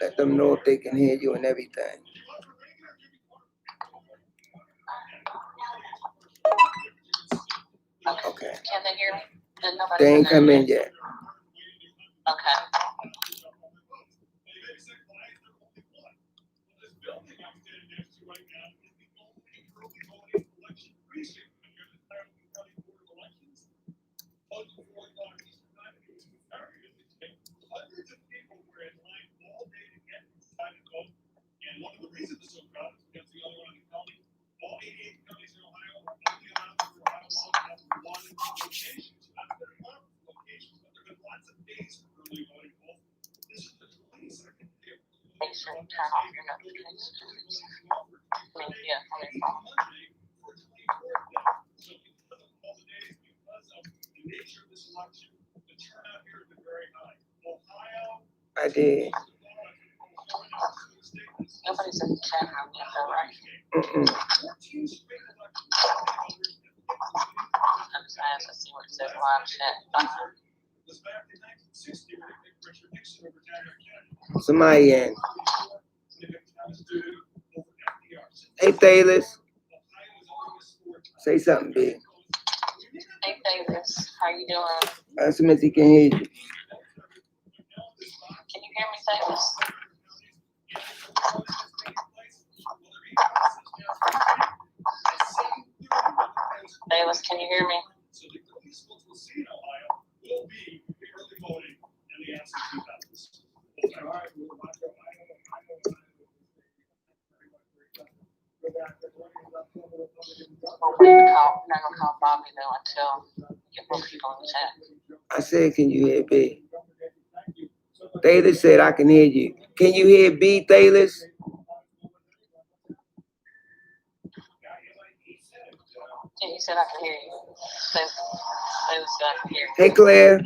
Let them know if they can hear you and everything. Okay. Can they hear me? They ain't come in yet. Okay. Make sure you turn off your notifications. I mean, yeah, on your phone. I did. Nobody's in the chat room yet, though, right? Mm-mm. I'm just asking to see what it says live chat. Somebody in. Hey, Thayless. Say something, big. Hey, Davis, how you doing? Smithy can hear you. Can you hear me, Davis? Davis, can you hear me? We're not gonna call Bobby though until we get more people in the chat. I said, can you hear B? Thayless said, I can hear you. Can you hear B, Thayless? Yeah, he said I can hear you. Davis said I can hear you. Hey, Claire.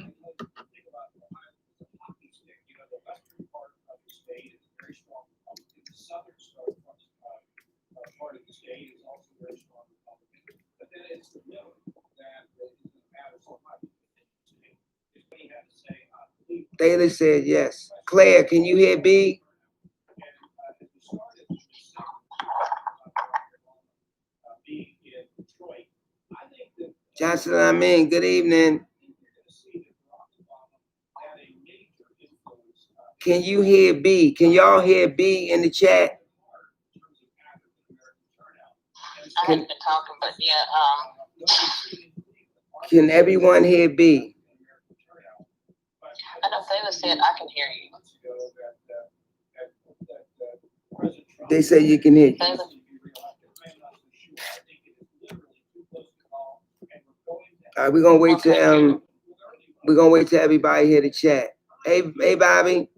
Thayless said yes. Claire, can you hear B? Johnson, I'm in. Good evening. Can you hear B? Can y'all hear B in the chat? I haven't been talking, but yeah, Can everyone hear B? I know Davis said I can hear you. They say you can hear you. Davis, All right, we're gonna wait till everybody hear the chat. Hey, Bobby.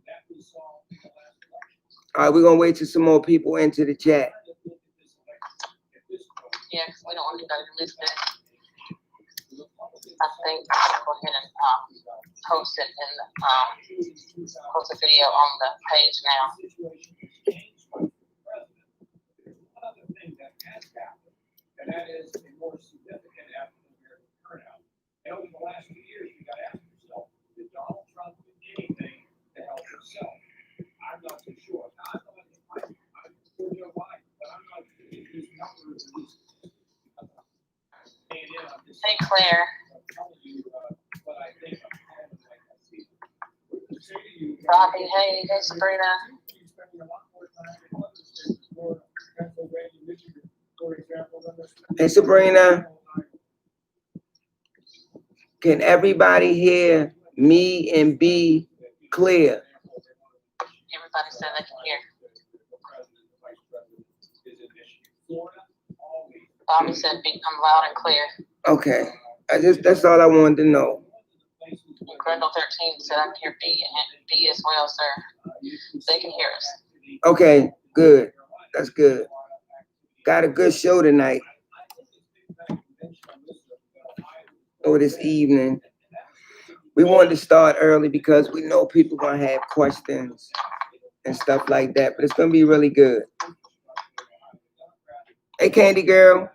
All right, we're gonna wait till some more people enter the chat. yeah, because we don't want anybody to miss that. I think I'll go ahead and post it in the post a video on the page now. And that is a more significant African-American turnout. And over the last few years, you got to ask yourself, did Donald Trump do anything to help himself? I'm not too sure. I'm for Joe Biden, but I'm not sure his numbers are least. Hey, Claire. I'm telling you what I think I'm having like I see. Bobby, hey, Sabrina. You're spending a lot more time in other states, Florida, Pennsylvania, Michigan, for example, than this. Hey, Sabrina. Can everybody hear me and B clear? Everybody said they can hear. Bobby said I'm loud and clear. Okay. That's all I wanted to know. And Grendel 13 said I can hear B and B as well, sir. They can hear us. Okay, good. That's good. Got a good show tonight. Or this evening. We wanted to start early because we know people gonna have questions. and stuff like that. But it's gonna be really good. Hey, Candy Girl.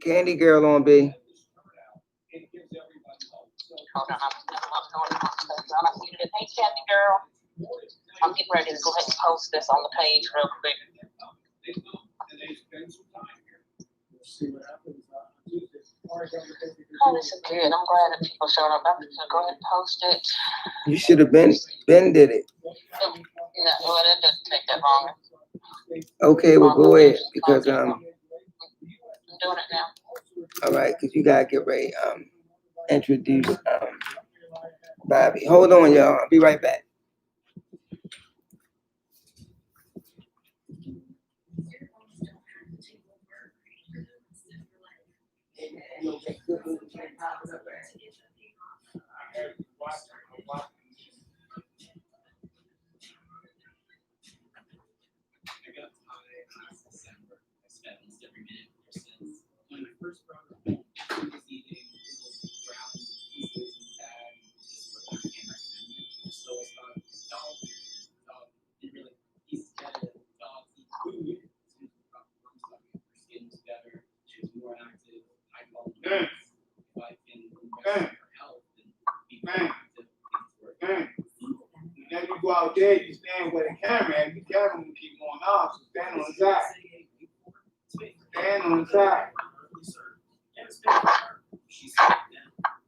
Candy Girl on B. Hold on, I'm muted. Hey, Candy Girl. I'm getting ready to go ahead and post this on the page real quick. Oh, this is good. I'm glad that people showed up. I'm just gonna go ahead and post it. You should have been did it. No, well, it didn't take that long. Okay, well go ahead because I'm doing it now. all right, because you gotta get ready. Introduce Bobby. Hold on, y'all. I'll be right back. Then you go out there, you stand where the camera at. The camera will keep going off, so stand on the side. Stand on the side. She said that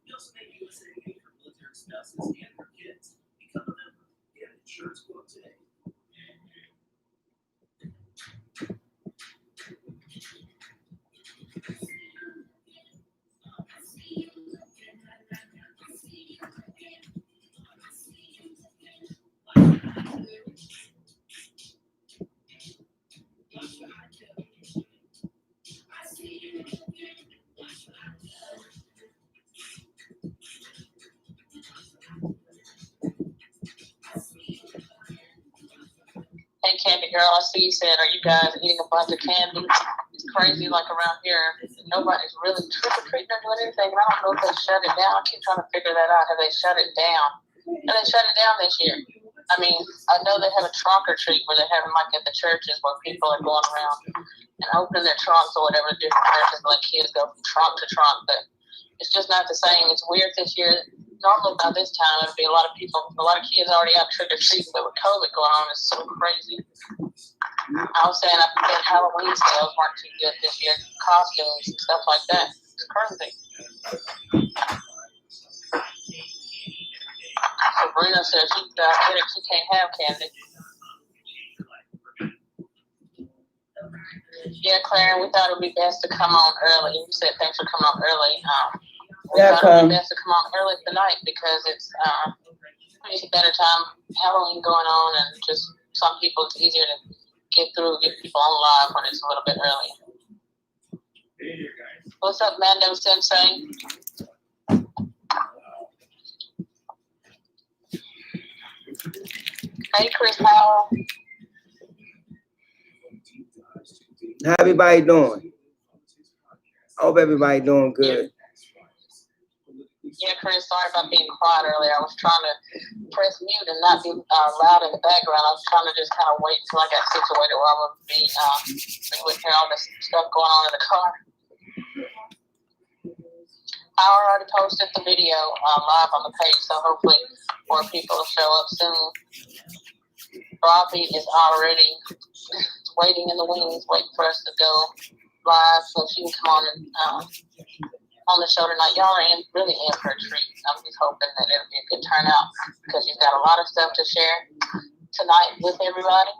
he also made USA pay for military spouses and their kids. Become a member. Get an insurance quote today. Hey, Candy Girl, I see you said, are you guys eating a bunch of candy? It's crazy, like around here, nobody's really trick-or-treating or doing anything. I don't know if they shut it down. I keep trying to figure that out. Have they shut it down? And they shut it down this year. I mean, I know they have a trunk or treat where they have them like at the churches where people are going around and opening their trunks or whatever, different churches, let kids go from trunk to trunk, but it's just not the same. It's weird this year. Normally by this time, it'd be a lot of people, a lot of kids already out trick-or-treating, but with COVID going on, it's so crazy. I was saying I bet Halloween sales weren't too good this year, costumes and stuff like that. It's crazy. Sabrina says she can't have candy. Yeah, Claire, we thought it would be best to come on early. You said thanks for coming on early. We thought it would be best to come on early tonight because it's a better time. Halloween going on, and just some people it's easier to get people on live when it's a little bit early. What's up, Mando Sensei? Hey, Chris Powell. How everybody doing? I hope everybody doing good. Yeah, Chris, sorry about being quiet earlier. I was trying to press mute and not be loud in the background. I was trying to just kind of wait until I got situated where I would be with all this stuff going on in the car. I already posted the video live on the page, so hopefully more people will show up soon. Bobbie is already waiting in the wings, waiting for us to go live so she can come on the show tonight. Y'all are really in for a treat. I'm just hoping that it'll be a good turnout because she's got a lot of stuff to share tonight with everybody.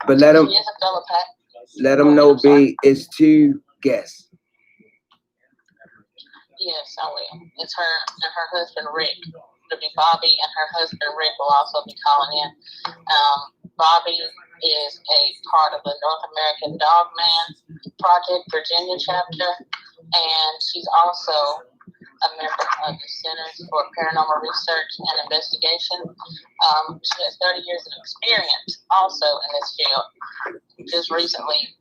But let them know B is 2 guests. Yes, I will. It's her and her husband Rick. It'll be Bobbie and her husband Rick will also be calling in. Bobbie is a part of the North American Dogman Project Virginia chapter, and she's also a member of the Centers for Paranormal Research and Investigation. She has 30 years of experience also in this field. Just recently,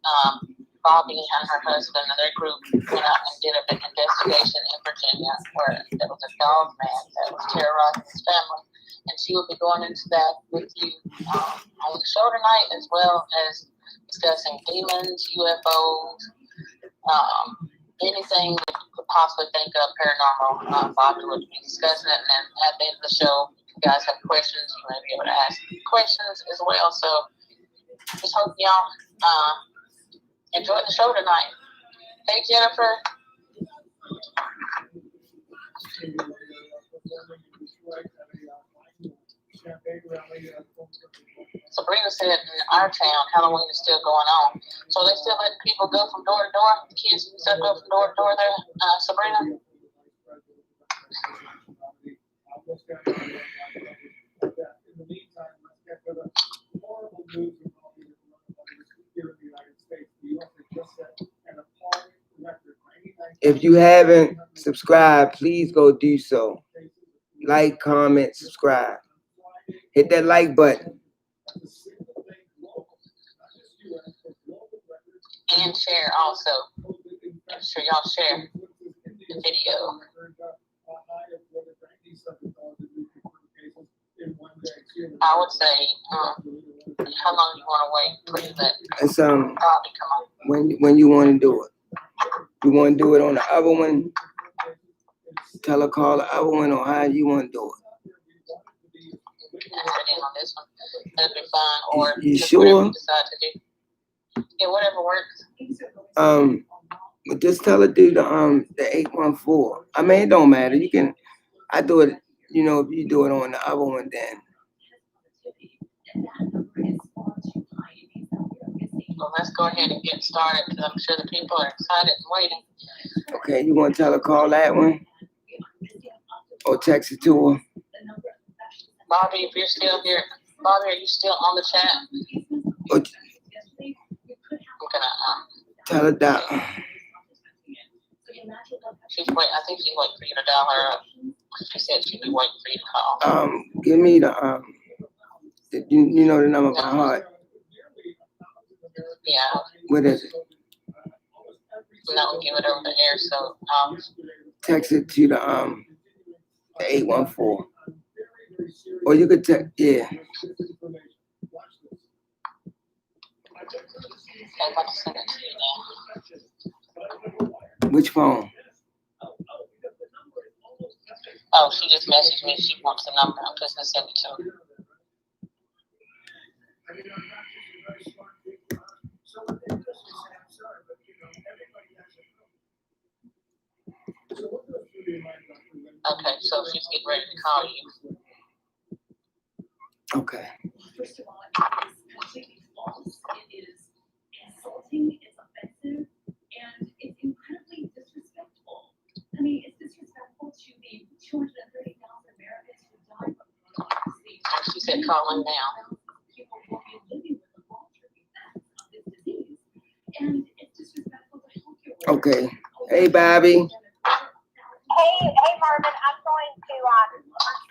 Bobbie and her husband and their group went out and did an investigation in Virginia where there was a dogman that was terrorizing his family. And she will be going into that with you on the show tonight, as well as discussing demons, UFOs, anything that you could possibly think of paranormal. Bobbie will be discussing it, and then at the end of the show, if you guys have questions, you may be able to ask questions as well. So just hope y'all enjoy the show tonight. Hey, Jennifer. Sabrina said in our town, Halloween is still going on. So they still letting people go from door to door? The kids and stuff go from door to door there, Sabrina? If you haven't subscribed, please go do so. Like, comment, subscribe. Hit that like button. And share also. Make sure y'all share the video. I would say, how long do you want to wait for that? It's Bobby, come on. when you want to do it. You want to do it on the other one? Tell her call the other one, or how you want to do it. Add it in on this one. That'd be fine. Or You just sure? whatever you decide to do. Yeah, whatever works. But just tell her do the 814. I mean, it don't matter. You can. I do it. You know, if you do it on the other one, then. Well, let's go ahead and get started, because I'm sure the people are excited and waiting. Okay, you want to tell her call that one, or text it to her? Bobby, if you're still here, Bobby, are you still on the chat? Or I'm gonna tell her that. she's wait. I think she's waiting for you to dial her up. She said she'd be waiting for you to call. Give me the you know the number by heart. Yeah. What is it? No, give it over the air. So Text it to the 814. Or you could text, yeah. I'm about to send it to you now. Which phone? Oh, she just messaged me. She wants the number. I'm just gonna send it to her. Okay, so she's getting ready to call you. Okay. First of all, it is completely false. It is insulting, it's offensive, and it's incredibly disrespectful. I mean, it's disrespectful to the 230,000 Americans who died from coronavirus. She said call him now. People will be living with the long-term effects of this disease, and it's disrespectful to healthcare workers. Okay. Hey, Bobby. Hey, Marvin, I'm going to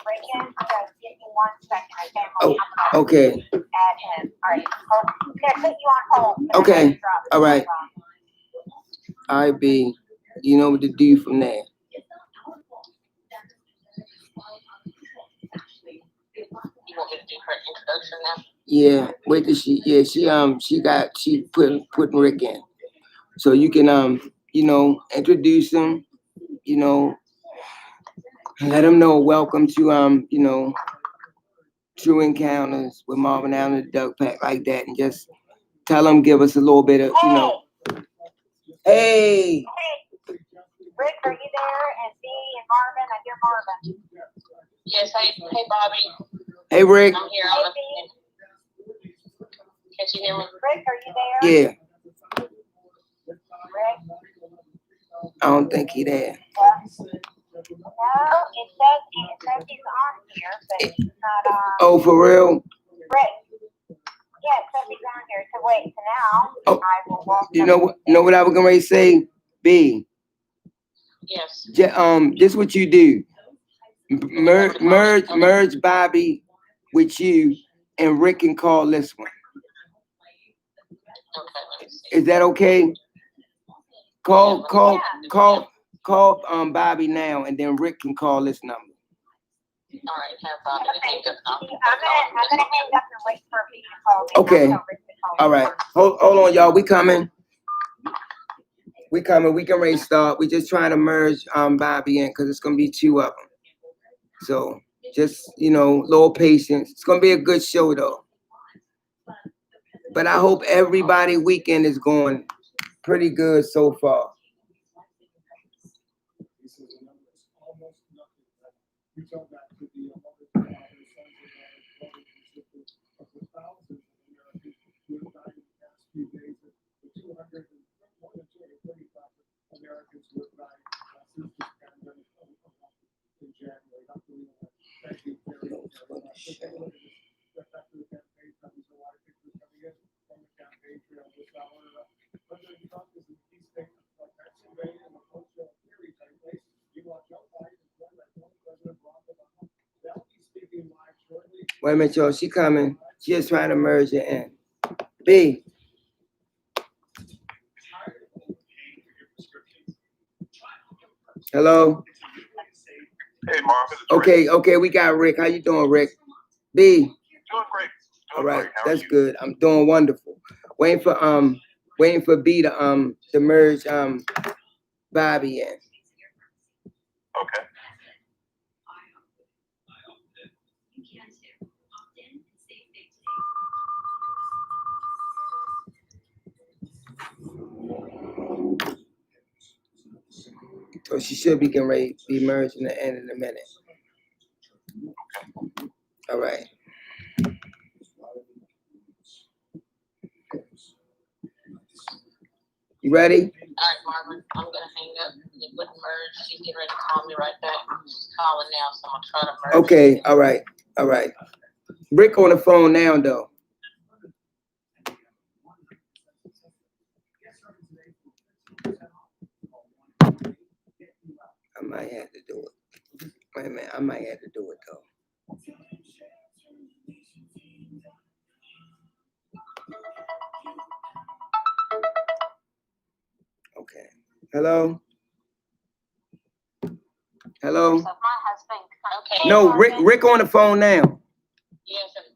break in. So give me 1 second, okay? Oh, okay. Add him. All right. Can I put you on hold? Okay. All right. I be. You know what to do from there. You want me to do her introduction now? Yeah. Wait till she put Rick in, so you can introduce him. Let them know welcome to True Encounters with Marvin Allen and the Duck Pack, like that, and just tell them, give us a little bit of Hey. Rick, are you there? And Dee and Marvin, I hear Marvin. Yes. Hey, Bobby. Hey, Rick. I'm here. Can you hear me? Rick, are you there? Yeah. Rick? I don't think he there. No, it says he's on here, but he's not on. Oh, for real? Rick. Yeah, it says he's on here. So wait, so now I will walk. You know what I was gonna say? B. Yes. This what you do. Merge Bobby with you, and Rick can call this one. Okay, let me see. Is that okay? Call call Bobby now, and then Rick can call this number. All right, have Bobby to hang up now. I'm gonna hang up and wait for me to call me. Okay. I'll tell Rick to call me. All right, hold on, y'all. We coming. We coming. We can ready to start. We just trying to merge Bobby in because it's gonna be two of them. So just little patience. It's gonna be a good show though. But I hope everybody weekend is going pretty good so far. He says the number is almost nothing. You tell that to the mother, father, sons, and daughters, brothers, and sisters of the thousands of Americans who have died in the past few days, the more than 230,000 Americans who have died since this pandemic in January. Unbelievable. Thank you very, very much. Take a look at this. Get back to the campaign. There's a lot of pictures coming in from the campaign trail this hour. President Trump is in key states like Pennsylvania and the Coastal Theory type place. You watch Joe Biden and President Barack Obama. They'll be speaking live shortly. Wait a minute, y'all. She coming. She just trying to merge it in. B. Hello. Hey, Marvin. Okay. We got Rick. How you doing, Rick? B. Doing great. All right, that's good. I'm doing wonderful. Waiting for B to merge Bobby in. Okay. So she should be getting ready to be merged in the end in a minute. All right. You ready? All right, Marvin, I'm gonna hang up. It wouldn't merge. She's getting ready to call me right back. She's calling now, so I'm gonna try to merge. Okay, all right. Rick on the phone now though. I might have to do it. Wait a minute, I might have to do it though. Okay. Hello? Hello? So my husband. Okay. No, Rick on the phone now. Yes, and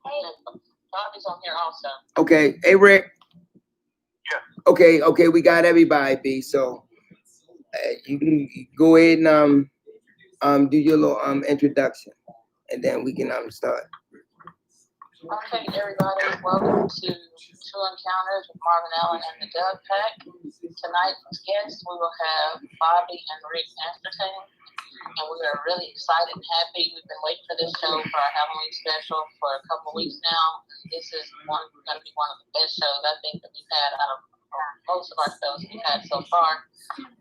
Bobby's on here also. Okay. Hey, Rick. Yeah. Okay, we got everybody, B. So you can go ahead and do your little introduction, and then we can start. Okay, everybody, welcome to True Encounters with Marvin Allen and the Doug Pack. Tonight's guests, we will have Bobby and Rick Masterton, and we are really excited and happy. We've been waiting for this show for our Halloween special for a couple of weeks now. This is going to be one of the best shows I think that we've had out of most of our shows we've had so far.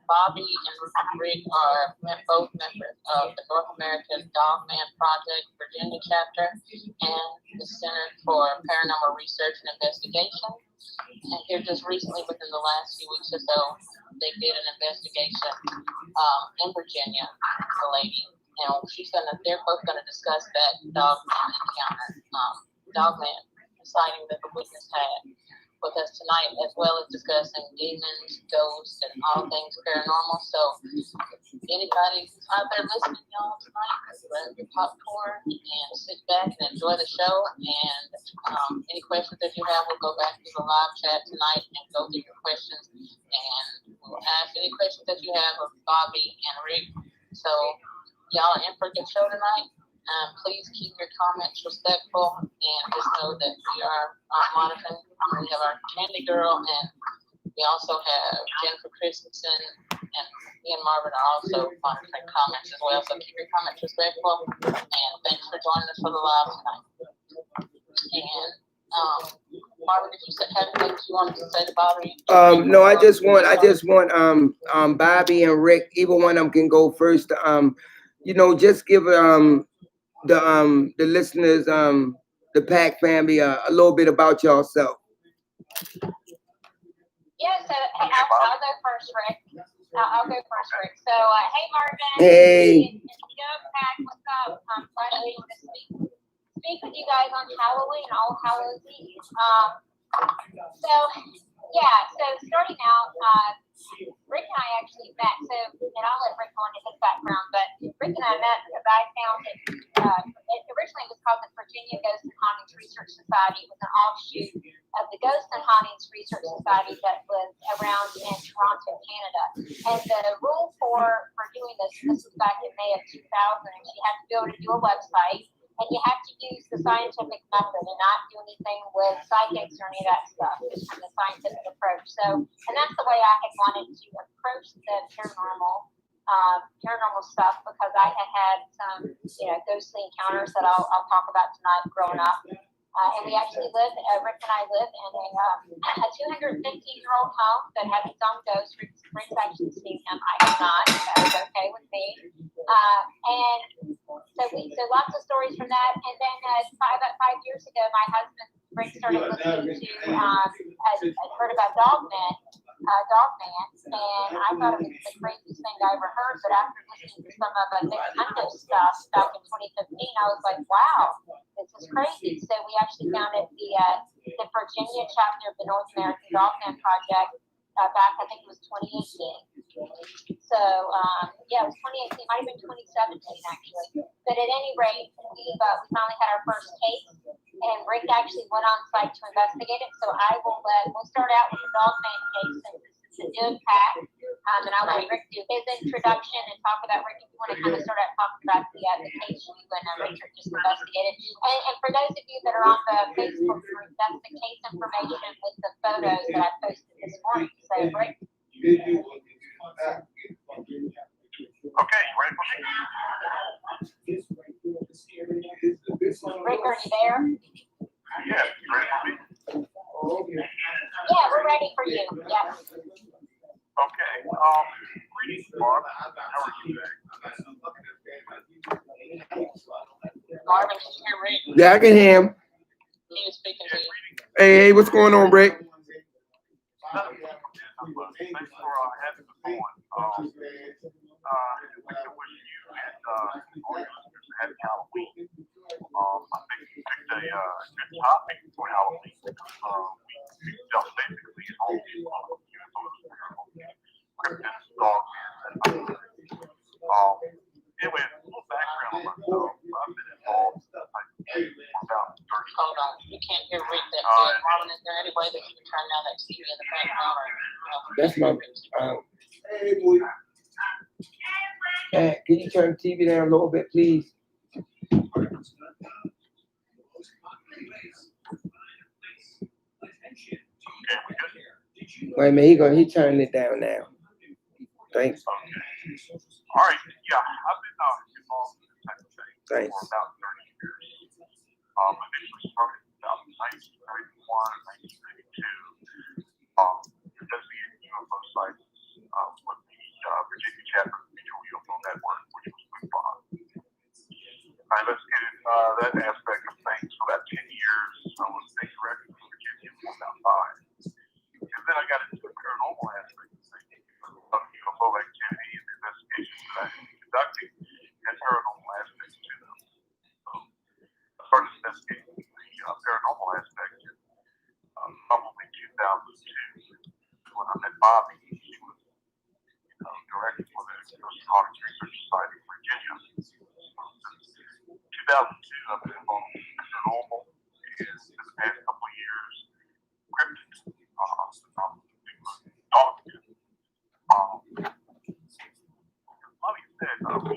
Bobby and Rick are both members of the North American Dogman Project Virginia chapter and the Center for Paranormal Research and Investigation. And here just recently, within the last few weeks or so, they did an investigation in Virginia, the lady. And they're both gonna discuss that dogman encounter, dogman sighting that the witness had with us tonight, as well as discussing demons, ghosts, and all things paranormal. So anybody out there listening, y'all, tonight, grab your popcorn and sit back and enjoy the show. And any questions that you have, we'll go back to the live chat tonight and go through your questions. And we'll ask any questions that you have of Bobby and Rick. So y'all are in for a good show tonight. Please keep your comments respectful, and just know that we are monitoring. We have our Candy Girl, and we also have Jennifer Christensen, and me and Marvin are also monitoring comments as well. So keep your comments respectful, and thanks for joining us for the live tonight. And Marvin, if you have anything you wanted to say to Bobby? No, I just want Bobby and Rick, either one of them can go first. Just give the listeners, the Pack family, a little bit about yourself. Yeah, so hey, I'll go first, Rick. I'll go first, Rick. So, hey, Marvin. Hey. Doug Pack, what's up? I'm glad to be able to speak with you guys on Halloween, All Hallows Eve. So, Yeah, so starting out, Rick and I actually met, and I'll let Rick go into his background, but Rick and I met because I found it originally was called the Virginia Ghost and Hauntings Research Society. It was an offshoot of the Ghost and Hauntings Research Society that was around in Toronto, Canada. And the rule for doing this was back in May of 2000, and she had to be able to do a website. And you have to use the scientific method and not do anything with psychics or any of that stuff, just from the scientific approach. So, and that's the way I had wanted to approach the paranormal stuff, because I had some, ghostly encounters that I'll talk about tonight growing up. And we actually Rick and I live in a 215-year-old home that has its own ghost. Rick's actually seen him. I have not. That was okay with me. And so lots of stories from that. And then about 5 years ago, my husband, Rick, started listening to, had heard about dogman, and I thought it was the craziest thing I ever heard. But after listening to some of Nick Hunter's stuff back in 2015, I was like, wow, this is crazy. So we actually founded the Virginia chapter of the North American Dogman Project back, I think it was 2018. So, it was 2018, might have been 2017 actually. But at any rate, we finally had our first case, and Rick actually went on site to investigate it. So we'll start out with the Dogman case, since this is a new pack. And I'll let Rick do his introduction and talk about, Rick, if you want to kind of start out talking about the case you and Richard just investigated. And for those of you that are on the Facebook group, that's the case information with the photos that I posted this morning. So, Rick. Okay, you ready for me? Rick, are you there? Yeah, you ready for me? Yeah, we're ready for you. Yeah. Okay, greetings, Mark. How are you today? Marvin, can you hear Rick? Yeah, I can hear him. He was speaking to you. Hey, what's going on, Rick? Thanks for having us on. We can wish you and all your listeners a happy Halloween. I think you picked a good topic for Halloween, because we just basically all UFOs, cryptids, dogmen, and anyway, a little background on myself. I've been involved in that type of thing for about 30 Hold on, you can't hear Rick that good. Marvin, is there any way that you can turn down that TV in the background? That's my. Can you turn the TV down a little bit, please? Wait a minute, he turned it down now. Thanks. Okay. All right. Yeah, I've been involved in this type of thing Thanks. for about 30 years. Initially started in 1991 and 1992. Investigating UFO sites with the Virginia chapter of the Mutual UFO Network, which was UFOs. I investigated that aspect of things for about 10 years. I was state director of Virginia for about 5. And then I got into the paranormal aspect of things, of UFO activity and the investigations that I had conducting, and paranormal aspects to them. So I started investigating the paranormal aspect in probably 2002, when I met Bobbie. She was director for the Ghost and Hauntings Research Society of Virginia. Since 2002, I've been involved in paranormal, and in the past couple of years, cryptids, dogman. Bobby said we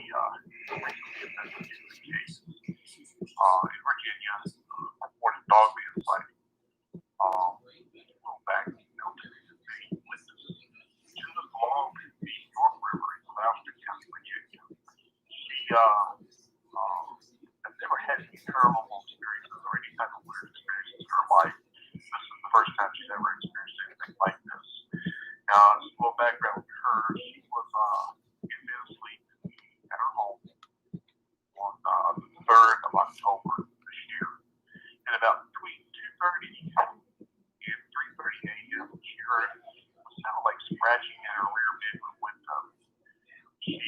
recently investigated a case in Virginia, reported dogman sighting. Back, to the along the York River in Loudoun County, Virginia. She has never had any paranormal experiences or any type of weird experiences in her life. This is the first time she's ever experienced anything like this. Now, just a little background with her. She was in bed asleep at her home on the 3rd of October this year. And about between 2:30 and 3:30 a.m., she heard what sounded like scratching in her rear bedroom window. She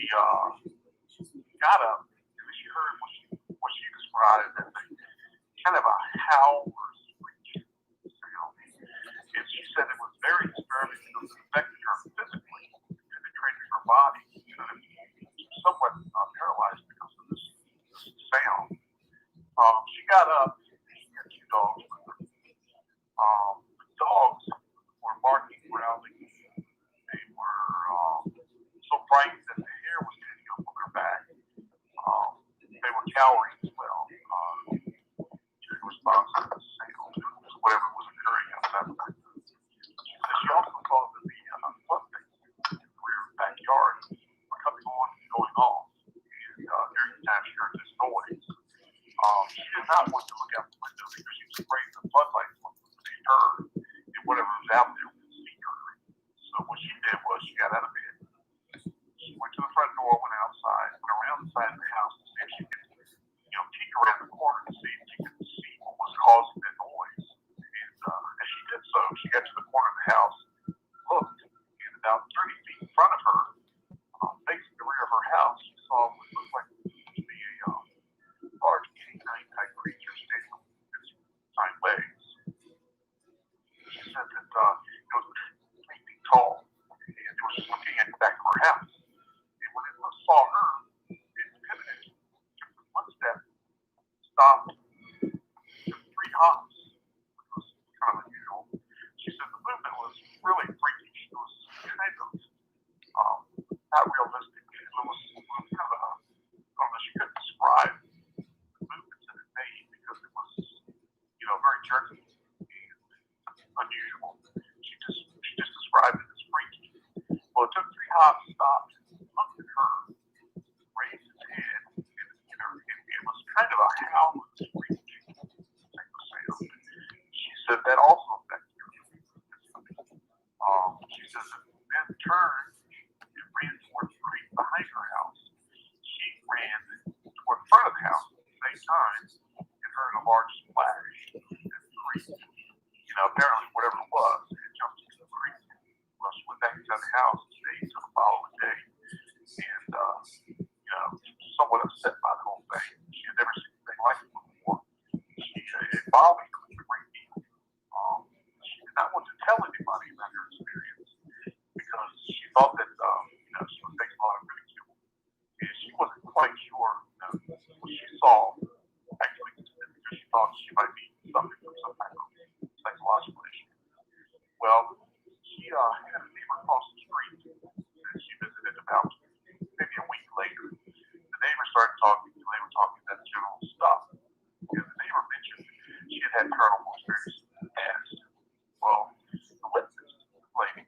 got up and she heard what she described as a kind of a howl or screech sound. And she she said it was very disturbing because it affected her physically, penetrated her body, somewhat paralyzed because of this sound. She got up, she had 2 dogs with her. The dogs were barking, growling. They were so frightened that the hair was standing up on their back. They were cowering as well in response to the sound, whatever was occurring outside the back. She also saw that the floodgates in the rear backyard were coming on and going off. And during the time she heard this noise, she did not want to look out the window because she was afraid the floodlights would see her and whatever was out there would see her. So what she did was she got out of bed. She went to the front door, went outside, went around the side of the house to see if she could, peek around the corner to see if she could see what was causing the noise. And as she did so, she got to the corner of the house, looked, and about 30 feet in front of her, facing the rear of her house, she saw what looked like to be a large canine type creature standing on its hind legs. She said that it was 3 feet tall, and it was just looking at the back of her house. And when it saw her, it pivoted, took 1 step, stopped, took 3 hops, which was kind of unusual. She said the movement was really freaky. It was kind of not realistic. It was kind of she couldn't describe the movements that it made because it was, very jerky and unusual. She just described it as freaky. Well, it took 3 hops, stopped, looked at her, raised its head, and it was kind of a howl and screeching type of sound. She said that also affected her. She says it then turned and ran toward the creek behind her house. She ran toward the front of the house at the same time and heard a large splash in the creek. Apparently whatever it was, it jumped into the creek. Well, she went back inside the house and stayed until the following day. And, somewhat upset by the whole thing. She had never seen anything like it before. It bothered her a great deal. She did not want to tell anybody about her experience because she thought that, she was facing a lot of ridicule. And she wasn't quite sure what she saw actually because she thought she might be suffering from some type of psychological issue. Well, she had a neighbor across the street that she visited about maybe a week later. The neighbor started talking, and they were talking that general stuff. And the neighbor mentioned she had had paranormal experiences in the past. Well, the witness, the lady,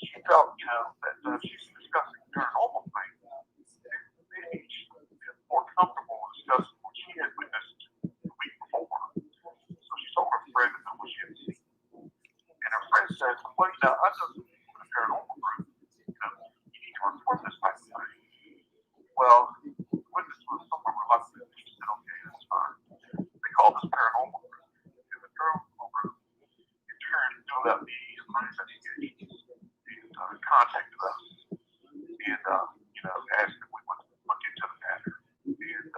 she felt, that she's discussing paranormal things. And maybe she was more comfortable discussing what she had witnessed the week before. So she told her friend about what she had seen. And her friend said, well, I know some people in the paranormal group, you need to report this type of thing. Well, the witness was somewhat reluctant. She said, okay, that's fine. They called this paranormal group. And the paranormal group, in turn, filled out the investigations and contacted us. And, asked if we would look into the matter. And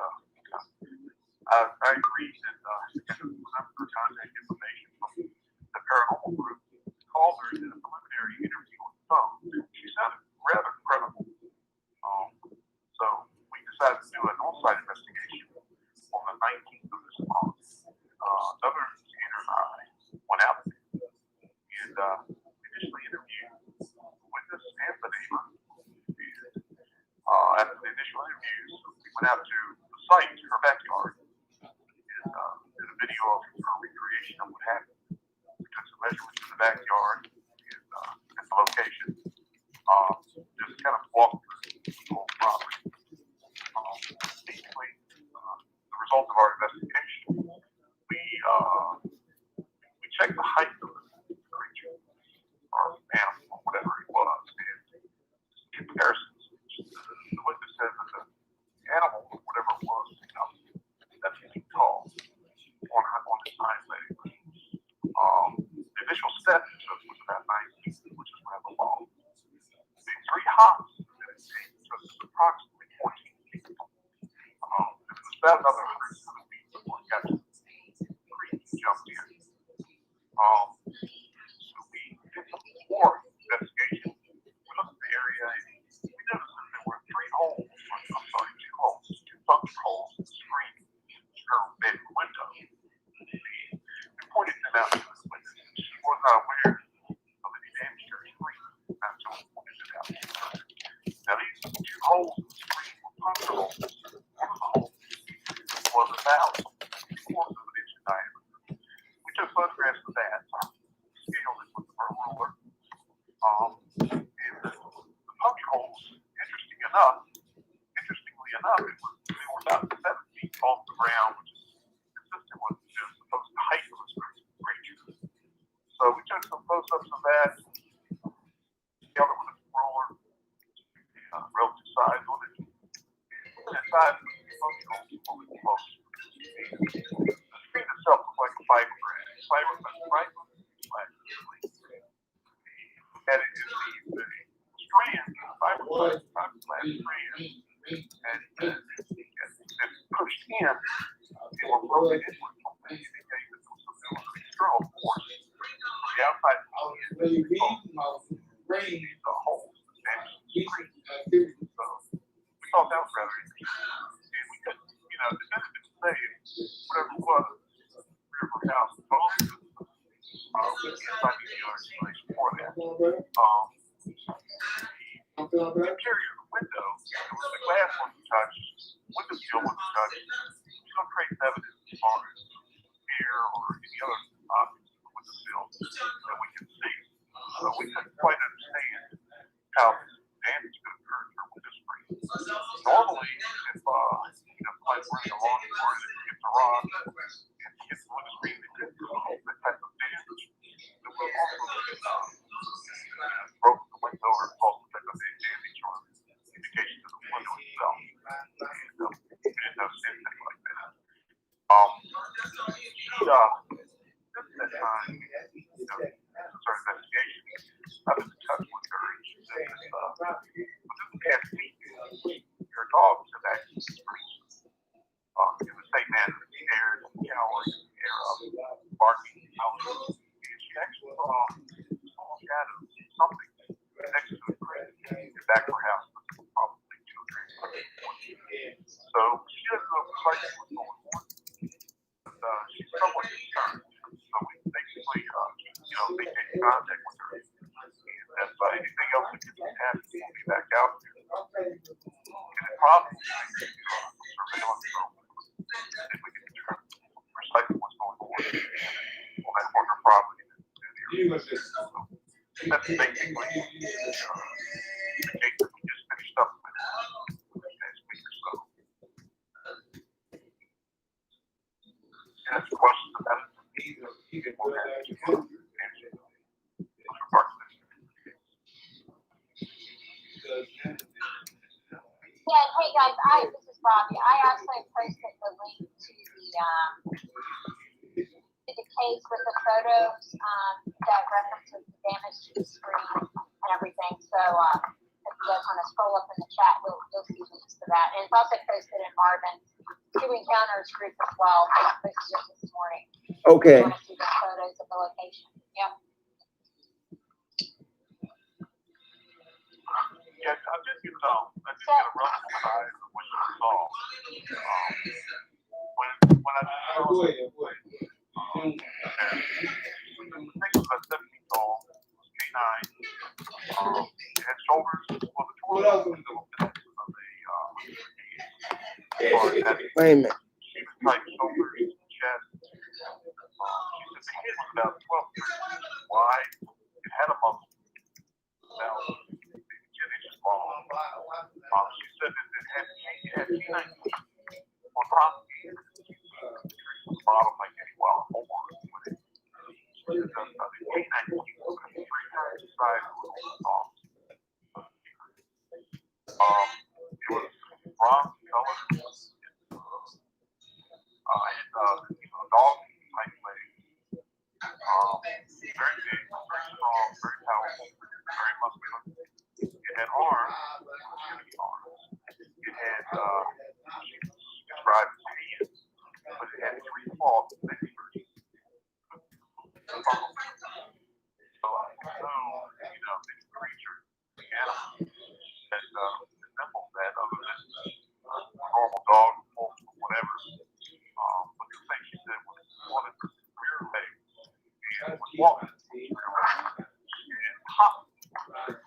I agreed and remember her contact information from the paranormal group. Called her and did a preliminary interview on the phone. She sounded rather credible. So we decided to do an on-site investigation on the 19th of this month. Another investigator and I went out there and initially interviewed the witness and the neighbor. And after the initial interviews, we went out to the site, her backyard, and did a video of her recreation of what happened. We took some measurements in the backyard and at the location. Just kind of walked through the whole property. Basically, the result of our investigation, we checked the height of the creature or animal or whatever it was, and comparisons. The witness said that the animal, whatever it was, 7 feet tall on its hind legs. The initial step it took was about 9 feet, which is rather long. The 3 hops that it takes was approximately 14 feet. It was about another 107 feet before it got to the creek and jumped in. So we holes in the screen were puncture holes. One of the holes was about 4 of an inch in diameter. We took photographs of that, scaled it with the ruler, and the puncture holes, interestingly enough, they were about 7 feet off the ground, which is consistent with the supposed height of this creature. So we took some close-ups of that, scaled it with a ruler, relative size on it. The size of the puncture holes was fully close. The screen itself looked like a fiberglass. And it is the strand, fiberglass strand, and it's pushed in, and we're broken inward from the indicating that there was some external force from the outside of the holes and the screen. So we thought that was rather interesting. And we could, definitively say whatever it was, whatever house was we can't find any other explanation for that. The interior of the window, the glass wasn't touched, window sill wasn't touched. There's no trace evidence as far as air or any other objects in the window sill that we can see. So we couldn't quite understand how damage could occur to a window screen. Normally, if somebody's running along the floor and it hits a rock and hits the window screen, it could cause that type of damage. It will also broke the window or cause the type of damage or indication to the window itself. And we didn't notice anything like that. Since that time, since our investigation, I've been in touch with her, and she said that within the past week, her dogs have actually screamed in the same manner, scared, howling, barking, howling. And she actually saw a small shadow, something next to the crib in the back of her house, probably 2 or 3 months. So she doesn't know precisely what's going on, but she's somewhat concerned. So we basically, maintain contact with her. And if anything else that can happen, we'll be back out there. And it probably surveillance program. If we can determine precisely what's going on on that corner property in the area. So that's basically the case that we just finished up with the past week or so. And that's questions about it. Yeah, hey guys, this is Bobbie. I actually posted the link to the case with the photos that references the damage to the screen and everything. So if you guys want to scroll up in the chat, you'll see links to that. And it's also posted in Marvin's Two Encounters group as well. I posted it this morning. Okay. If you want to see the photos of the location. Yep. Yeah, I did get a rough size of what you saw. When I saw Go ahead. the thing was about 7 feet tall, was canine, it had shoulders, well, the torso was a little bit of Wait a minute. she was tight shoulders, chest. She said the head was about 12 inches wide. It had a muscle about 10 inches long. She said that it had canine teeth on top of the ear. The bottom like any wild boar with it. The canine teeth was 3 times the size of a little dog. It was bronze color. And dog like legs. Very big, very strong, very powerful, very muscular. It had arms, skinny arms. It had, she described hands, but it had 3 claws and fingers. So I know, this creature, the animal, that resembled that other than a normal dog, wolf, or whatever. But the thing she said was one of her rear legs and was walking and hopping. I've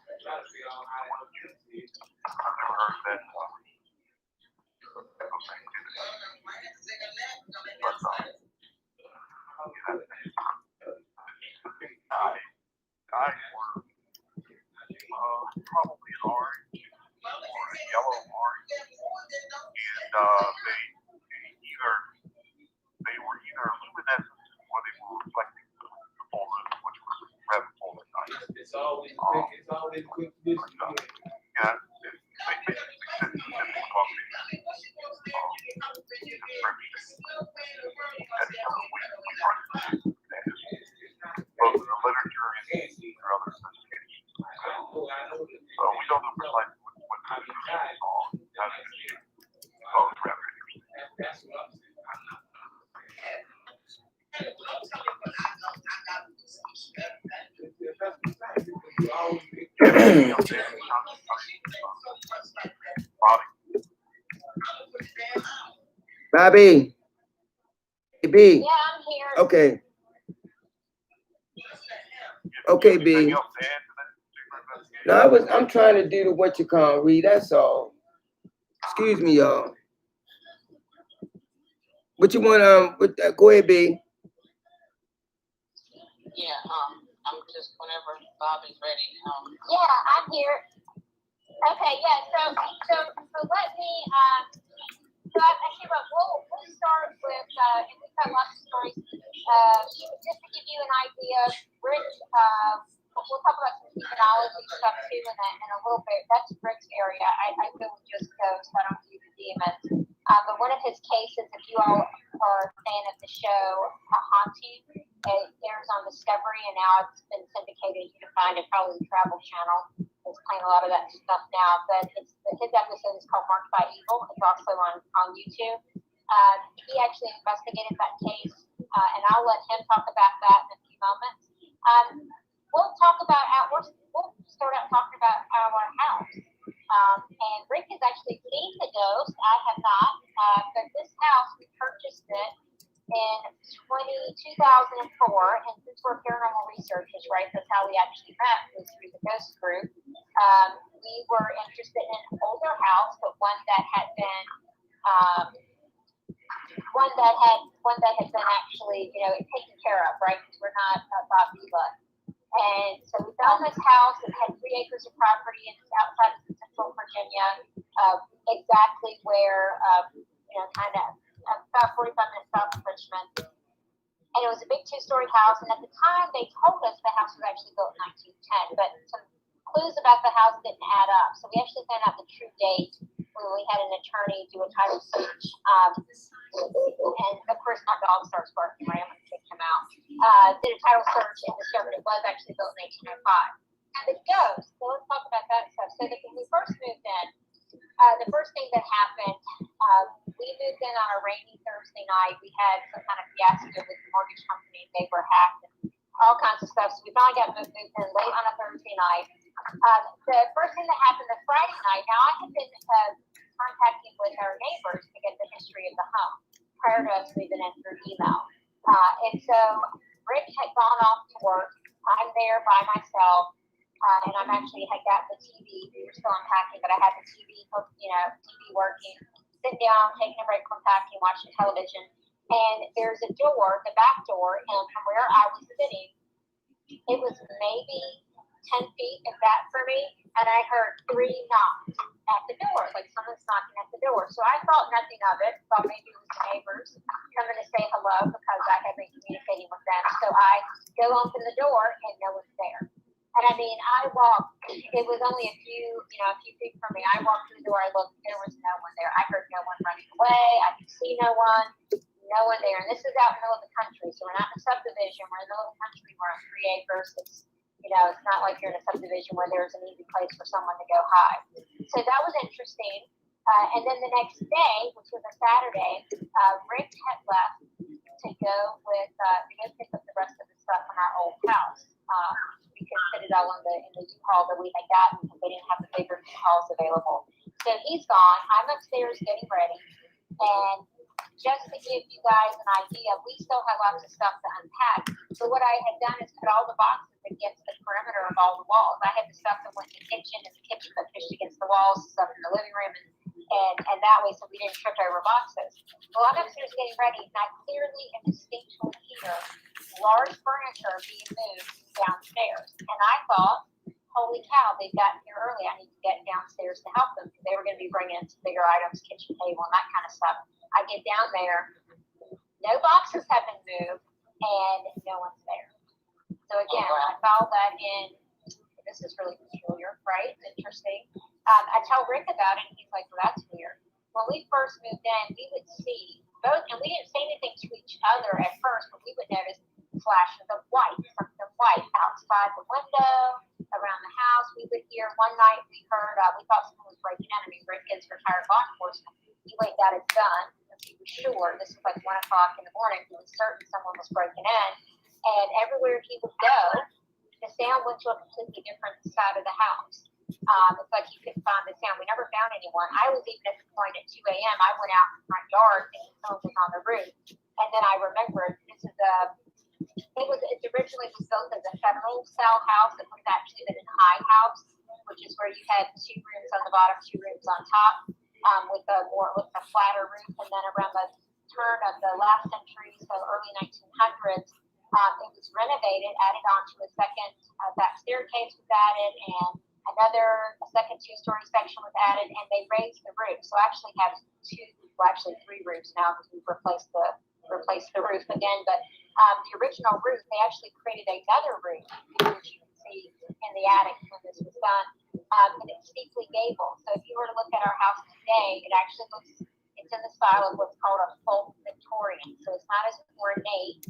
never heard that type of activity. But guys were probably an orange or a yellow orange, and they were either luminescent or they were reflecting the full moon, which was red full at night. It's always good to listen to it. Yeah, they said the coffee both in the literature and other investigations. So we don't know precisely what kind of rather Bobby. Hey, B. Yeah, I'm here. Okay. Okay, B. No, I'm trying to do the what you call read. That's all. Excuse me, y'all. What you want? Go ahead, B. Yeah, I'm just whenever Bobbie's ready. Yeah, I'm here. Okay, yeah. So let me. So actually, we'll start with, and we've got lots of stories. Just to give you an idea, Rick. We'll talk about some demonology stuff too in a little bit. That's Rick's area. I deal with just ghosts. I don't do the demons. But one of his cases, if you all are a fan of the show Haunting, it airs on Discovery, and now it's been syndicated. You can find it probably the Travel Channel. It's playing a lot of that stuff now. But his episode is called Marked by Evil. It's also on YouTube. He actually investigated that case, and I'll let him talk about that in a few moments. We'll start out talking about our house. And Rick has actually seen the ghost. I have not. But this house, we purchased it in 2004. And since we're paranormal researchers, right, that's how we actually met, was through the ghost group. We were interested in an older house, but one that had been actually, taken care of, right? Because we're not Bob Vila. And so we found this house. It had 3 acres of property, and it's outside of Central Virginia, exactly where, kind of about 45 minutes south of Richmond. And it was a big 2-story house. And at the time, they told us the house was actually built in 1910, but some clues about the house didn't add up. So we actually found out the true date when we had an attorney do a title search. And of course, my dog starts barking, right? I'm going to kick him out. Did a title search and discovered it was actually built in 1805. And the ghost, so let's talk about that stuff. So when we first moved in, the first thing that happened, we moved in on a rainy Thursday night. We had some kind of fiasco with the mortgage company. They were hacked and all kinds of stuff. So we finally got moved in late on a Thursday night. The first thing that happened the Friday night, now I had been contacting with our neighbors to get the history of the home prior to us moving in through email. And so Rick had gone off to work. I'm there by myself, and I'm actually had got the TV. We were still unpacking, but I had the TV working, sitting down, taking a break from packing, watching television. And there's a door, the back door, and from where I was sitting, it was maybe 10 feet, if that, for me, and I heard 3 knocks at the door, like someone's knocking at the door. So I thought nothing of it, thought maybe it was the neighbors coming to say hello because I had been communicating with them. So I go open the door and no one's there. And I mean, I walked, it was only a few feet from me. I walked through the door, I looked, there was no one there. I heard no one running away, I could see no one there. And this is out in the middle of the country, so we're not in a subdivision, we're in the middle of the country, we're on 3 acres. It's not like you're in a subdivision where there's an easy place for someone to go hide. So that was interesting. And then the next day, which was a Saturday, Rick had left to go pick up the rest of the stuff from our old house. We could fit it all in the U-Haul that we had gotten because they didn't have the bigger U-Hauls available. So he's gone. I'm upstairs getting ready, and just to give you guys an idea, we still have lots of stuff to unpack. So what I had done is put all the boxes against the perimeter of all the walls. I had the stuff that went in the kitchen, and the kitchen got pushed against the walls, stuff in the living room, and that way, so we didn't trip over boxes. Well, I'm upstairs getting ready, and I clearly and distinctly hear large furniture being moved downstairs. And I thought, holy cow, they've gotten here early. I need to get downstairs to help them because they were going to be bringing in some bigger items, kitchen table, and that kind of stuff. I get down there, no boxes have been moved, and no one's there. So again, I found that in, this is really peculiar, right? Interesting. I tell Rick about it, and he's like, well, that's weird. When we first moved in, we would see both, and we didn't say anything to each other at first, but we would notice flashes of white, something white outside the window, around the house. We would hear, one night we heard, we thought someone was breaking in. I mean, Rick is retired law enforcement. He went got his gun, because he was sure, this was like 1 o'clock in the morning, he was certain someone was breaking in. And everywhere he would go, the sound went to a completely different side of the house. It's like you couldn't find the sound. We never found anyone. I was even at the point at 2 a.m. I went out in the front yard thinking someone was on the roof. And then I remembered this is it originally was built as a federal style house. It was actually an high house, which is where you had 2 rooms on the bottom, 2 rooms on top, with a flatter roof. And then around the turn of the last century, so early 1900s, it was renovated, added onto a second back staircase was added, and a second 2-story section was added, and they raised the roof. So I actually have 3 roofs now because we've replaced the roof again. But the original roof, they actually created another roof, which you can see in the attic when this was done, and it's steeply gabled. So if you were to look at our house today, it actually looks, it's in the style of what's called a folk Victorian. So it's not as ornate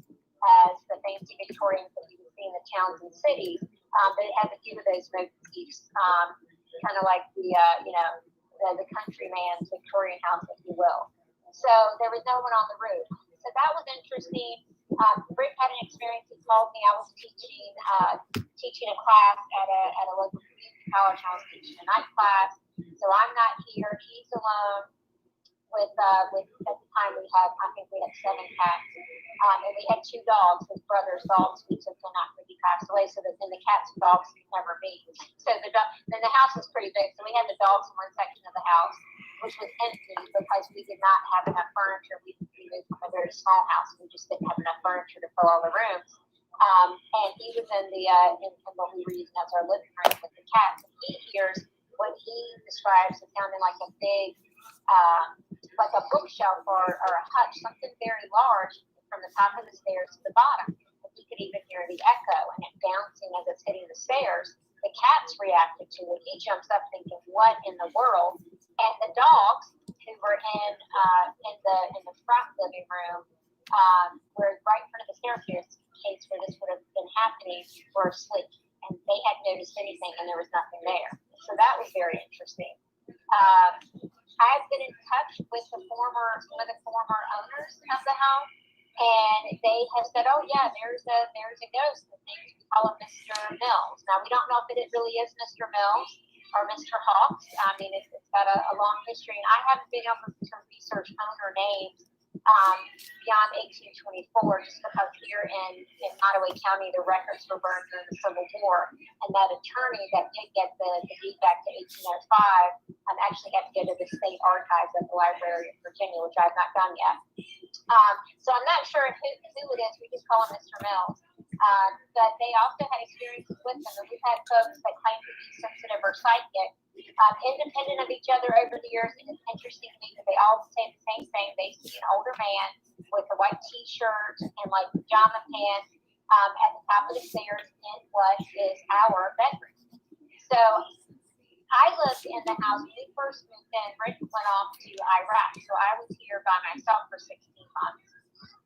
as the fancy Victorians that you would see in the towns and cities, but it has a few of those motifs, kind of like the countryman's Victorian house, if you will. So there was no one on the roof. So that was interesting. Rick had an experience. He told me I was teaching a class at a local community college. I was teaching a night class, so I'm not here. He's alone. With at the time we had 7 cats, and we had 2 dogs, his brother's dogs, we took them after he passed away, so that then the cats and dogs could never meet. So then the house was pretty big, so we had the dogs in one section of the house, which was empty because we did not have enough furniture. We moved from a very small house, we just didn't have enough furniture to fill all the rooms. And he was in in what we were using as our living room with the cats, and he hears what he describes as sounding like a big, like a bookshelf or a hutch, something very large from the top of the stairs to the bottom. And he could even hear the echo and it bouncing as it's hitting the stairs. The cats reacted to it. He jumps up thinking, what in the world? And the dogs, who were in the front living room, were right in front of the staircase case where this would have been happening, were asleep. And they hadn't noticed anything and there was nothing there. So that was very interesting. I've been in touch with some of the former owners of the home, and they have said, "Oh yeah, there's a ghost. The thing we call him Mr. Mills." Now we don't know if it really is Mr. Mills or Mr. Hawks. I mean, it's got a long history, and I haven't been able to research owner names beyond 1824, just because here in Nottoway County the records were burned during the Civil War, and that attorney that did get the deed back to 1805 actually had to go to the state archives at the Library of Virginia, which I've not done yet. So I'm not sure who it is. We just call him Mr. Mills. But they also had experiences with them, and we've had folks that claim to be sensitive or psychic, independent of each other over the years. And it's interesting to me that they all say the same thing. They see an older man with a white T-shirt and like pajama pants at the top of the stairs in what is our bedroom. So I lived in the house when we first moved in. Rick went off to Iraq, so I was here by myself for 16 months.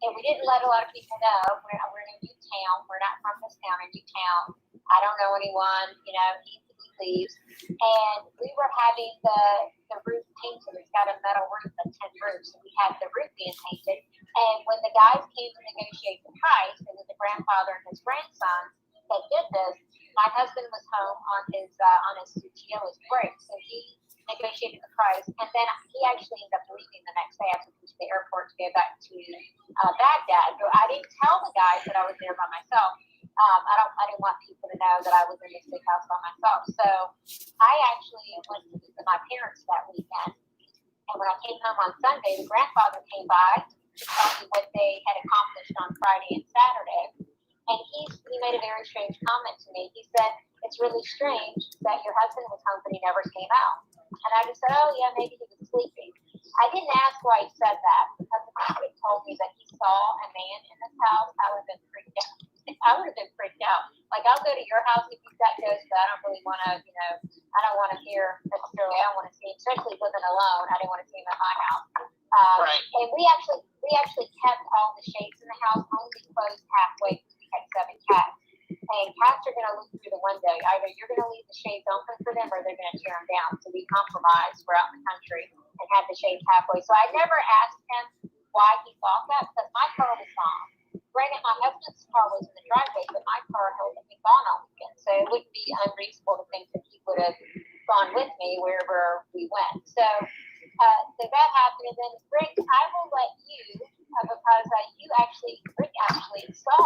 And we didn't let a lot of people know. We're in a new town. We're not from this town, a new town. I don't know anyone, he leaves. And we were having the roof painted. It's got a metal roof, a tin roof. So we had the roof being painted. And when the guys came to negotiate the price, it was the grandfather and his grandson that did this. My husband was home on his CTO, his break. So he negotiated the price, and then he actually ended up leaving the next day. I took him to the airport to go back to Baghdad. So I didn't tell the guys that I was there by myself. I didn't want people to know that I was in the stick house by myself. So I actually went to visit my parents that weekend. And when I came home on Sunday, the grandfather came by to tell me what they had accomplished on Friday and Saturday. And he made a very strange comment to me. He said, "It's really strange that your husband was home, but he never came out." And I just said, "Oh, yeah, maybe he was sleeping." I didn't ask why he said that, because if he had told me that he saw a man in this house, I would have been freaked out. Like, I'll go to your house if you've got ghosts, but I don't really want to, I don't want to hear necessarily. I don't want to see him, especially living alone. I didn't want to see him at my house. Right. And we actually kept all the shades in the house, only closed halfway because we had 7 cats. And cats are going to look through the window. Either you're going to leave the shades open for them, or they're going to tear them down. So we compromised. We're out in the country and had the shades halfway. So I never asked him why he thought that, because my car was gone. Granted, my husband's car was in the driveway, but my car had been gone all weekend. So it wouldn't be unreasonable to think that he would have gone with me wherever we went. So that happened. And then, Rick, I will let you, because Rick actually saw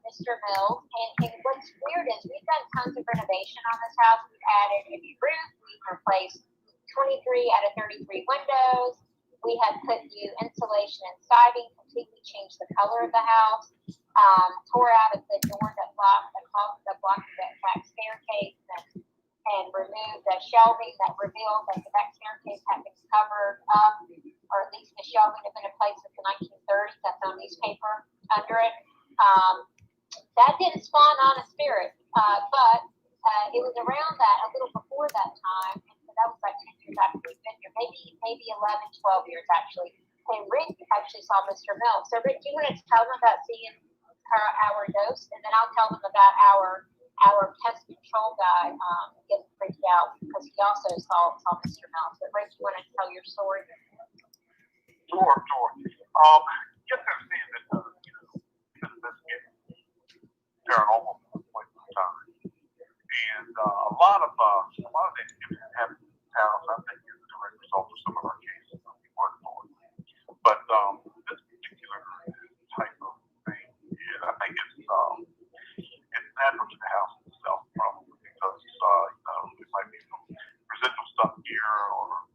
Mr. Mills. And what's weird is we've done tons of renovation on this house. We've added a new roof. We've replaced 23 out of 33 windows. We have put new insulation and siding, completely changed the color of the house, tore out of the door that blocked that back staircase, and removed the shelving that revealed that the back staircase had been covered up, or at least the shelving had been in place since the 1930s. That's on newspaper under it. That didn't spawn on a spirit, but it was around that, a little before that time. That was like 10 years after we've been here, maybe 11, 12 years actually. And Rick actually saw Mr. Mills. So Rick, do you want to tell them about seeing our ghost, and then I'll tell them about our pest control guy getting freaked out because he also saw Mr. Mills. But Rick, you want to tell your story? Sure. You have to understand that been investigating paranormal for quite some time, and a lot of the activity that happens in this house, I think, is a direct result of some of our cases that we work on. But this particular type of thing, I think it's natural to the house itself, probably, because there might be some residual stuff here, or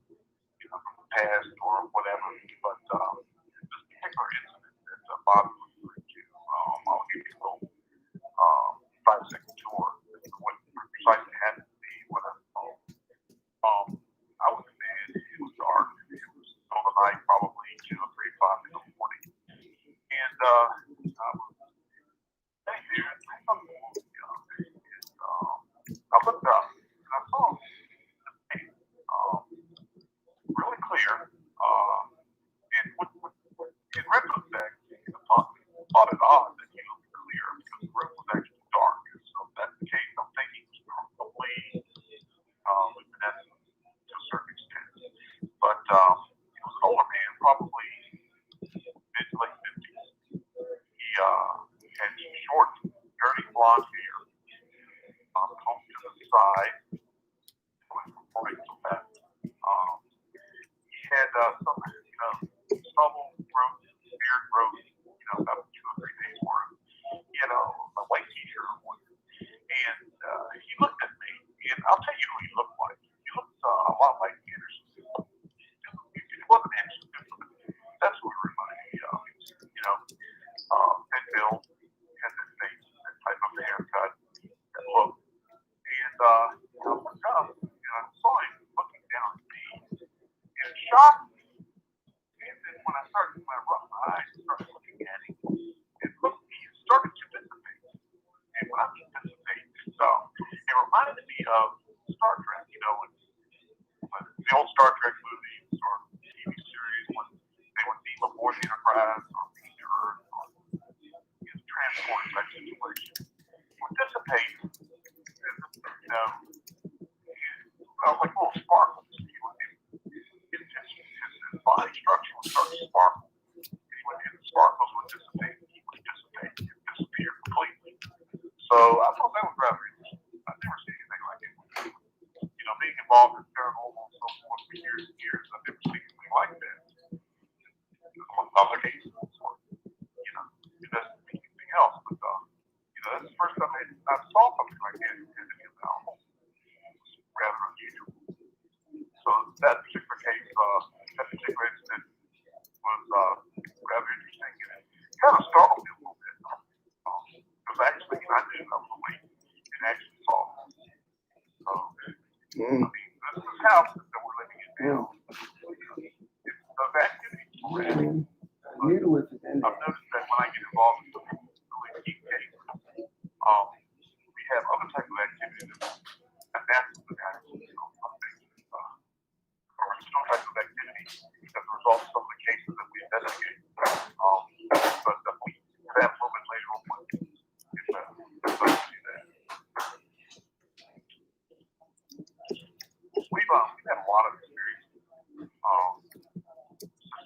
from the past, or whatever. But this particular incident that Bobbie was referring to, I'll give you a little 5-second tour. What precisely happened to me when I was home. I was in bed. It was dark. It was middle of the night, probably 2 or 3 o'clock in the morning, and I was laying there. I looked up and I saw this really clear. And in retrospect, I thought it odd that he looked clear because the room was actually dark. So if that's the case, I'm thinking it was probably luminescent to a certain extent. But he was an older man, probably mid to late 50s. He had short, dirty blonde hair, combed to the side, going from right to left. He had some, stubble growth, beard growth, about 2 or 3 days worth. He had a white t-shirt on, and he looked at me, and I'll tell you who he looked like. He looked a lot like Anderson. It wasn't Anderson, that's who he reminded me of. Thin build, had that face, that type of haircut, that look. And I looked up, and I saw him looking down at me, and it shocked me. And then when I rubbed my eyes and started looking at him, it started to dissipate. And when I mean dissipate, it reminded me of Star Trek, when the old Star Trek movies or TV series, when they would be aboard the Enterprise or leave the Earth or transport type situation. It would dissipate, like little sparkles. His body structure would start to sparkle. And the sparkles would dissipate. He would dissipate and disappear completely. So I thought that was rather interesting. I've never seen anything like it. Being involved in paranormal like that. Among other cases, or, you know, it doesn't mean anything else, but, you know, that's the first time I saw something like that in the album. Rather unusual. So that particular case, that particular incident was rather interesting, and it kind of startled me a little bit. Because actually, I didn't know the way it actually saw. So, I mean, this house that we're living in now, it's those activities already. I've noticed that when I get involved in some really deep cases, we have other types of activities and that's the kind of, you know, original types of activities as a result of some of the cases that we investigate. But we have that a little bit later on when if I do that. We've had a lot of experience just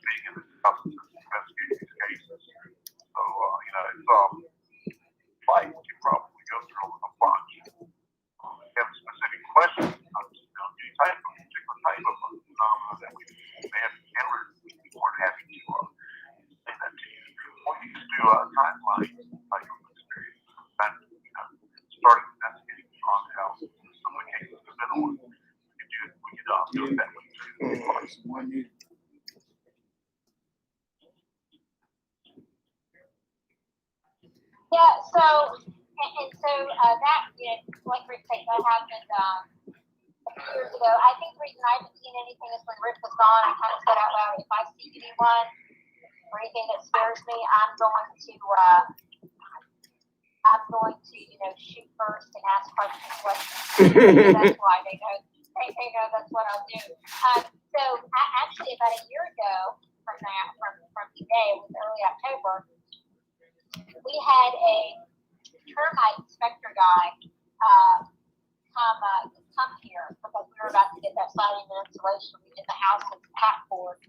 being in this house and investigating these cases. So, you know, it's like you probably go through a bunch. Have specific questions, you know, any type of particular type of phenomena that we may have encountered, we weren't happy to say that to you. Or you just do a timeline type of experience. And, you know, start investigating on how some of the cases have been on. We could do it that way too. Yeah, so, that, you know, like Rick said, that happened a few years ago. I think the reason I haven't seen anything is when Rick was gone, I kind of said out loud, if I see anyone or anything that scares me, I'm going to, you know, shoot first and ask questions. That's why they know that's what I'll do. So actually about a year ago from today, it was early October, we had a termite inspector guy come here because we were about to get that siding and insulation in the house with pat board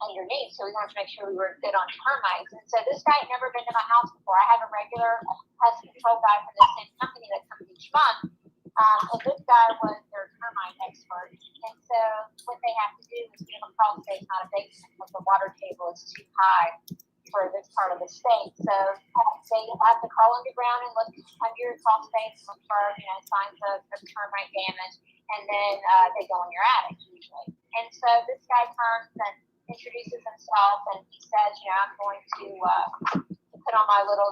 underneath, so we wanted to make sure we were good on termites. And so this guy had never been to my house before. I have a regular pest control guy from the same company that comes each month, and this guy was their termite expert. And so what they have to do is give a crawl space, not a basement, because the water table is too high for this part of the state. So they have to crawl underground and look under your crawl space, look for, you know, signs of termite damage, and then they go in your attic usually. And so this guy comes and introduces himself, and he says, you know, I'm going to put on my little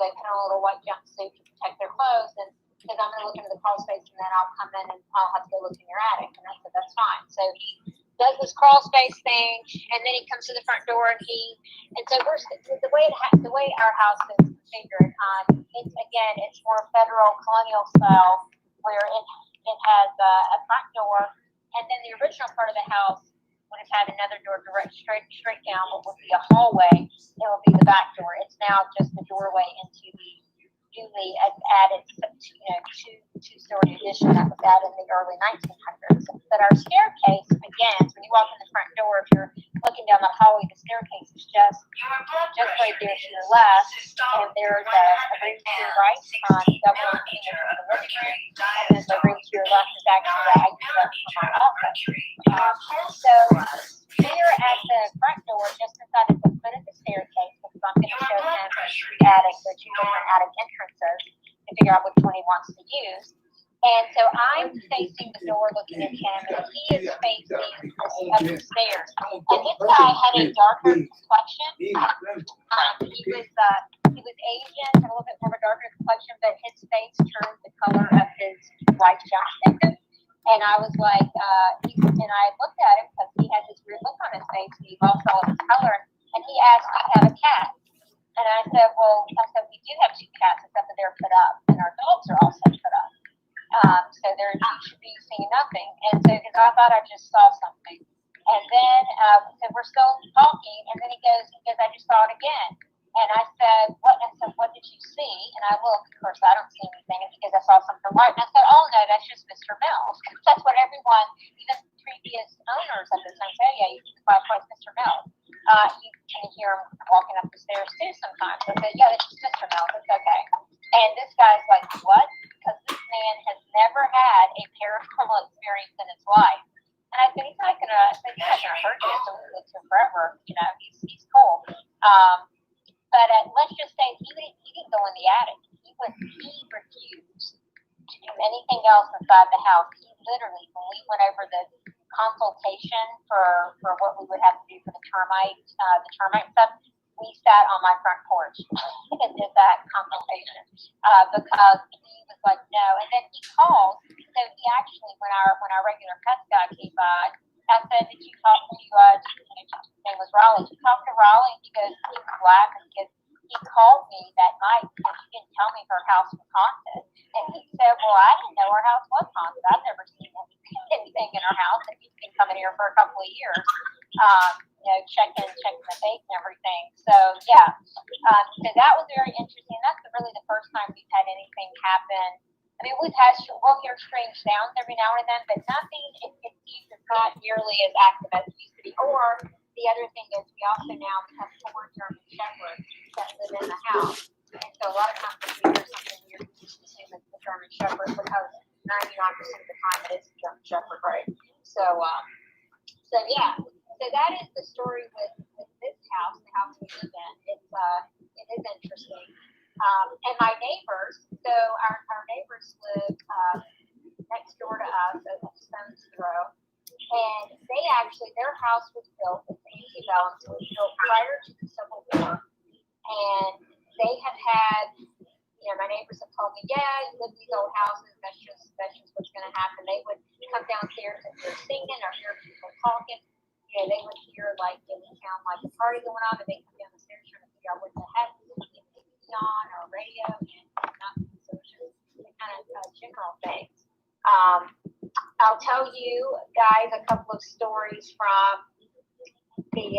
white jumpsuit to protect their clothes, and because I'm going to look into the crawl space, and then I'll come in and I'll have to go look in your attic. And I said, that's fine. So he does this crawl space thing, and then he comes to the front door, and so the way our house is configured, it's more federal colonial style, where it has a front door, and then the original part of the house would have had another door direct straight down, what would be a hallway. It will be the back door. It's now just the doorway into the newly added, you know, two-story addition that was added in the early 1900s. But our staircase begins when you walk in the front door. If you're looking down the hallway, the staircase is just right there to your left, and there's a room to your right on double the living room, and then the room to your left is actually I use that for my office. So here at the front door, just inside the foot of the staircase, because I'm going to show them the attic, the two different attic entrances, to figure out which one he wants to use. And so I'm facing the door looking at him, and he is facing the other stairs. And this guy had a darker complexion. He was Asian, had a little bit more of a darker complexion, but his face turned the color of his white jumpsuit. And I was like, and I looked at him because he had this weird look on his face, and he lost all of his color. And he asked me to have a cat. And I said, we do have two cats, except that they're put up, and our dogs are also put up. So there should be seeing nothing. And so, because I thought I just saw something. And then, so we're still talking, and then he goes, I just saw it again. And I said, what did you see? And I looked, of course, I don't see anything because I saw something white. And I said, oh no, that's just Mr. Mills. That's what everyone, even previous owners of this home say, yeah, you can buy twice Mr. Mills. You can hear him walking up the stairs too sometimes. I said, yeah, that's just Mr. Mills, it's okay. And this guy's like, what? Because this man has never had a paranormal experience in his life. And I said, he's not gonna hurt you. So we lived here forever. You know, he's cool. But let's just say he didn't go in the attic. He refused to do anything else inside the house. He literally, when we went over the consultation for what we would have to do for the termite stuff, we sat on my front porch and did that consultation because he was like, no. And then he called. So he actually, when our regular pest guy came by, I said, did you talk to, his name was Raleigh. Did you talk to Raleigh? He goes, he was laughing because he called me that night because she didn't tell me her house was haunted. And he said, well, I didn't know her house was haunted. I've never seen anything in her house. And he's been coming here for a couple of years, checking the bait and everything. So, yeah. So that was very interesting. That's really the first time we've had anything happen. I mean, we'll hear strange sounds every now and then, but nothing, it seems it's not nearly as active as it used to be. Or the other thing is we also now have 4 German shepherds that live in the house. And so a lot of times when we hear something weird, we just assume it's the German shepherd because 99% of the time it is the German shepherd, right? So yeah. So that is the story with this house, the house we live in. It is interesting. And my neighbors, so our neighbors live next door to us, a stone's throw, and they actually, their house was built, it's antebellum, so it was built prior to the Civil War, and they have had, my neighbors have told me, yeah, you live in these old houses, that's just what's going to happen. They would come downstairs and hear singing or hear people talking, they would hear like, it would sound like a party going on, and they come down the stairs trying to figure out what the heck on or radio and not so just kind of general things. I'll tell you guys a couple of stories from the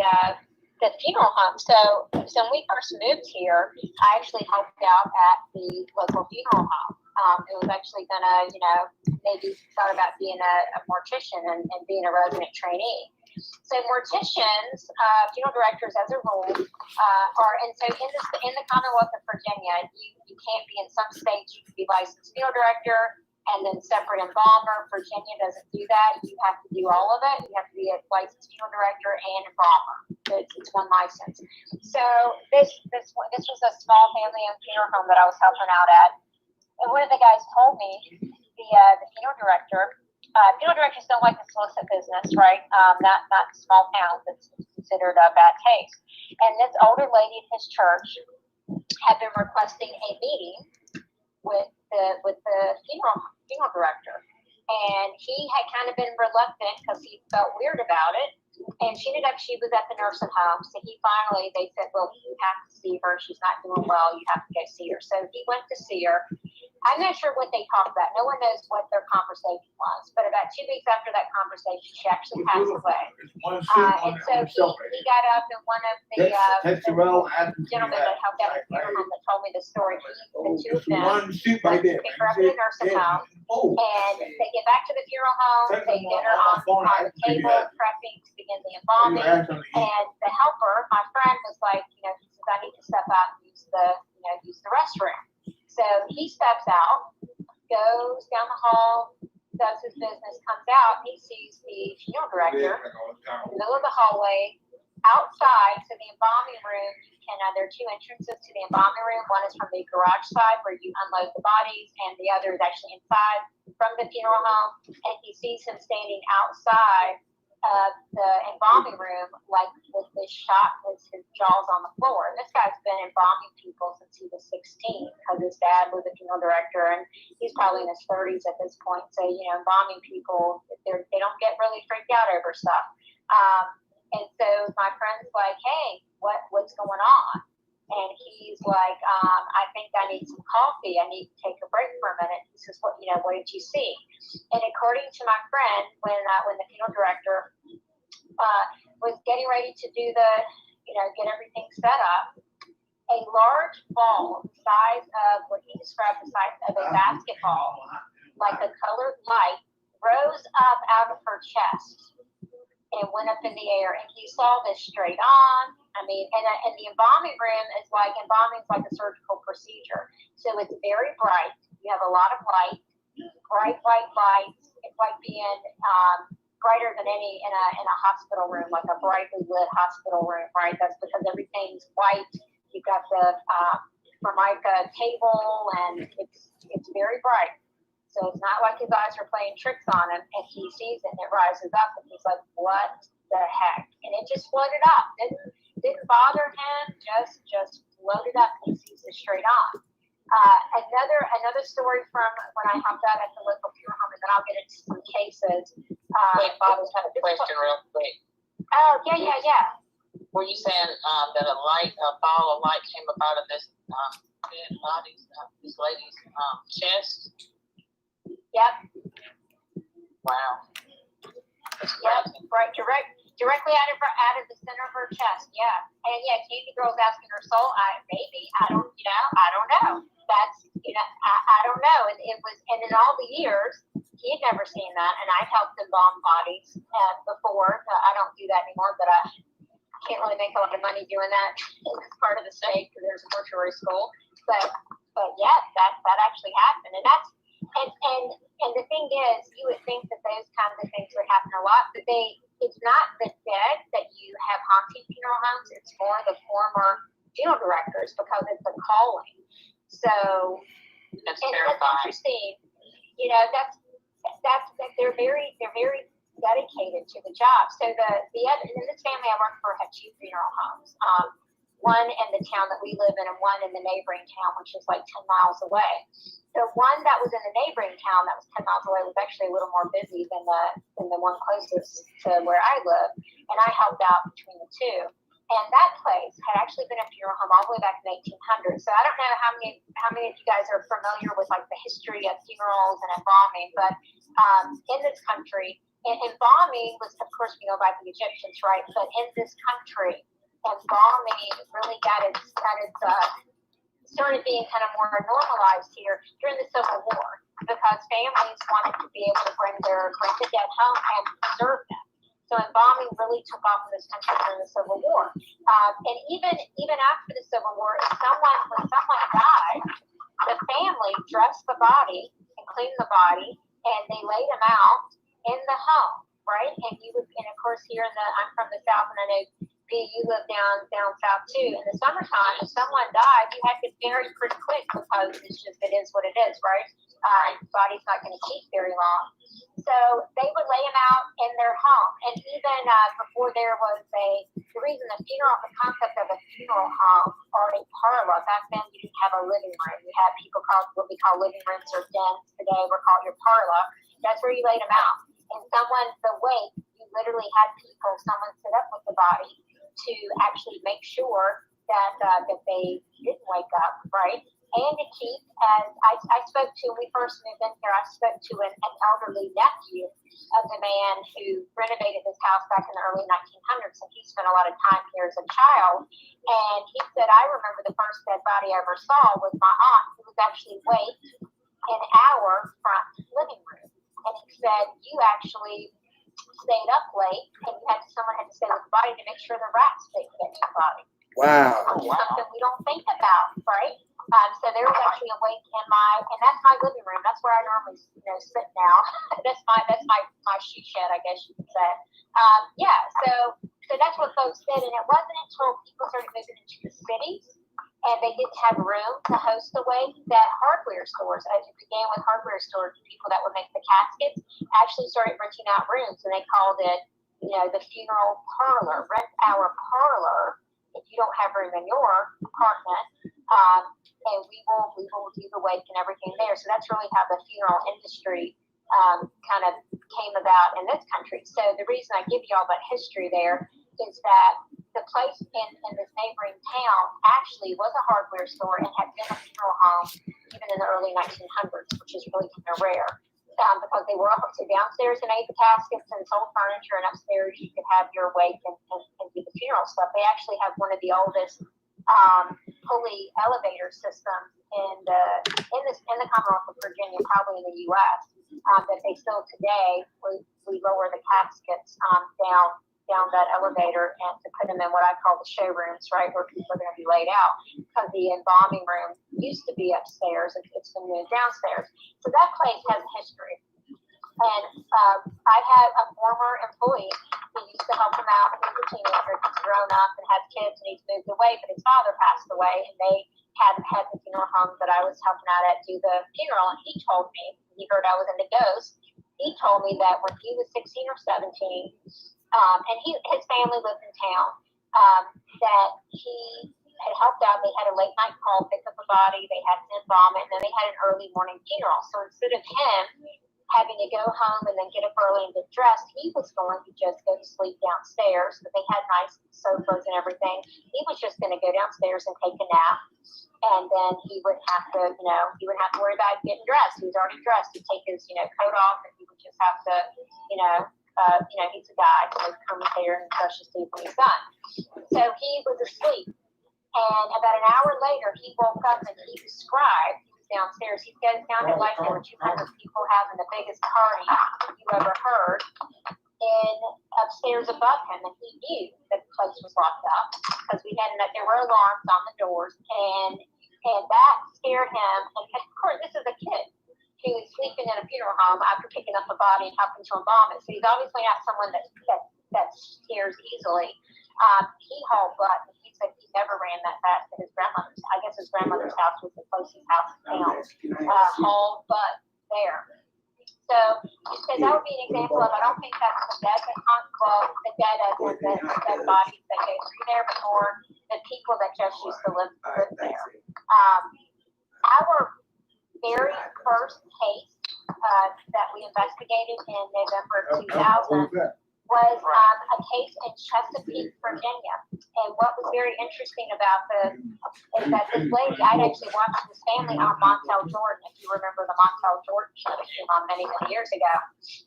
funeral home. So when we first moved here, I actually helped out at the local funeral home. It was actually gonna, maybe thought about being a mortician and being a resident trainee. So morticians, funeral directors, as a rule, are, and so in the Commonwealth of Virginia, you can't be in some states. You can be licensed funeral director and then separate embalmer. Virginia doesn't do that. You have to do all of it. You have to be a licensed funeral director and embalmer. It's one license. So this was a small family-owned funeral home that I was helping out at, and one of the guys told me the funeral director. Funeral directors don't like to solicit business, right? Not small towns. It's considered a bad taste. And this older lady at his church had been requesting a meeting with the funeral director, and he had kind of been reluctant because he felt weird about it. And she was at the nursing home, so they said, well, you have to see her. She's not doing well. You have to go see her. So he went to see her. I'm not sure what they talked about. No one knows what their conversation was. But about 2 weeks after that conversation, she actually passed away. And so he got up, and one of the gentlemen that helped out at the funeral home that told me the story, the two of them pick her up in the nursing home, and they get back to the funeral home. They get her on the table, prepping to begin the embalming. And the helper, my friend, was like, he says, I need to step out and use the restroom. So he steps out, goes down the hall, does his business, comes out, and he sees the funeral director in the middle of the hallway outside. So the embalming room, there are 2 entrances to the embalming room. One is from the garage side where you unload the bodies, and the other is actually inside from the funeral home. And he sees him standing outside of the embalming room, like with this shot with his jaws on the floor. And this guy's been embalming people since he was 16 because his dad was a funeral director, and he's probably in his 30s at this point. So, embalming people, they don't get really freaked out over stuff. And so my friend's like, hey, what's going on? And he's like, I think I need some coffee. I need to take a break for a minute. He says, what did you see? And according to my friend, when the funeral director was getting ready to do get everything set up, a large ball the size of what he described the size of a basketball, like a colored light, rose up out of her chest and went up in the air. And he saw this straight on. And the embalming room is like a surgical procedure. So it's very bright. You have a lot of light, bright white lights. It's like being brighter than any in a hospital room, like a brightly lit hospital room, right? That's because everything's white. You've got the Formica table, and it's very bright. So it's not like his eyes are playing tricks on him, and he sees it and it rises up, and he's like, "What the heck?" And it just floated up. Didn't bother him. Just floated up, and he sees it straight on. Another story from when I helped out at the local funeral home, and then I'll get into some cases. Wait, I just have a question real quick. Oh, yeah. Were you saying that a ball of light came up out of this dead body's, this lady's chest? Yep. Wow. Yep. Right. Directly out of the center of her chest. Yeah. And yeah, Candy Girl's asking her soul. I don't know. That's, I don't know. And it was, and in all the years, he had never seen that. And I helped embalm bodies before. I don't do that anymore, but I can't really make a lot of money doing that. It's part of the state because there's a mortuary school. But yeah, that actually happened. And that's, and the thing is, you would think that those kinds of things would happen a lot, but it's not the dead that you have haunting funeral homes. It's more the former funeral directors because it's a calling. So that's terrifying. That's interesting. That's they're very dedicated to the job. So in this family I worked for had two funeral homes. One in the town that we live in and one in the neighboring town, which is like 10 miles away. The one that was in the neighboring town that was 10 miles away was actually a little more busy than the one closest to where I live. And I helped out between the two. And that place had actually been a funeral home all the way back in 1800. So I don't know how many of you guys are familiar with like the history of funerals and embalming, but in this country, embalming was, of course, we know about the Egyptians, right? But in this country, embalming really started being kind of more normalized here during the Civil War because families wanted to be able to bring the dead home and preserve them. So embalming really took off in this country during the Civil War. And even after the Civil War, when someone died, the family dressed the body and cleaned the body, and they laid him out in the home, right? And of course, here I'm from the South, and I know you live down south too. In the summertime, if someone died, you had to bury pretty quick because it is what it is, right? The body's not going to keep very long. So they would lay him out in their home. And even before there was the reason the concept of a funeral home or a parlor, back then you didn't have a living room. You had people called what we call living rooms or dens today. We're called your parlor. That's where you laid them out. And the wake, you literally had someone sit up with the body to actually make sure that they didn't wake up, right? And to keep, as I spoke to, when we first moved in here, I spoke to an elderly nephew of the man who renovated this house back in the early 1900s, and he spent a lot of time here as a child. And he said, I remember the first dead body I ever saw was my aunt, who was actually waked in our front living room. And he said, you actually stayed up late, and someone had to stay with the body to make sure the rats didn't get to the body. Wow. Which is something we don't think about, right? So there was actually a wake in and that's my living room. That's where I normally, sit now. that's my she shed, I guess you could say. So that's what folks did, and it wasn't until people started moving into the cities and they didn't have room to host the wake that hardware stores, as it began with hardware stores, people that would make the caskets actually started renting out rooms, and they called it, the funeral parlor. Rent our parlor if you don't have room in your apartment, and we will do the wake and everything there. So that's really how the funeral industry kind of came about in this country. So the reason I give you all that history there is that the place in this neighboring town actually was a hardware store and had been a funeral home even in the early 1900s, which is really kind of rare. Because they were up to downstairs and made the caskets and sold furniture, and upstairs you could have your wake and do the funeral stuff. They actually have one of the oldest pulley elevator systems in the Commonwealth of Virginia, probably in the U.S. That they still today we lower the caskets down that elevator and to put them in what I call the showrooms, right, where people are going to be laid out. Because the embalming room used to be upstairs, it's been moved downstairs. So that place has a history. And I had a former employee who used to help him out when he was a teenager. He's grown up and has kids, and he's moved away, but his father passed away, and they had the funeral home that I was helping out at do the funeral. And he told me, he heard I was into ghosts. He told me that when he was 16 or 17, and his family lived in town, that he had helped out. They had a late night call, pick up a body, they had to embalm it, and then they had an early morning funeral. So instead of him having to go home and then get up early and get dressed, he was going to just go to sleep downstairs. But they had nice sofas and everything. He was just going to go downstairs and take a nap, and then he wouldn't have to, he wouldn't have to worry about getting dressed. He was already dressed. He'd take his, coat off, and he would just have to, he's a guy, so comb his hair and brush his teeth when he's done. So he was asleep, and about an hour later, he woke up and he described. Downstairs, he sounded like there were 200 people having the biggest party you ever heard. And upstairs above him, and he knew that the place was locked up because there were alarms on the doors, and that scared him. And of course, this is a kid who is sleeping in a funeral home after picking up a body and helping to embalm it. So he's obviously not someone that scares easily. He hauled butt. He said he never ran that fast to his grandmother's. I guess his grandmother's house was the closest house in town. Hauled butt there. So he said that would be an example of, I don't think that's the dead that hunt, well, the dead as in the dead bodies that go through there, but more the people that just used to live there. Our very first case that we investigated in November of 2000 was a case in Chesapeake, Virginia. And what was very interesting about this is that this lady, I'd actually watched this family on Montel Jordan, if you remember the Montel Jordan show that came on many, many years ago.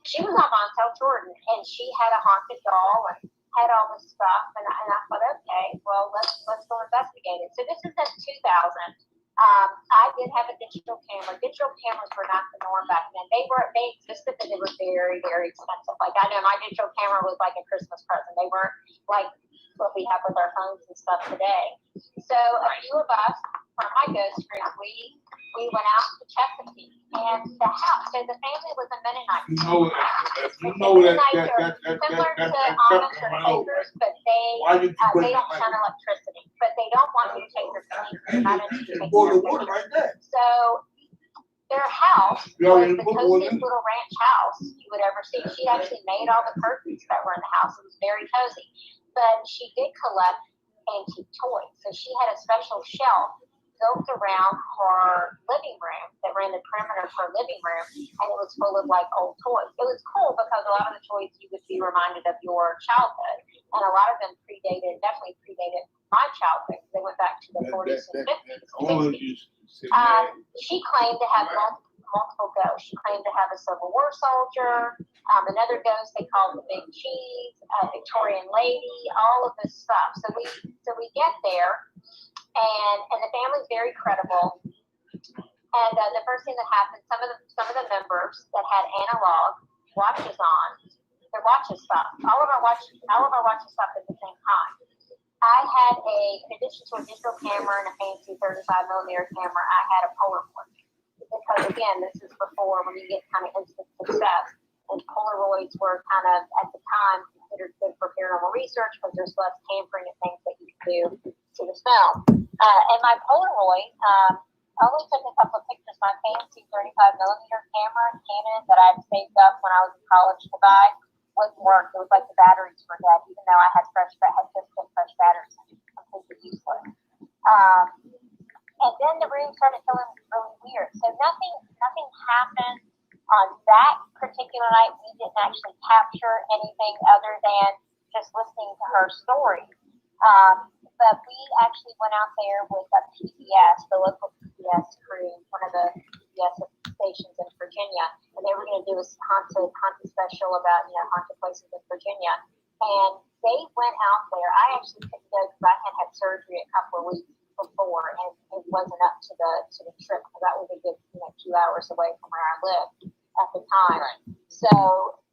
She was on Montel Jordan, and she had a haunted doll and had all this stuff. And I thought, okay, well, let's go investigate it. So this is in 2000. I did have a digital camera. Digital cameras were not the norm back then. They existed, but they were very, very expensive. Like, I know my digital camera was like a Christmas present. They weren't like what we have with our phones and stuff today. So a few of us from my ghost group, we went out to Chesapeake, and the house. So the family was a Mennonite. Similar to Amish or Quakers, but they don't shun electricity, but they don't want you to take their pictures. They're not interested in taking their pictures. So their house was the coziest little ranch house you would ever see. She actually made all the curtains that were in the house. It was very cozy. But she did collect antique toys. So she had a special shelf built around her living room that ran the perimeter of her living room, and it was full of like old toys. It was cool because a lot of the toys you would be reminded of your childhood, and a lot of them definitely predated my childhood. They went back to the 40s and 50s and 60s. She claimed to have multiple ghosts. She claimed to have a Civil War soldier, another ghost they called the Big Cheese, a Victorian lady, all of this stuff. So we get there. And the family's very credible. And the first thing that happened, some of the members that had analog watches on, their watches stopped. All of our watches stopped at the same time. I had in addition to a digital camera and a fancy 35mm camera, I had a Polaroid. Because again, this is before when you get kind of instant success. And Polaroids were kind of, at the time, considered good for paranormal research because there's less tampering and things that you can do to the film. And my Polaroid only took a couple of pictures. My fancy 35mm camera, Canon, that I had saved up when I was in college to buy, wouldn't work. It was like the batteries were dead, even though I had just put fresh batteries in. Completely useless. And then the room started feeling really weird. So nothing happened on that particular night. We didn't actually capture anything other than just listening to her story. But we actually went out there with a PBS, the local PBS crew, one of the PBS stations in Virginia, and they were going to do a haunted special about haunted places in Virginia. And they went out there. I actually couldn't go because I had surgery a couple of weeks before, and it wasn't up to the trip because that was a good 2 hours away from where I lived at the time. Right. So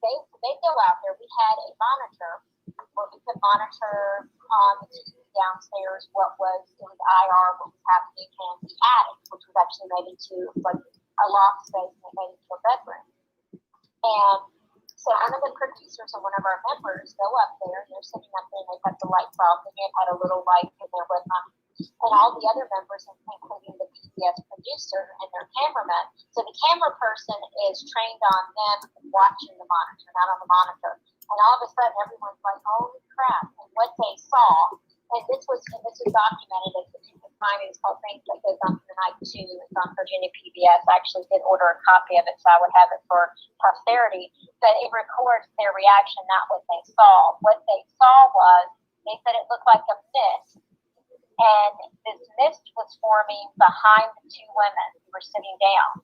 they go out there. We had a monitor where we could monitor on the TV downstairs it was IR, what was happening in the attic, which was actually made into like a loft space and made into a bedroom. And so one of the producers and one of our members go up there, and they're sitting up there, and they've got the lights off, and it had a little light in there with them. And all the other members, including the PBS producer and their cameraman. So the camera person is trained on them watching the monitor, not on the monitor. And all of a sudden, everyone's like, "Holy crap!" And what they saw, and this was documented. If you can find it, it's called Things That Goes On for the Night 2. It's on Virginia PBS. I actually did order a copy of it, so I would have it for posterity. But it records their reaction, not what they saw. What they saw was, they said it looked like a mist. And this mist was forming behind the two women who were sitting down.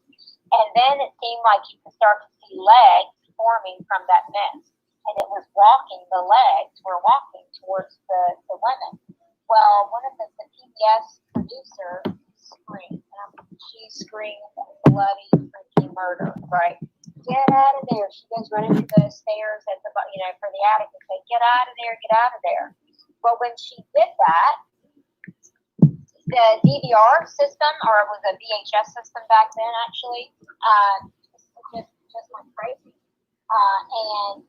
And then it seemed like you could start to see legs forming from that mist. And it was walking, the legs were walking towards the women. Well, one of the PBS producer screamed. She screamed bloody freaking murder, right? Get out of there. She goes running to the stairs at the, for the attic and say, get out of there, get out of there. Well, when she did that, the DVR system, or it was a VHS system back then, actually, just went crazy. And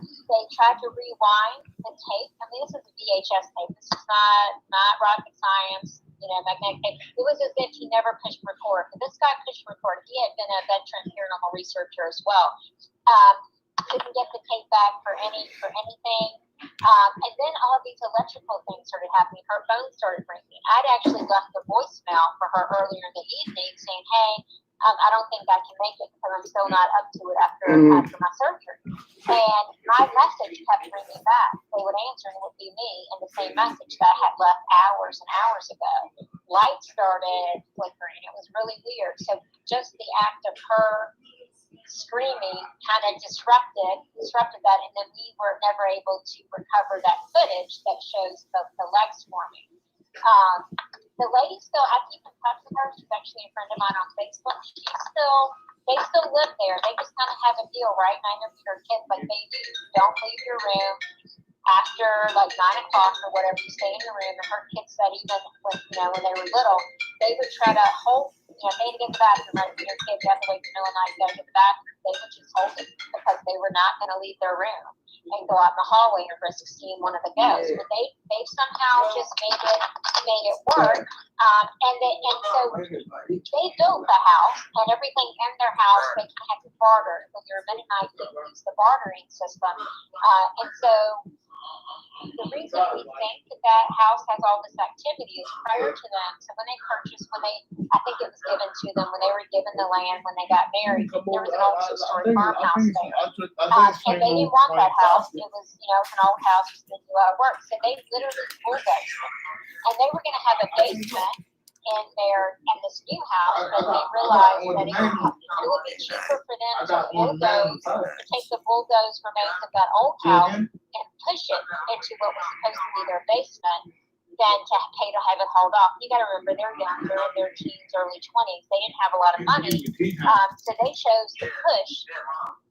they tried to rewind the tape. I mean, this is a VHS tape. This is not rocket science, magnetic tape. It was as if he never pushed record. But this guy pushed record. He had been a veteran paranormal researcher as well. Couldn't get the tape back for anything. And then all of these electrical things started happening. Her phone started ringing. I'd actually left a voicemail for her earlier in the evening saying, "Hey, I don't think I can make it because I'm still not up to it after my surgery." And my message kept ringing back. They would answer, and it would be me, and the same message that I had left hours and hours ago. Lights started flickering. It was really weird. So just the act of her screaming kind of disrupted that, and then we were never able to recover that footage that shows the legs forming. The lady still, I keep in touch with her. She's actually a friend of mine on Facebook. They still live there. They just kind of have a deal, right? And I know your kids, like they do. Don't leave your room after like 9 o'clock or whatever. You stay in your room. And her kids said even when they were little, they would try to hold. They had to get the bathroom, right? Your kids have to wait till the middle of the night to go to the bathroom. They would just hold it because they were not going to leave their room and go out in the hallway and risk seeing one of the ghosts. But they somehow just made it work. And so they built the house, and everything in their house they had to barter. When you're a Mennonite, they use the bartering system. And so the reason we think that house has all this activity is prior to them. So when they purchased, I think it was given to them when they were given the land when they got married. There was an old two-story farmhouse there, and they didn't want that house. It was, it's an old house that didn't do a lot of work. So they literally bulldozed it, and they were going to have a basement in this new house, but they realized that it would be cheaper for them to take the bulldozed remains of that old house and push it into what was supposed to be their basement than to pay to have it hauled off. You got to remember, they're young, they're in their teens, early 20s. They didn't have a lot of money, so they chose to push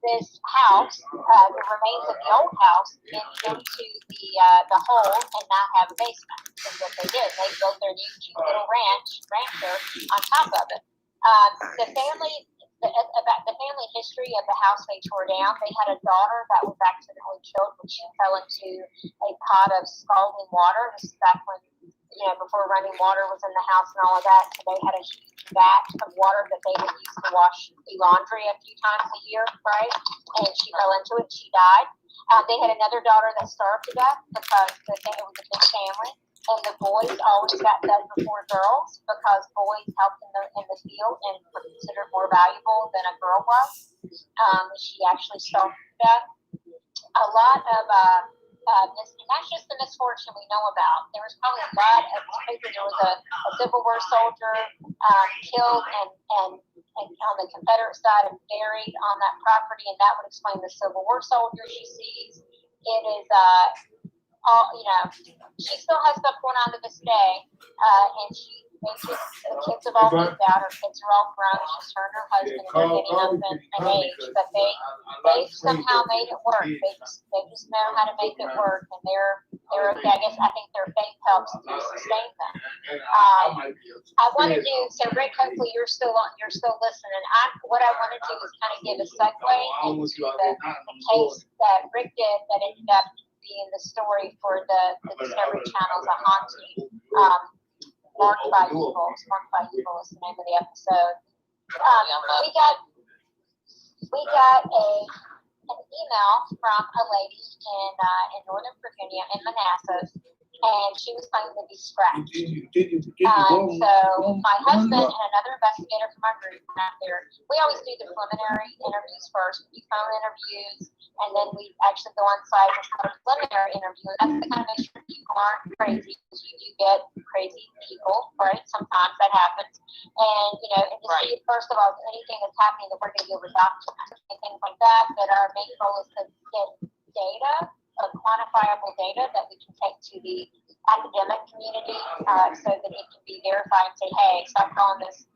this house, the remains of the old house, into the hole and not have a basement. That's what they did. They built their new cute little rancher on top of it. The family history of the house they tore down, they had a daughter that was accidentally killed when she fell into a pot of scalding water. This is back when, before running water was in the house and all of that. So they had a huge vat of water that they would use to wash the laundry a few times a year, right? And she fell into it and she died. They had another daughter that starved to death because it was a big family. And the boys always got done before girls because boys helped in the field and were considered more valuable than a girl was. She actually starved to death. A lot of and that's just the misfortune we know about. There was probably a lot of there was a Civil War soldier killed and on the Confederate side and buried on that property, and that would explain the Civil War soldier she sees. It is she still has stuff going on to this day, and the kids have all moved out, her kids are all grown, it's just her and her husband, and they're getting up in age, but they somehow made it work. They just know how to make it work, and they're okay. I think their faith helps to sustain them. I want to do so, Rick. Hopefully, you're still listening. What I want to do is kind of give a segue into the case that Rick did that ended up being the story for the Discovery Channel's A Haunting. Marked by Evil. Marked by Evil is the name of the episode. We got an email from a lady in Northern Virginia in Manassas, and she was claiming to be scratched. So my husband and another investigator from our group went out there. We always do the preliminary interviews first. We do phone interviews, and then we actually go on site and have a preliminary interview. That's to kind of make sure people aren't crazy, because you do get crazy people, right? Sometimes that happens. And, and to see, first of all, anything that's happening that we're going to be able to document and things like that, but our main goal is to get data, quantifiable data that we can take to the academic community, so that it can be verified and say, hey, stop calling this,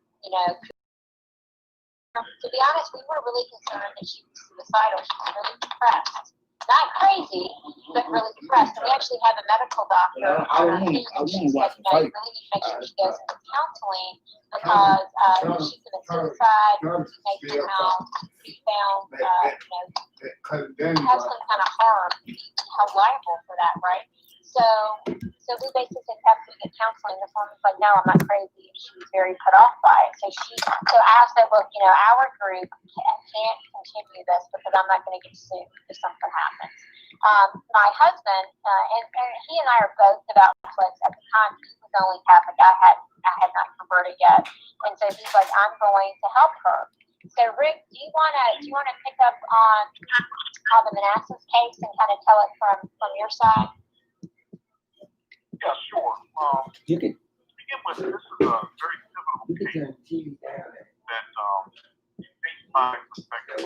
To be honest, we were really concerned that she was suicidal. She was really depressed. Not crazy, but really depressed. And we actually have a medical doctor on our team, and she said, you really need to make sure she goes into counseling, because she commits suicide. She may somehow be found, have some kind of harm, be held liable for that, right? So we basically have to get counseling. This woman's like, no, I'm not crazy. And she was very put off by it. So I said, look, our group can't continue this, because I'm not going to get sued if something happens. My husband, and he and I are both devout Catholics. At the time, he was only Catholic. I had not converted yet. And so he's like, I'm going to help her. So Rick, do you want to pick up on the Manassas case and kind of tell it from your side? Yeah, sure. You can. To begin with, this is a very pivotal You can case turn the TV down there. that, based on my perspective,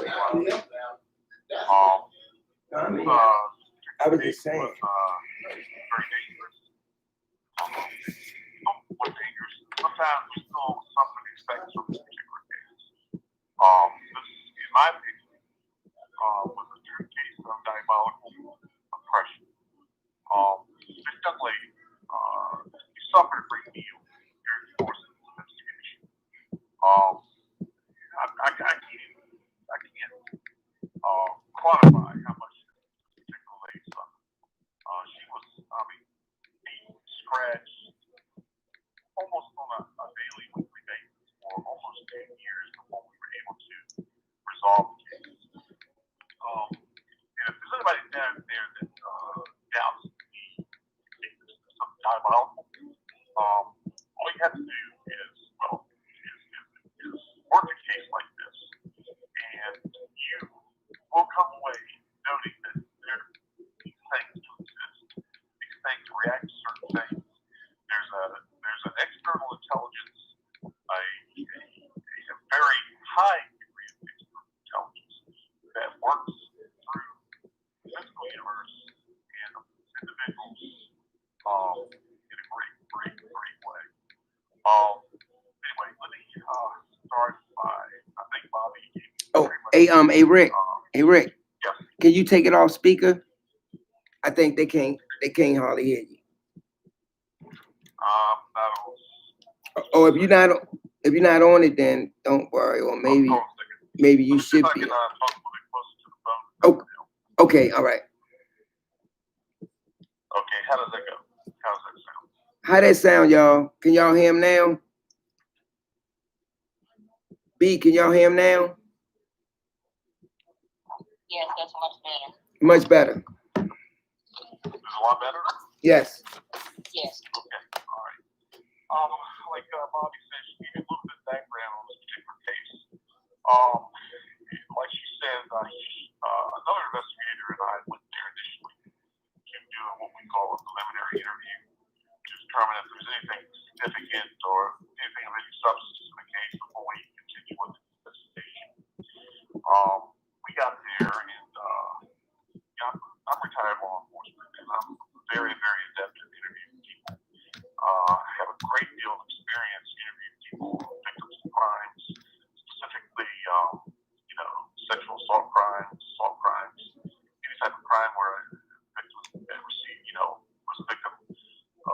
I was just saying. Very dangerous. What dangerous? Sometimes we still something expect from this particular case. This, in my opinion, was a true case of diabolical oppression. This young lady, she suffered a great deal during the course of this investigation. I can't quantify how much this particular lady suffered. She was, being scratched almost on a daily, weekly basis for almost 10 years before we were able to resolve the case. And if there's anybody down there that doubts some diabolical, all you have to do is work a case like this, and you will come away noting that these things do exist. These things react to certain things. There's an external intelligence, a very high degree of external intelligence that works through the physical universe and individuals in a great way. Anyway, let me start by, I think Bobbie gave me Hey Rick. Hey Rick. Yes. Can you take it off speaker? I think they can't hardly hear you. Oh, if you're not on it, then don't worry. Or maybe you should be. Talk a little bit closer to the phone. Oh, okay, all right. Okay, how does that go? How does that sound? How that sound, y'all? Can y'all hear him now? B, can y'all hear him now? Yes, that's much better. Much better. Is it a lot better? Yes. Yes. Okay, all right. Like Bobbie said, she gave me a little bit of background on this particular case. Like she said, another investigator and I went there initially to do what we call a preliminary interview to determine if there's anything significant or anything of any substance in the case before we continue with the investigation. We got there, and I'm retired law enforcement, and I'm very, very adept at interviewing people. I have a great deal of experience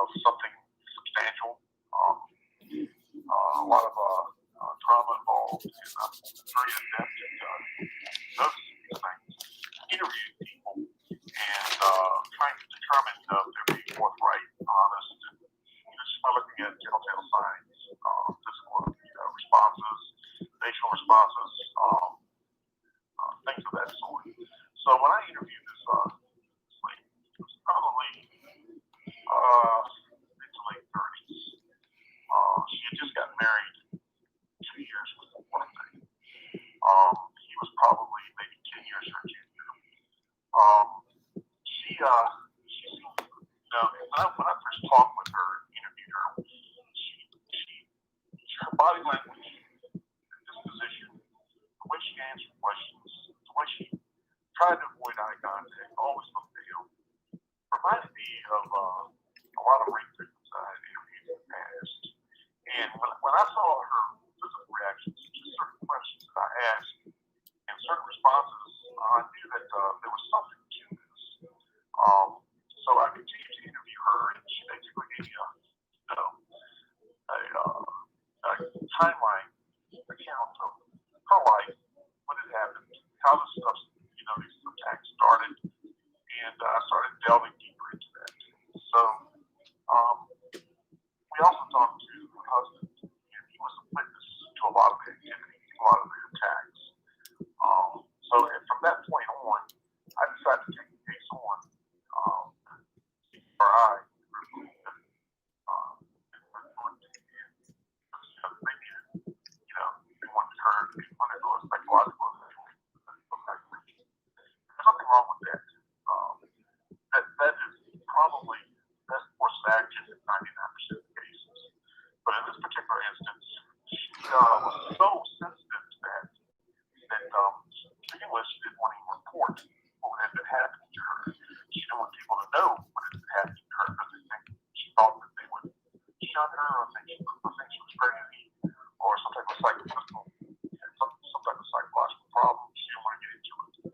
of something substantial. A lot of trauma involved, and I'm very adept at noticing these things, interviewing people, and trying to determine if they're being forthright, honest, and just by looking at telltale signs, physical responses, facial responses, things of that sort. So when I interviewed this lady, it was probably mid to late 30s. She had just got married 2 years before, I think. He was probably maybe 10 years her junior. She when I first talked with her, interviewed her, her body language, her disposition, the way she answered questions, the way she tried to avoid eye contact, always looked pale, reminded me of a lot of rape victims I had interviewed in the past. And when I saw her physical reactions to certain questions that I asked and certain responses, I knew that there was something to this. So I continued to interview her, and she basically gave me a timeline account of her life, what had happened, how this stuff, these attacks started, and I started delving deeper into that. So we also talked to her husband, and he was a witness to a lot of the activity, a lot of the attacks. So from that point on, I decided to take the case on. They wanted her to undergo a psychological evaluation. There's nothing wrong with that. That is probably the best course of action in 99% of cases. But in this particular instance, she was so sensitive to that she didn't want to report what had been happening to her. She didn't want people to know what had been happening to her because she thought that they would shun her or think she was crazy or some type of psychological problem. She didn't want to get into it.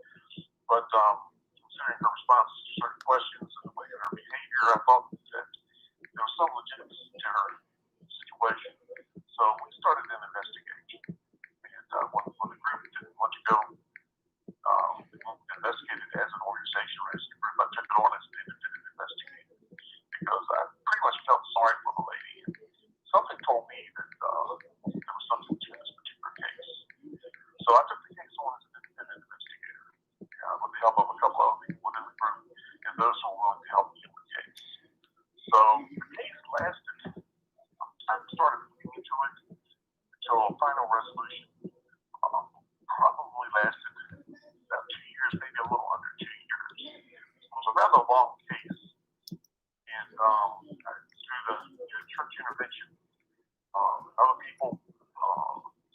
But considering her responses to certain questions and the way of her behavior, I thought that there was some legitimacy to her situation. So we started an investigation. And when the group didn't want to go investigate it as an organization or as a group, I took it on as an independent investigator because I pretty much felt sorry for the lady. And something told me that there was something to this particular case. So I took the case on as an independent investigator with the help of a couple of people within the group and those who were willing to help me with the case. So the case lasted. I started looking into it until a final resolution. Probably lasted about 2 years, maybe a little under 2 years. It was a rather long case, and through the church intervention, other people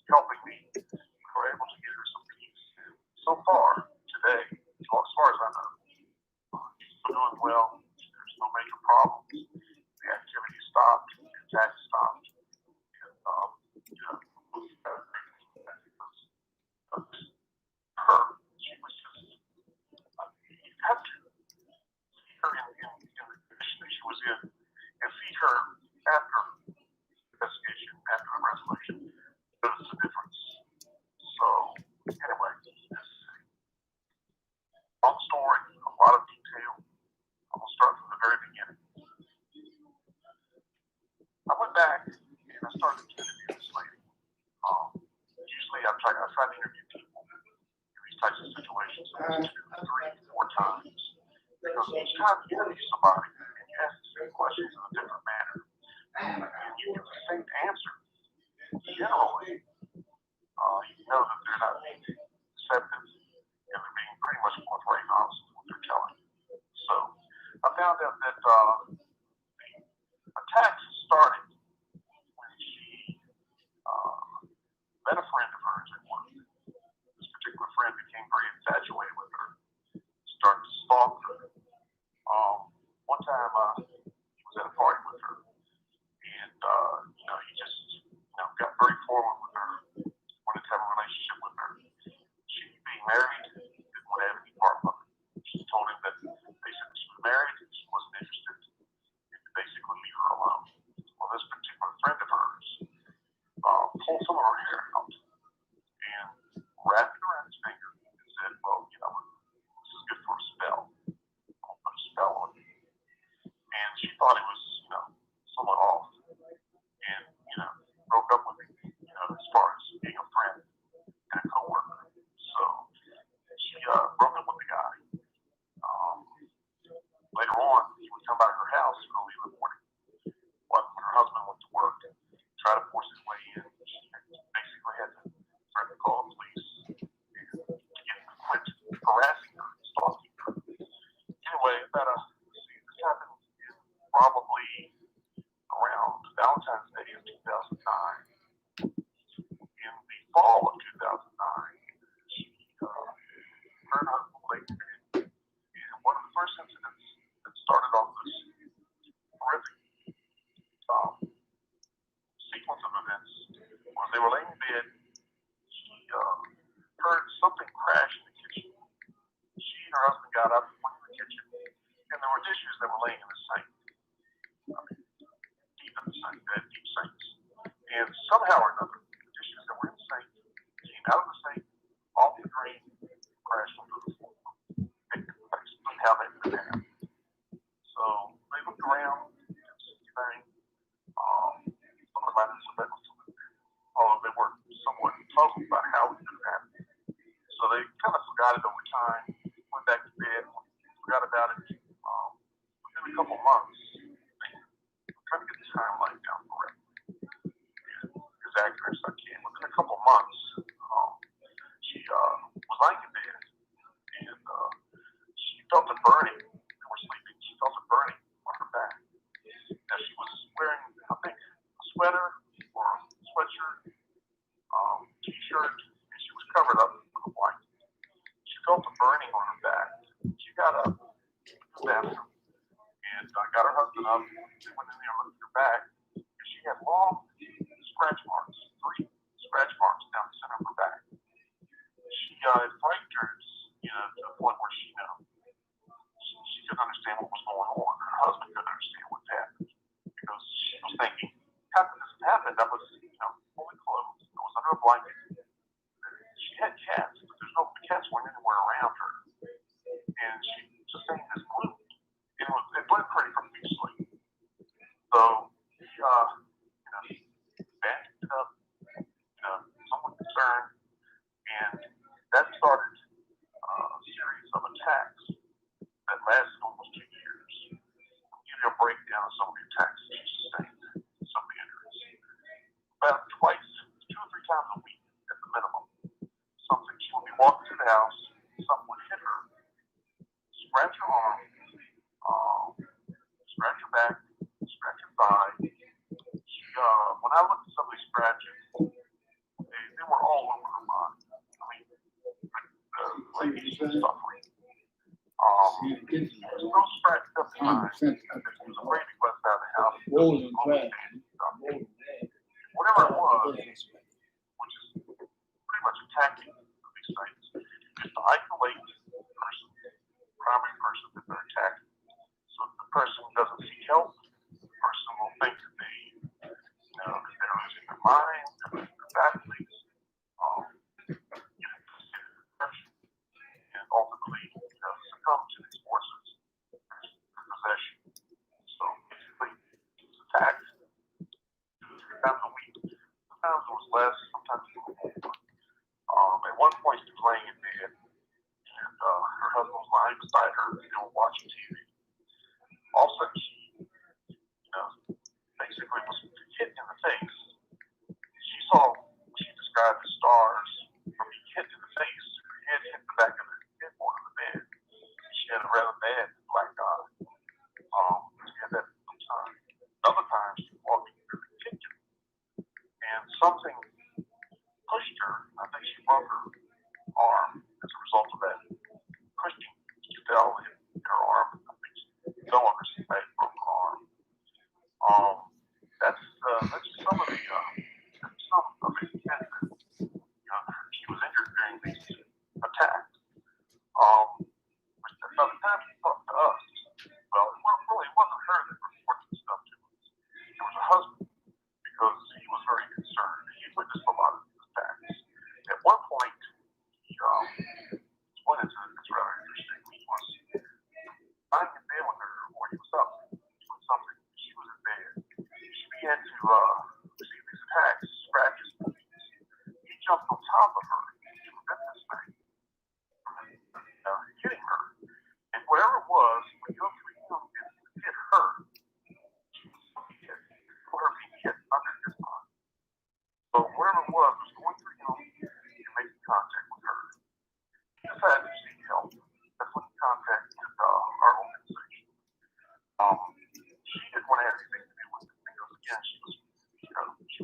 helping me, we were able to get her some peace. And so far, today, as far as I know, she's still doing well. There's no major problems. The activity stopped. The attack stopped. And she was just, you have to see her in the condition that she was in and see her after investigation, after the resolution. There's a difference. So, anyway, long story, a lot of detail. I'm going to start from the very beginning. I went back and I started to interview this lady. Usually I try to interview people in these types of situations at least 2, 3, 4 times. Because each time you interview somebody and you ask the same questions in a different manner, and you get the same answer, generally, you know that they're not being deceptive and they're being pretty much forthright and honest with what they're telling you. So I found out that the attacks started when she met a friend of hers at work. This particular friend became very infatuated with her, started to stalk her. One time he was at a party with her, and he just got very forward with her, wanted to have a relationship with her. She, being married, didn't want to have any part of it. She told him that basically she was married, she wasn't interested in basically house early in the morning. When her husband went to work, tried to force his way in. She basically had to try to call the police and get quit harassing her, stalking her. Anyway, this happened in probably around Valentine's Day of 2009. In the fall of 2009, she her husband laid in bed. And one of the first incidents that started off this horrific sequence of events was they were laying in bed. She heard something crash in the kitchen. She and her husband got up, went to the kitchen, and there were dishes that were laying in the sink. Deep in the sink, they had deep sinks. And somehow or another, the dishes that were in the sink came out of the sink, off the drain, crashed onto the floor. They couldn't explain how they could happen. So they looked around, didn't see anything. Although they were somewhat puzzled about how it could happen. So they kind of forgot it over time, went back to bed, forgot about it. Within a couple months, I'm trying to get the timeline down correctly, as accurate as I can. Within a couple months, she was lying in bed, and she felt a burning. They were sleeping. She felt a burning on her back. Now she was wearing, I think, a sweater or a sweatshirt, t-shirt, and she was covered up with a blanket. She felt a burning on her back. She got up to the bathroom and got her husband up. They went in there and looked at her back, and she had long scratch marks, 3 scratch marks down the center of her back. It frightened her, to the point where she couldn't understand what was going on. Her husband couldn't understand what happened because she was thinking, how could this have happened? I was, fully clothed. I was under a blanket. She had cats, but the cats weren't anywhere around her. And she sustained this wound. It bled pretty profusely. So she, bandaged it up, somewhat concerned, and that started a series of attacks that lasted almost 2 years. I'll give you a breakdown of some of the attacks she sustained, some of the injuries. About twice, 2 or 3 times a week at the minimum. She would be walking through the house, something would hit her, scratch her arm, scratch her back, scratch her thigh. When I looked at some of these scratches, they were all over her body. I mean, the lady was suffering. There was no scratch up behind. She was afraid to go outside the house. Whatever it was, which is pretty much attacking these things, is to isolate the person, the primary person that they're attacking. So if the person doesn't seek help, the person will think that they're losing their mind, they're losing their faculties, and ultimately succumb to these forces for possession. So basically, it's attacked 2 or 3 times a week. Sometimes it was less, sometimes it was more. At one point, she was laying in bed, and her husband was lying beside her, and they were watching TV. All of a sudden, she, basically was hit in the face. She saw what she described as stars from being hit in the face. Her head hit the back of the headboard of the bed. She had a rather bad black eye. She had that time. Another time, she was walking through the kitchen, and something pushed her. I think she broke her arm as a result of that pushing. She fell and hit her arm. I think she fell on her side, broke her arm. That's some of the incidents. She was injured during these attacks. By the time she talked to us, well, it wasn't her that reported the stuff to us. It was her husband, because he was very concerned. He witnessed a lot of these attacks. At one point, one incident that's rather interesting. He was lying in bed with her, or he was up doing something. She was in bed. She began to receive these attacks, scratches. He jumped on top of her to prevent this thing from hitting her. And whatever it was, when you go through him, it hit her. again, she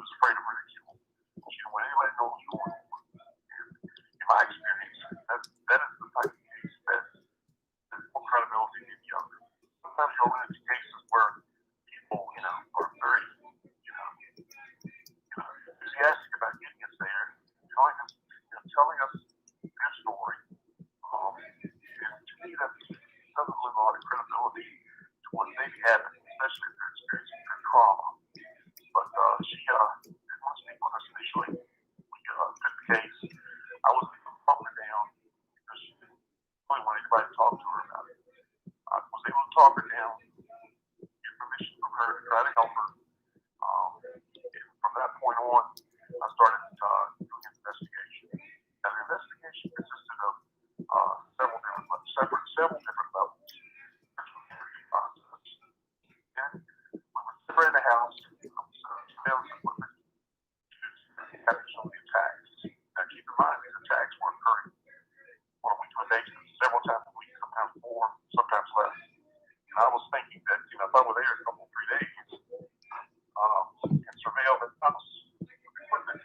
was afraid of ridicule. She didn't want anybody to know what was going on. And in my experience, that is the type of case that is more credibility than the other. Sometimes you'll run into cases where people, are very, enthusiastic about getting us there, telling us their story. And to me, that doesn't lend a lot of credibility to what they've had, especially if they're experiencing their trauma. But she didn't want to speak with us initially. We took the case. I was able to talk her down because she didn't really want anybody to talk to her about it. I was able to talk her down, get permission from her to try to help her. And from that point on, I started doing an investigation. And the investigation consisted of several different levels. And we were in the house, surveillance equipment, to capture some of the attacks. Now keep in mind, these attacks were occurring on a weekly basis, several times a week, sometimes more, sometimes less. And I was thinking that, if I were there a couple, 3 days, and surveil the house equipment,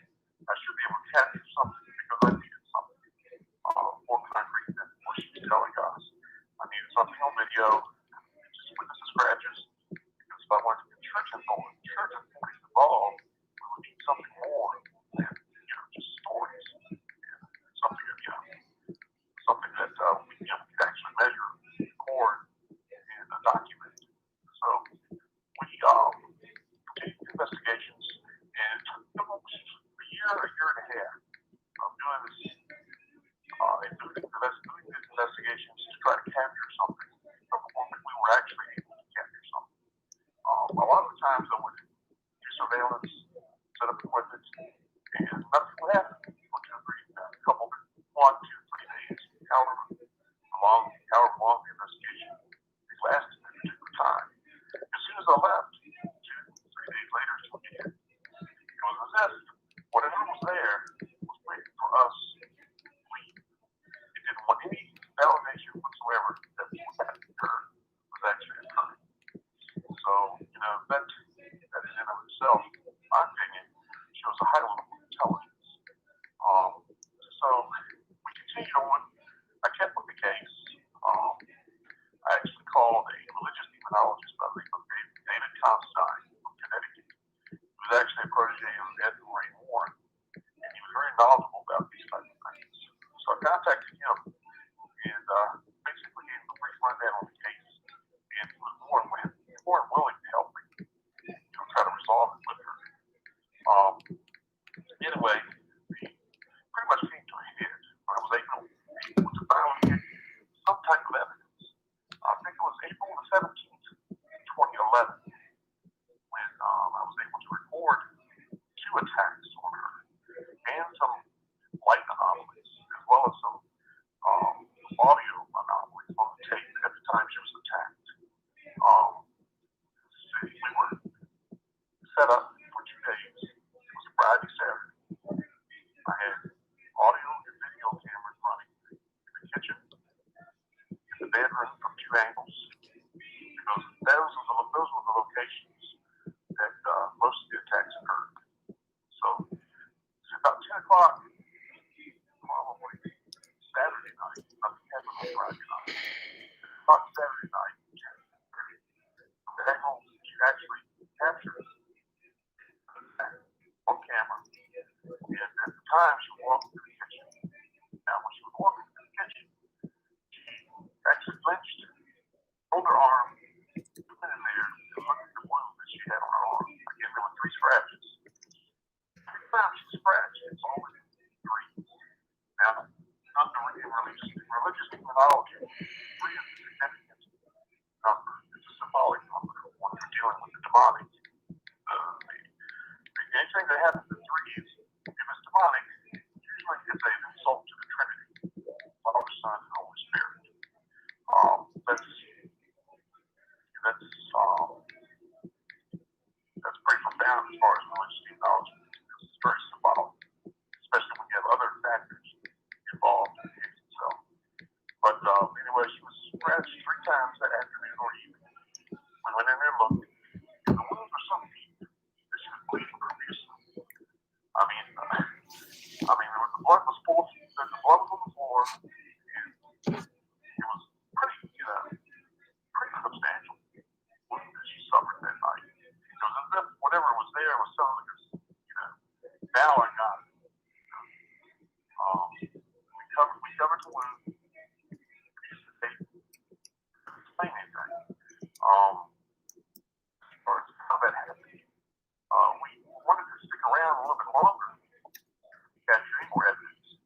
I should be able to capture something because I needed something more concrete than what she was telling us. I needed something on video, just witness the scratches, because if I wanted to get church authorities involved, we would need something more than, just stories. And something that we could actually measure, record, and document. So we continued investigations, and it took a year and a half of doing this, doing these investigations to try to capture something before we were actually able to capture something. A lot of the times I would do surveillance, set up equipment, and nothing would happen for 2 or 3 days, however long the investigation lasted at a particular time. As soon as I left, 2 or 3 days later is when it was as if whatever was there was waiting for us to leave. It didn't want any validation whatsoever that what had occurred was actually occurring. So, that in and of itself, in my opinion, shows a high level of intelligence. So we continued on. I kept with the case. I actually called a religious demonologist by the name of David Constein from Connecticut. He was actually a protege of Ed and Ray Warren, and he was very knowledgeable about these types of things. So I contacted him and basically gave him a brief rundown on the case, and he was more than willing to help me, try to resolve it with her. Anyway, we pretty much came to a head when I was able to finally get some type of evidence. I think it was April the 17th, 2011, when I was able to record 2 attacks on her and some light anomalies, as well as some audio anomalies on the tape at the time she was attacked. We were set up for 2 days. It was Friday, Saturday. I had audio and video cameras running in the kitchen, in the bedroom from 2 angles, because those were the locations that most of the attacks occurred. So it's about 10 o'clock, probably Saturday night. Nothing happened on Friday night. About Saturday night, the angle she actually captured on camera. And at the time, she walked through the kitchen. Now, when she was walking through the kitchen, she actually flinched, rolled her arm, went in there, and looked at the wound that she had on her arm. Again, there were 3 scratches. Every time she scratched, it's always 3. Now, in religious demonology, 3 is a significant number. It's a symbolic number when you're dealing with the demonic. Anything that happens in 3 is, if it's demonic, usually it's an insult to the Trinity, Father, Son, and Holy Spirit. That's pretty profound as far as religious demonology, because it's very symbolic, especially when you have other factors involved in the case itself. But anyway, she was scratched 3 times that afternoon or evening. We went in there and looked, and the wounds were so deep there was some because, now I got it. We covered the wound. They explain anything. Or how that happened. We wanted to stick around a little bit longer to capture any more evidence.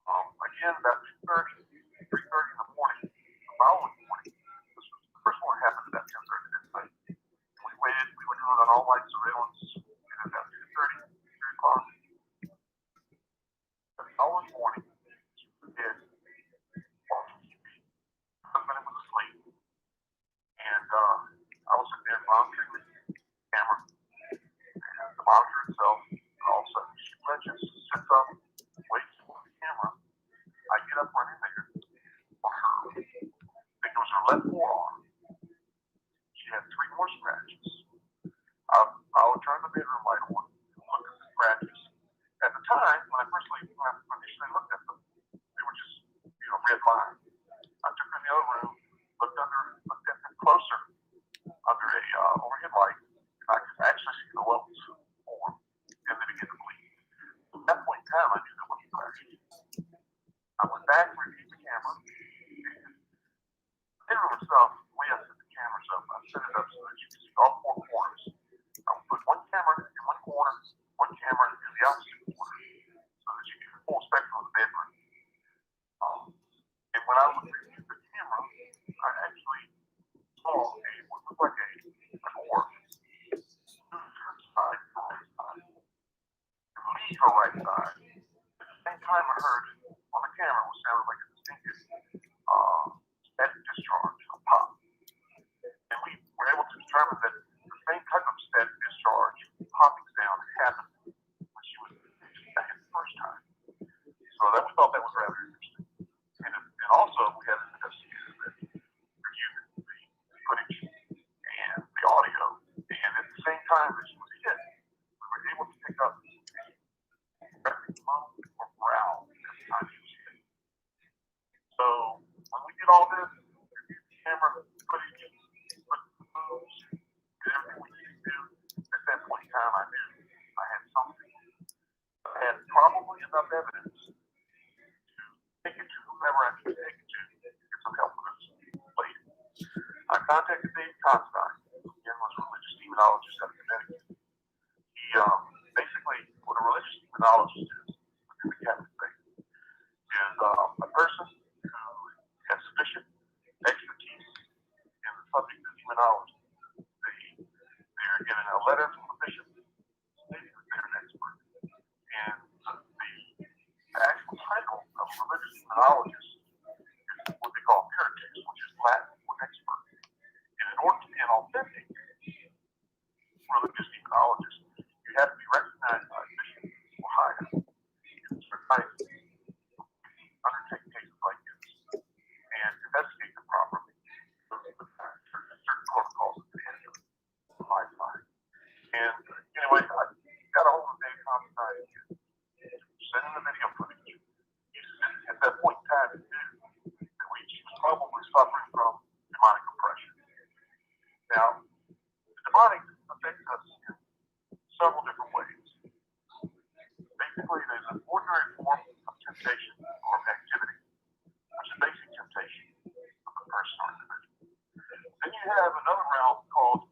Again, about 2:30, 3:30 in the morning, the following morning, the first one happened about 10:30 that night. We waited, we were doing an all-night surveillance, and about 2:30, 3 o'clock, the following morning, we did watching TV. My husband was asleep, and I was sitting there monitoring the camera, and the monitor itself, all of a sudden, she flinches, sits up, waits for the camera. I get up, run in there for her. I think it was her left forearm. She had 3 more scratches. I'll turn the bedroom light on and look at the scratches. At the time, when I initially looked at them, they were just, red lines. I took her in the other room, looked at them closer under a overhead light, and I could actually see the welts form, and they began to bleed. At that point in time, I knew there was a crash. I went back, reviewed the camera. The bedroom itself, the way I set the cameras up, I set it up so that you can see all 4 corners. I would put one camera in one corner, one camera in the opposite corner, so that you get the full spectrum of the bedroom. And when I reviewed the camera, I actually saw what looked like an orb move to her side, to her right side, and leave her right side. At the same time, I heard on the camera what sounded like a distinctive static discharge, a pop. And we were able to determine that the same type of static discharge, popping sound, happened when she was back the first time. So we thought that was rather interesting. And also, we had an investigator that reviewed the footage and the audio. And at the same time that she was hit, we were able to pick up every moan or growl every time she was hit. So when we did all this, reviewed the camera footage, put the moves, did everything we needed to do, at that point in time, I knew I had something. I had probably enough evidence to take it to whomever I could take it to get some help with this later. I contacted Dave Constein, who again was a religious demonologist out of Connecticut. He basically, what a religious demonologist is within the Catholic faith is a person who has sufficient expertise in the subject of demonology. They're given a letter from the bishop stating that they're an expert. And the actual title of a religious demonologist is what they call heretics, which is Latin for expert. And in order to be an authentic religious demonologist, you have to be recognized by a bishop or higher. It's required to undertake cases like this and investigate them properly. Certain protocols that they have to abide by. And anyway, I got a hold of Dave Constein again, sent him the video footage. At that point in time, he knew that she was probably suffering from demonic oppression. Now, the demonic affects us in several different ways. Basically, there's an ordinary form of temptation or activity, which is basic temptation of the person or individual. Then you have another realm called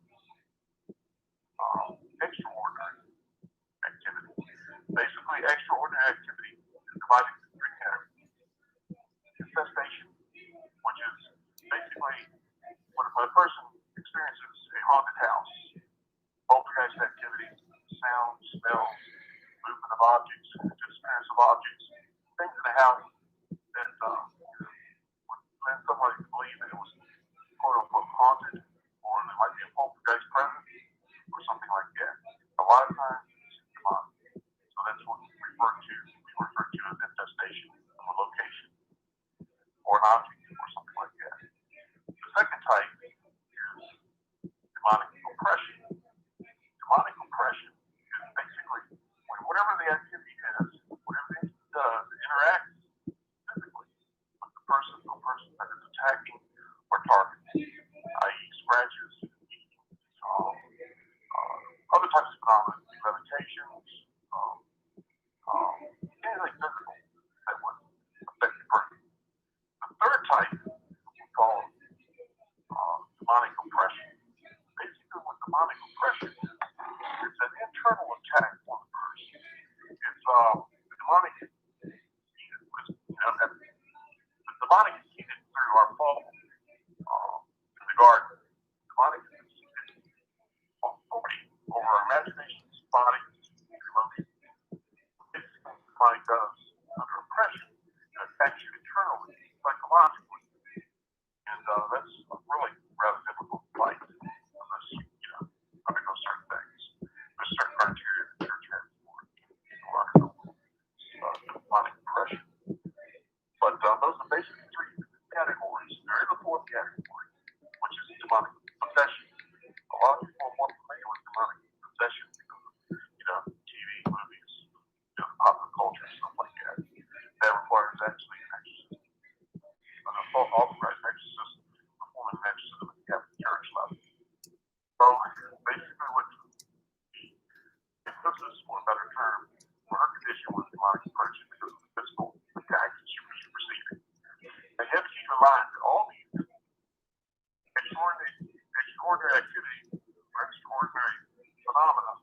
extraordinary activity. Basically, extraordinary activity is divided into 3 categories. Infestation, which is basically when a person experiences a haunted house, poltergeist activity, sound, smells, movement of objects, disappearance of objects, things in the house that would led somebody to believe that it was quote unquote haunted, or there might be a poltergeist present, or something like that. A lot of times it's demonic. So that's what we refer to as infestation of a location or an object or something like that. The second type is demonic oppression. Demonic oppression is basically when whatever the activity is, whatever the entity does, it interacts physically with the person or person that is attacking or targeting, i.e. scratches, other types of phenomena, internal attack on the person. It's the demonic, the demonic is heated through our fall in the garden. Demonic is authority over our imaginations, bodies, and emotions. Basically, what demonic does under oppression, it attacks you internally, psychologically. And that's a really rather difficult fight unless you undergo certain things. There's certain criteria the church has for demonic oppression. But those are basically three categories. There is a fourth category, which is demonic possession. A lot of people are more familiar with demonic possession because of, TV, movies, popular culture, stuff like that. That requires actually an exorcism. An authorized exorcist performing an exorcism at the Catholic Church level. So basically what this is, for a better term, for her condition was demonic oppression because of the physical attacks that she was receiving. And you have to keep in mind that all these extraordinary activities or extraordinary phenomena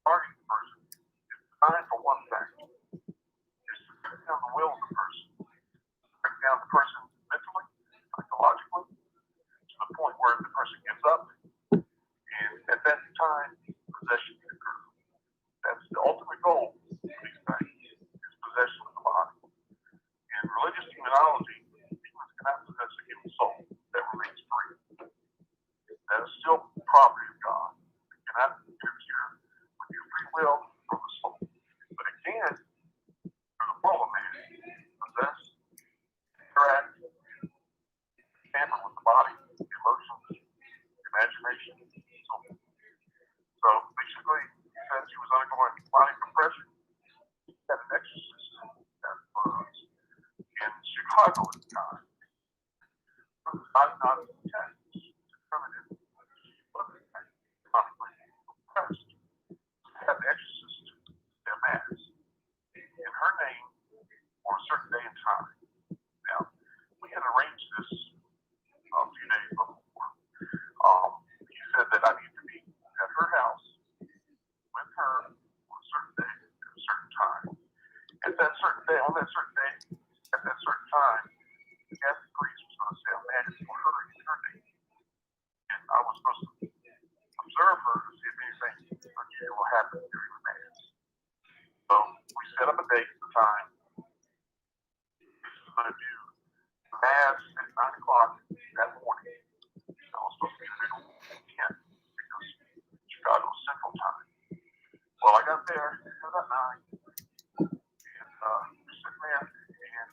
targeting the person is designed for one factor. It's to break down the will of the person, break down the person mentally, psychologically, to the point where the person gives up, and at that time, possession can occur. That's the ultimate goal of these things, is possession of the body. In religious demonology, demons cannot possess a human soul that remains free. That is still property of God. It cannot interfere with your free will from the soul. But it can, through the will of man, possess, interact, tamper with the body, the emotions, the imagination, and so on. So basically, since she was undergoing demonic oppression, she had an exorcist that was in Chicago at the time. Not intent to determine if she was demonically oppressed. She had the exorcist their mass in her name for a certain day and time. Now, we had arranged this a few days before. He said that I need to be at her house with her on a certain day at a certain time. At that certain day, at that certain time, the Catholic priest was going to say a mass for her in her name. And I was supposed to observe her to see if anything unusual happened during the mass. So we set up a date at the time. This was going to do the mass at 9 o'clock that morning. I was supposed to be there at 10 because Chicago Central Time. Well, I got there at about 9, and we're sitting there, and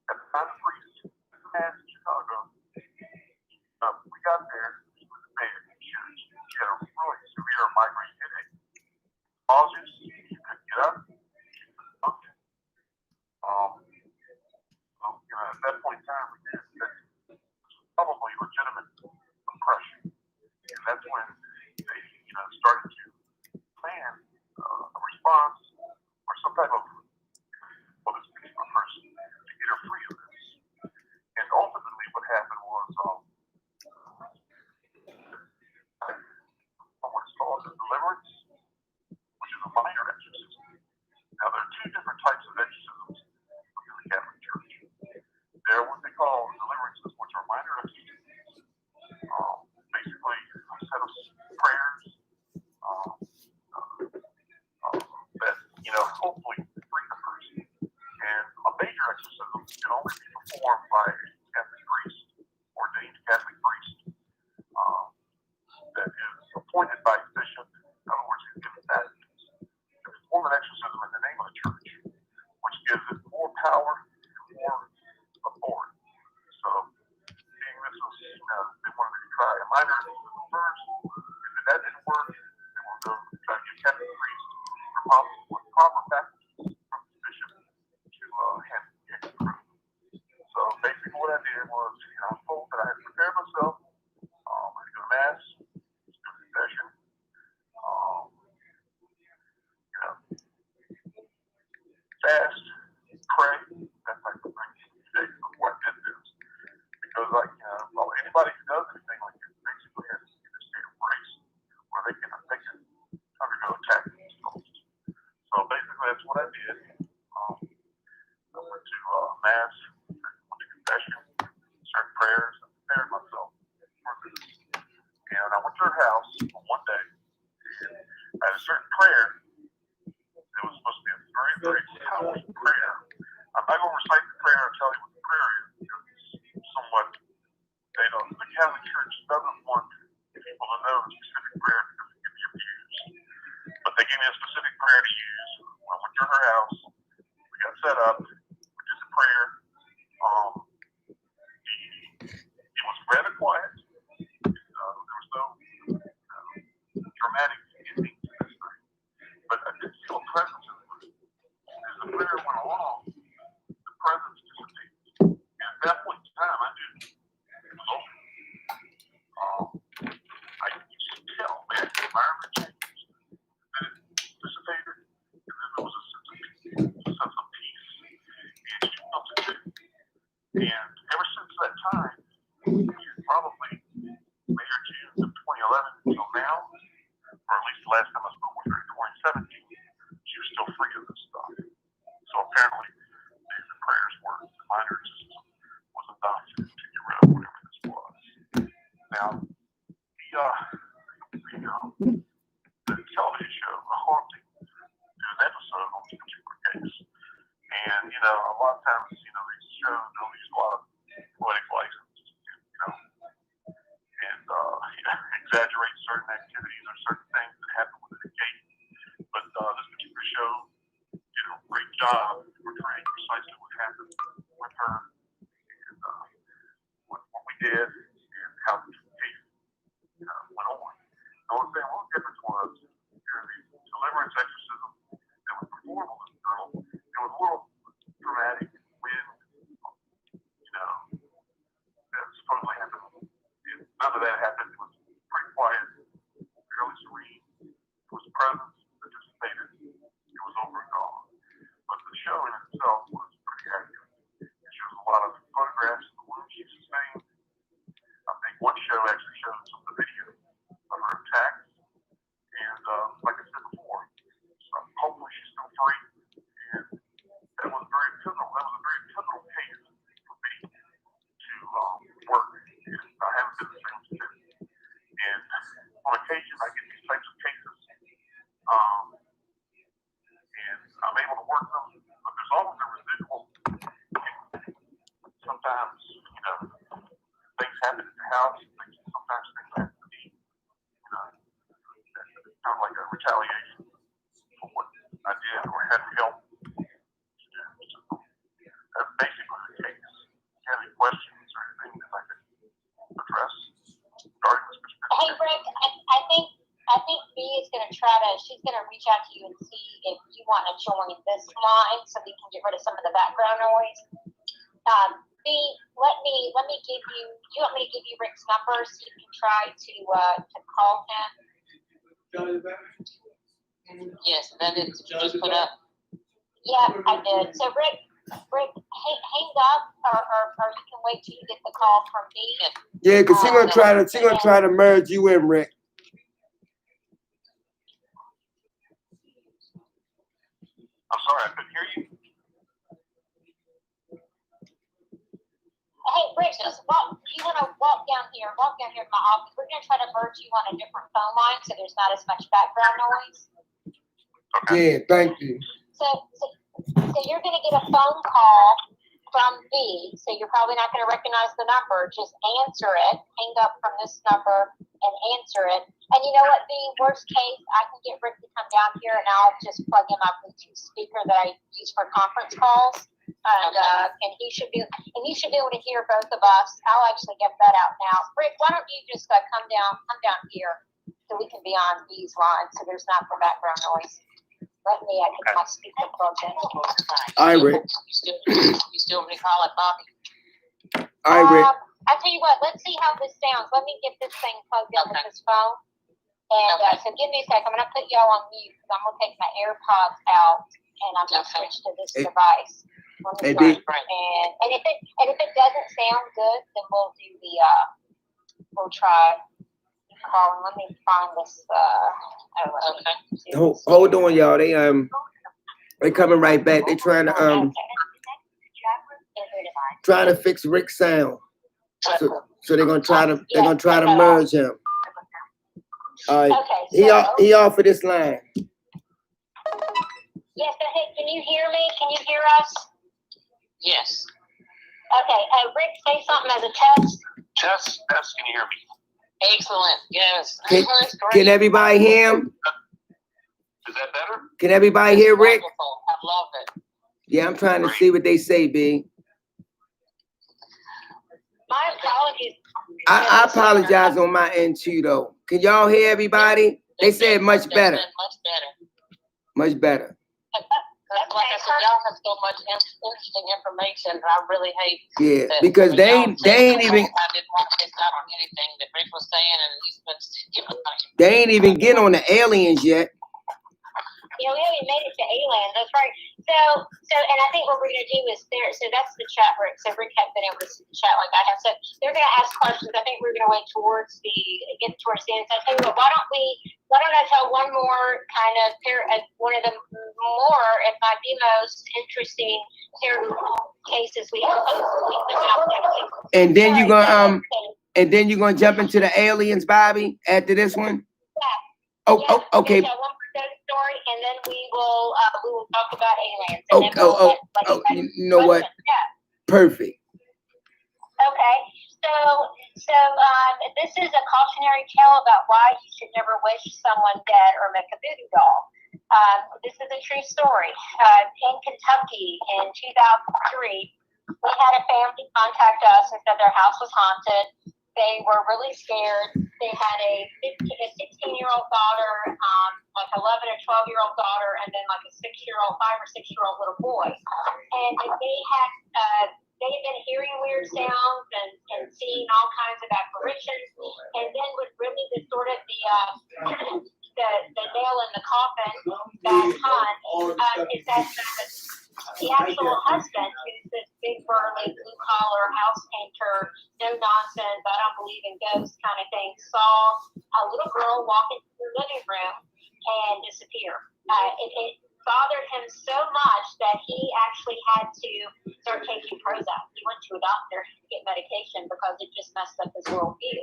at the time the priest did the mass in Chicago, we got there, she was in bed, she had a really severe migraine headache. Pauses, she couldn't get up, she couldn't function. At that point in time, we knew that it was probably legitimate oppression, and that's when they, started to plan a response or some type of for this particular person to get her free of this. And ultimately, what happened was what's called the Deliverance, which is a minor exorcism. Now, there are two different types of exorcisms within the Catholic Church. There are what they call deliverances, which are minor exorcisms. Basically, a set of prayers that, hopefully free the person. And a major exorcism can only be performed by a Catholic priest, ordained Catholic priest, that is appointed by the bishop. In other words, he's given that to perform an exorcism in the name of the church, which gives it more power and more authority. So, being this was, they wanted to try a minor exorcism first. If that didn't work, they will go try to get a Catholic priest with proper faculties from the bishop to handle the exorcism. So basically what I did was, I was told that I had to prepare myself. I had to go to mass, do confession, fast, pray, that type of thing. 2 days before I did this, because anybody who does anything like this basically has to get a state of grace where they can undergo attack what I did. I went to mass, went to confession, certain prayers, and prepared myself for this. And I went to her house on one day, and at a certain prayer, it was supposed to be a very, very powerful prayer. I'm not going to recite the prayer and tell you what the prayer is, because it's somewhat, the Catholic Church doesn't want people to know the specific prayer because it can be abused. But they gave me a specific prayer to use. I went to her house, we got set up, we did the prayer. It was rather quiet. There was no dramatic ending to this thing. But I did feel a presence in the room. As the prayer went along, the presence dissipated. And at that point in time, I knew it was over. I could just tell, man, the environment changed. Then it dissipated, and then there was a sense of peace. And she felt it too. And ever since that time, probably May or June of 2011 until now, or at least the last time I spoke with her in 2017, she was still free of this stuff. So apparently, the prayers were, the minor exorcism was enough to get rid of whatever this was. Now, the television show, The Haunting, did an episode on this particular case. And, a lot of times, these shows don't use a lot of poetic license, and exaggerate certain activities or certain things that happen within a case. But this particular show did a great job portraying precisely what happened with her and what we did and how the case went on. The only thing, one difference was during the Deliverance exorcism that was performed on this girl, it was a little dramatic when, that supposedly happened. None of that happened. It was pretty quiet, fairly serene. It was a presence that dissipated. It was over and gone. But the show in itself was pretty accurate. It shows a lot of photographs of the wounds she sustained. I think one show actually showed some of the video of her attacks. And like I said before, hopefully she's still free. And that was a very pivotal case for me to work. And I haven't been the same since. And on occasion, I get these types of cases, and I'm able to work them, but there's always a residual. Sometimes, things happen at the house. Sometimes things happen to me. It's kind of like a retaliation for what I did or had to help. That's basically the case. If you have any questions or anything that I could address regarding this particular Hey, Rick, I think B is going to she's going to reach out to you and see if you want to join this line so we can get rid of some of the background noise. B, let me give you, do you want me to give you Rick's number so you can try to call him? Yes, that is just put up. Yeah, I did. So Rick, hang up, or you can wait till you get the call from B. Yeah, because she's gonna try to merge you in, Rick. I'm sorry, I couldn't hear you. Hey, Rick, you want to walk down here to my office. We're going to try to merge you on a different phone line so there's not as much background noise. Okay. Yeah, thank you. So you're going to get a phone call from B, so you're probably not going to recognize the number. Just answer it, hang up from this number and answer it. And you know what, B, worst case, I can get Rick to come down here and I'll just plug in my Bluetooth speaker that I use for conference calls. And he should be able to hear both of us. I'll actually get that out now. Rick, why don't you just come down here so we can be on B's line so there's not the background noise. I get my speaker plugged in. All right, Rick. You still recall it, Bobbie? All right, Rick. I'll tell you what, let's see how this sounds. Let me get this thing plugged in with this phone. And so give me a sec. I'm going to put y'all on mute because I'm going to take my AirPods out and I'm going to switch to this device. Hey, B. And if it doesn't sound good, then we'll do we'll try calling. Let me find this. Okay. Hold on, y'all. They coming right back. They trying to fix Rick's sound. So they're gonna try to merge him. All right. Okay, He off of this line. Yes, but hey, can you hear me? Can you hear us? Yes. Okay, Rick, say something as a test. Test, can you hear me? Excellent. Yes. Can, That's great. can everybody hear him? Is that better? Can everybody hear Rick? Wonderful. I love it. Yeah, I'm trying to see what they say, B. My apologies. I apologize on my end too, though. Can y'all hear everybody? They said much better. Much better. Much better. Like I said, y'all have so much interesting information. I really hate. Yeah, that because they y'all ain't say even I did not miss out on anything that Rick was saying, and he's been giving us. they ain't even get on the aliens yet. Yeah, we haven't made it to aliens. That's right. So, and I think what we're gonna do is there. So that's the chat, Rick. So Rick hasn't been able to see the chat like I have. So they're gonna ask questions. I think we're gonna wait get towards the end. So I tell you what, why don't I tell one more kind of one of the more, if not the most interesting paranormal cases we have out there. And then you're gonna jump into the aliens, Bobby, after this one. Yeah. Oh, okay. So one more story, and then we will talk about aliens. You know what? Yeah. Perfect. Okay. So this is a cautionary tale about why you should never wish someone dead or make a voodoo doll. This is a true story. In Kentucky in 2003, we had a family contact us and said their house was haunted. They were really scared. They had a 16-year-old daughter, like 11 or 12-year-old daughter, and then like a 5 or 6-year-old little boy. And they had been hearing weird sounds and seeing all kinds of apparitions. And then what really was sort of the nail in the coffin that time is that the actual husband, who's this big burly blue collar house painter, no nonsense, I don't believe in ghosts kind of thing, saw a little girl walk into the living room and disappear. It bothered him so much that he actually had to start taking Prozac. He went to a doctor to get medication because it just messed up his worldview.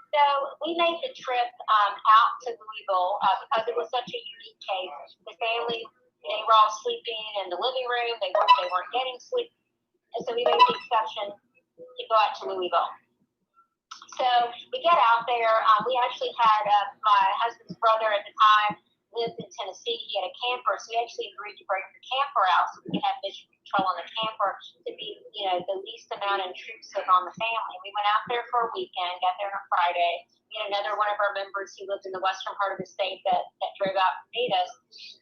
So we made the trip out to Louisville because it was such a unique case. The family, they were all sleeping in the living room. They weren't getting sleep. And so we made the exception to go out to Louisville. So we get out there. We actually had my husband's brother at the time lived in Tennessee. He had a camper, so we actually agreed to break the camper out so we could have visual control on the camper to be, the least amount intrusive on the family. We went out there for a weekend, got there on a Friday. We had another one of our members who lived in the western part of the state that drove out to meet us.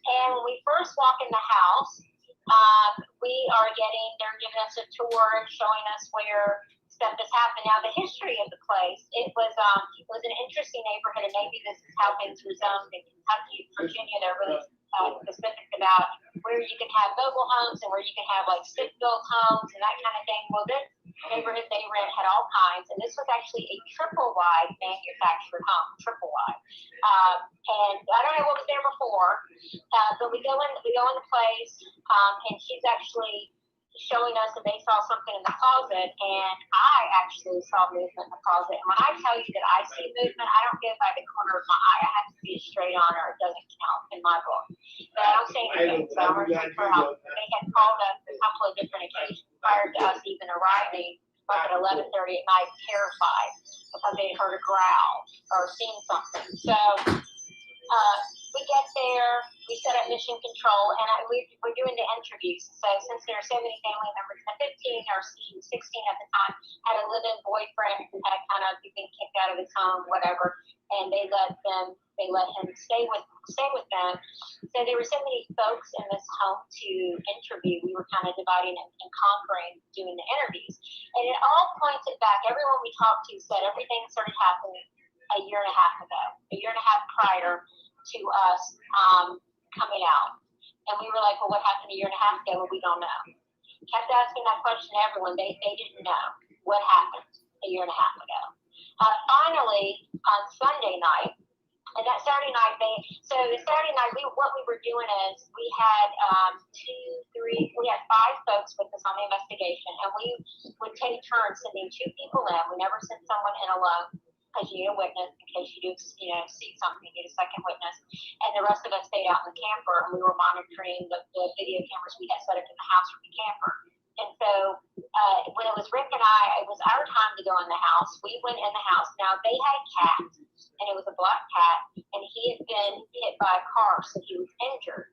And when we first walk in the house, they're giving us a tour and showing us where stuff has happened. Now, the history of the place, it was an interesting neighborhood, and maybe this is how things were zoned in Kentucky, Virginia. They're really specific about where you can have mobile homes and where you can have like stick-built homes and that kind of thing. Well, this neighborhood they rent had all kinds, and this was actually a triple-wide manufactured home, triple-wide. And I don't know what was there before, but we go in the place, and she's actually showing us that they saw something in the closet, and I actually saw movement in the closet. And when I tell you that I see movement, I don't get by the corner of my eye. I have to be straight on, or it doesn't count in my book. But I don't see anything, so I'm reaching for help. They had called us a couple of different occasions prior to us even arriving, like at 11:30 at night, terrified because they had heard a growl or seen something. So we get there, we set up mission control, and we're doing the interviews. So since there are so many family members, 15 or 16 at the time had a live-in boyfriend who had kind of been kicked out of his home, whatever, and they let him stay with them. So there were so many folks in this home to interview. We were kind of dividing and conquering, doing the interviews, and it all pointed back. Everyone we talked to said everything started happening a year and a half prior to us coming out. And we were like, well, what happened a year and a half ago? Well, we don't know. Kept asking that question to everyone. They didn't know what happened a year and a half ago. Finally, on Sunday night, and that Saturday night, what we we're doing is we had 5 folks with us on the investigation, and we would take turns sending 2 people in. We never sent someone in alone because you need a witness in case you do, see something, you need a second witness. And the rest of us stayed out in the camper, and we were monitoring the video cameras we had set up in the house from the camper. And so when it was Rick and I, it was our time to go in the house. We went in the house. Now, they had a cat, and it was a black cat, and he had been hit by a car, so he was injured.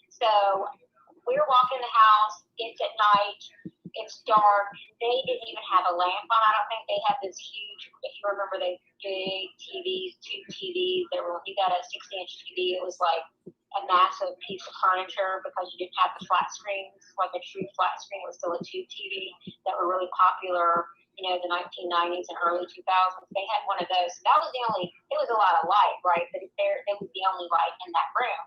So we were walking the house. It's at night. It's dark. They didn't even have a lamp on. I don't think they had this huge, if you remember, they big TVs, 2 TVs. You got a 60-inch TV. It was like a massive piece of furniture because you didn't have the flat screens, like a true flat screen. It was still a tube TV that were really popular, the 1990s and early 2000s. They had one of those. So that was it was a lot of light, right? But it was the only light in that room.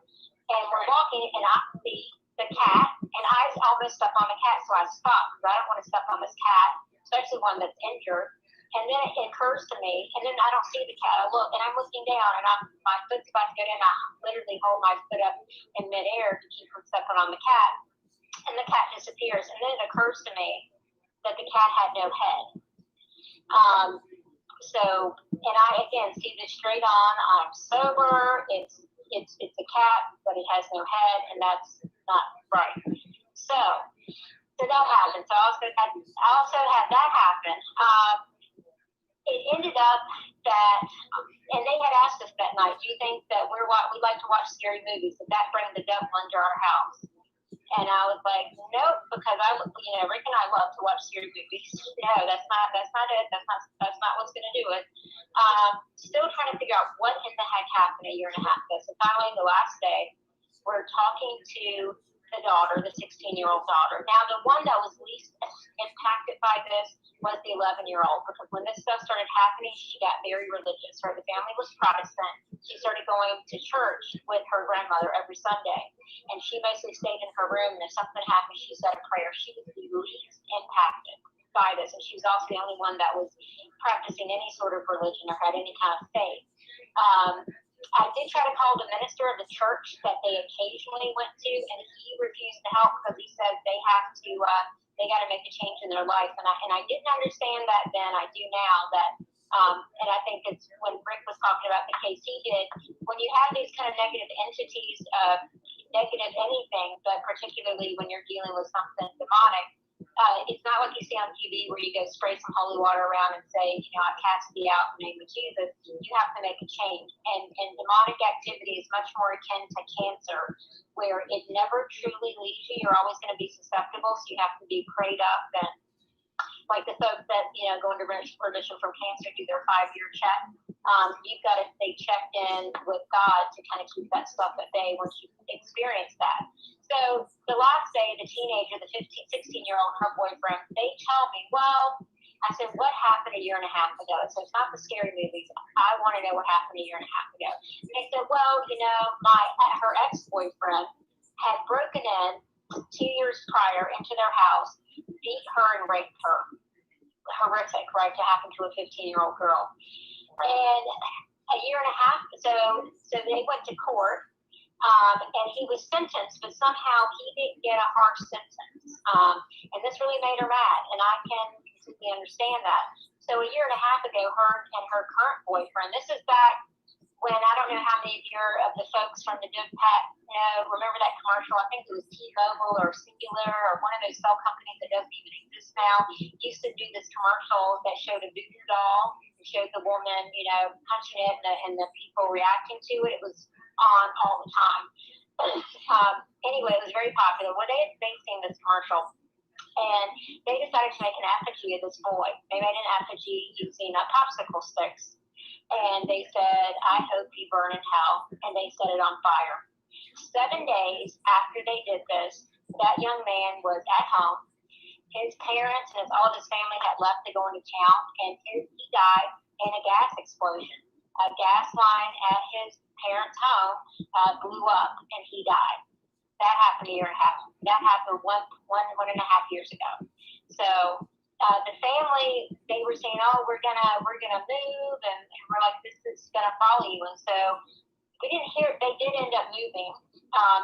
And we're walking, and I see the cat, and I almost stepped on the cat, so I stopped because I don't want to step on this cat, especially one that's injured. And then it occurs to me, and then I don't see the cat. I look, and I'm looking down, and my foot's about to go down. I literally hold my foot up in midair to keep from stepping on the cat, and the cat disappears. And then it occurs to me that the cat had no head. And I again see this straight on. I'm sober. It's a cat, but it has no head, and that's not right. So that happened. So I also had that happen. It ended up that, and they had asked us that night, do you think that we like to watch scary movies? Did that bring the devil into our house? And I was like, nope, because Rick and I love to watch scary movies. No, that's not it. That's not what's going to do it. Still trying to figure out what in the heck happened a year and a half ago. So finally, the last day, we're talking to the daughter, the 16-year-old daughter. Now, the one that was least impacted by this was the 11-year-old, because when this stuff started happening, she got very religious. Her family was Protestant. She started going to church with her grandmother every Sunday, and she basically stayed in her room, and if something happened, she said a prayer. She was the least impacted by this, and she was also the only one that was practicing any sort of religion or had any kind of faith. I did try to call the minister of the church that they occasionally went to, and he refused to help because he said they got to make a change in their life. And I didn't understand that then. I do now that, and I think it's when Rick was talking about the case he did, when you have these kind of negative entities, negative anything, but particularly when you're dealing with something demonic, it's not like you see on TV where you go spray some holy water around and say, I cast thee out in the name of Jesus. You have to make a change. And demonic activity is much more akin to cancer, where it never truly leaves you. You're always going to be susceptible, so you have to be prayed up. And like the folks that, go into remission from cancer, do their 5-year check. You've got to stay checked in with God to kind of keep that stuff at bay once you experience that. So the last day, the teenager, the 16-year-old, her boyfriend, they tell me, well, I said, what happened a year and a half ago? So it's not the scary movies. I want to know what happened a year and a half ago. And they said, well, her ex-boyfriend had broken in 2 years prior into their house, beat her and raped her. Horrific, right, to happen to a 15-year-old girl. And a year and a half, so they went to court, and he was sentenced, but somehow he didn't get a harsh sentence. And this really made her mad, and I can completely understand that. So a year and a half ago, her and her current boyfriend, this is back when, I don't know how many of the folks from the DivPat remember that commercial? I think it was T-Mobile or Singular or one of those cell companies that doesn't even exist now. Used to do this commercial that showed a voodoo doll. It showed the woman, punching it and the people reacting to it. It was on all the time. Anyway, it was very popular. Well, they seen this commercial, and they decided to make an effigy of this boy. They made an effigy using popsicle sticks. And they said, I hope you burn in hell. And they set it on fire. 7 days after they did this, that young man was at home. His parents and all of his family had left to go into town, and he died in a gas explosion. A gas line at his parents' home blew up, and he died. That happened a year and a half. That happened one and a half years ago. So the family, they were saying, oh, we're gonna move, and we're like, this is gonna follow you. And so we didn't hear, they did end up moving.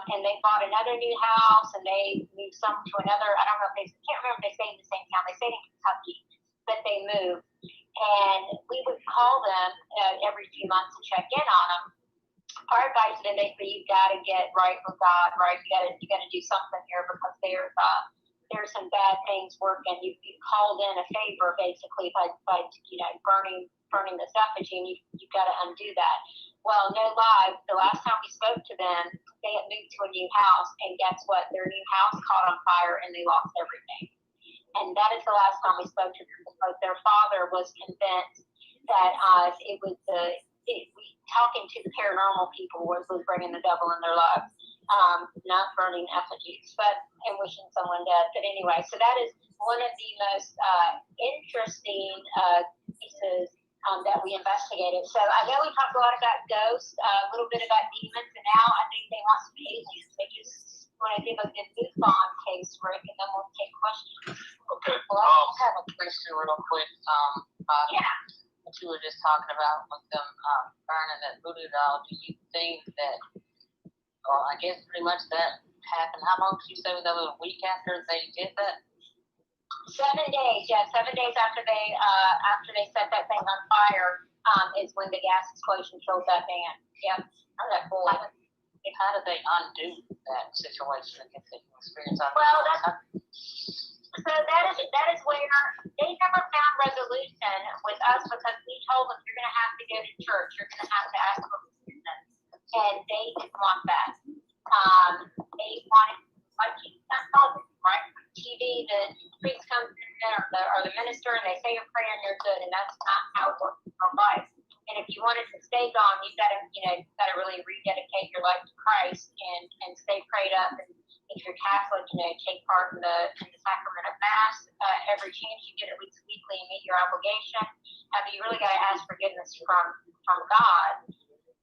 And they bought another new house, and they moved some to another, I don't know if they, can't remember if they stayed in the same town. They stayed in Kentucky, but they moved. And we would call them every few months to check in on them. Our advice to them, basically, you got to get right with God, right? You got to do something here, because there's some bad things working. You called in a favor, basically, by burning this effigy, and you've got to undo that. Well, no lie, the last time we spoke to them, they had moved to a new house, and guess what? Their new house caught on fire, and they lost everything. And that is the last time we spoke to them, because their father was convinced that it was talking to the paranormal people was bringing the devil in their lives, not burning effigies, and wishing someone dead. But anyway, so that is one of the most interesting pieces that we investigated. So I know we talked a lot about ghosts, a little bit about demons, and now I think they want some aliens. They just want to give a good MUFON case, Rick, and then we'll take questions. Okay. Well, I have a question real quick. Yeah. What you were just talking about with them burning that voodoo doll, do you think that, or I guess pretty much that happened, how long did you say that was, a week after they did that? 7 days, yeah, 7 days after they set that thing on fire, is when the gas explosion killed that man. Yep. That boy. How did they undo that situation if they experience on? Well, so that is where they never found resolution with us, because we told them you're going to have to go to church, you're going to have to ask for forgiveness, and they didn't want that. They wanted, like you told them, right? TV, the priest comes in, or the minister, and they say a prayer, and you're good, and that's not how it works in real life. And if you wanted to stay gone, you've got to really rededicate your life to Christ and stay prayed up. And if you're Catholic, take part in the sacrament of Mass every chance you get, at least weekly, and meet your obligation. But you really got to ask forgiveness from God.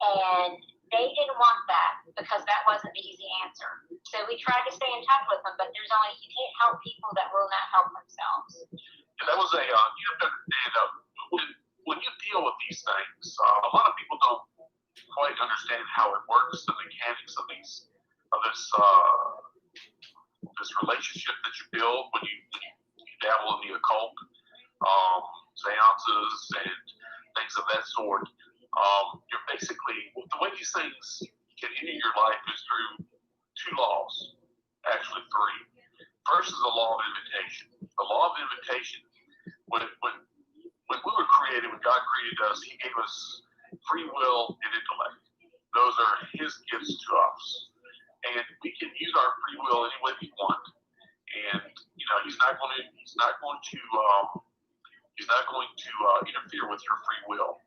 And they didn't want that, because that wasn't the easy answer. So we tried to stay in touch with them, but you can't help people that will not help themselves. And that was you have to understand, when you deal with these things, a lot of people don't quite understand how it works, the mechanics of this relationship that you build when you dabble in the occult, seances and things of that sort. You're basically, the way these things get into your life is through two laws, actually three. First is the law of invitation. The law of invitation, when we were created, when God created us, He gave us free will and intellect. Those are His gifts to us. And we can use our free will any way we want. And, He's not going to interfere with your free will.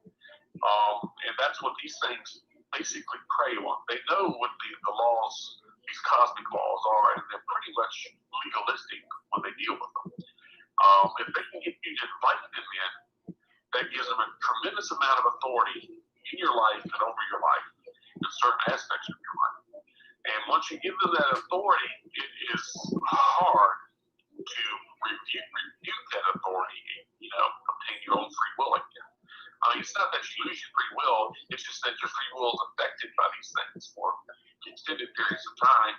And that's what these things basically prey on. They know what the laws, these cosmic laws are, and they're pretty much legalistic when they deal with them. If they can get you to invite them in, that gives them a tremendous amount of authority in your life and over your life in certain aspects of your life. And once you give them that authority, it is hard to rebuke that authority and, obtain your own free will again. I mean, it's not that you lose your free will, it's just that your free will is affected by these things for extended periods of time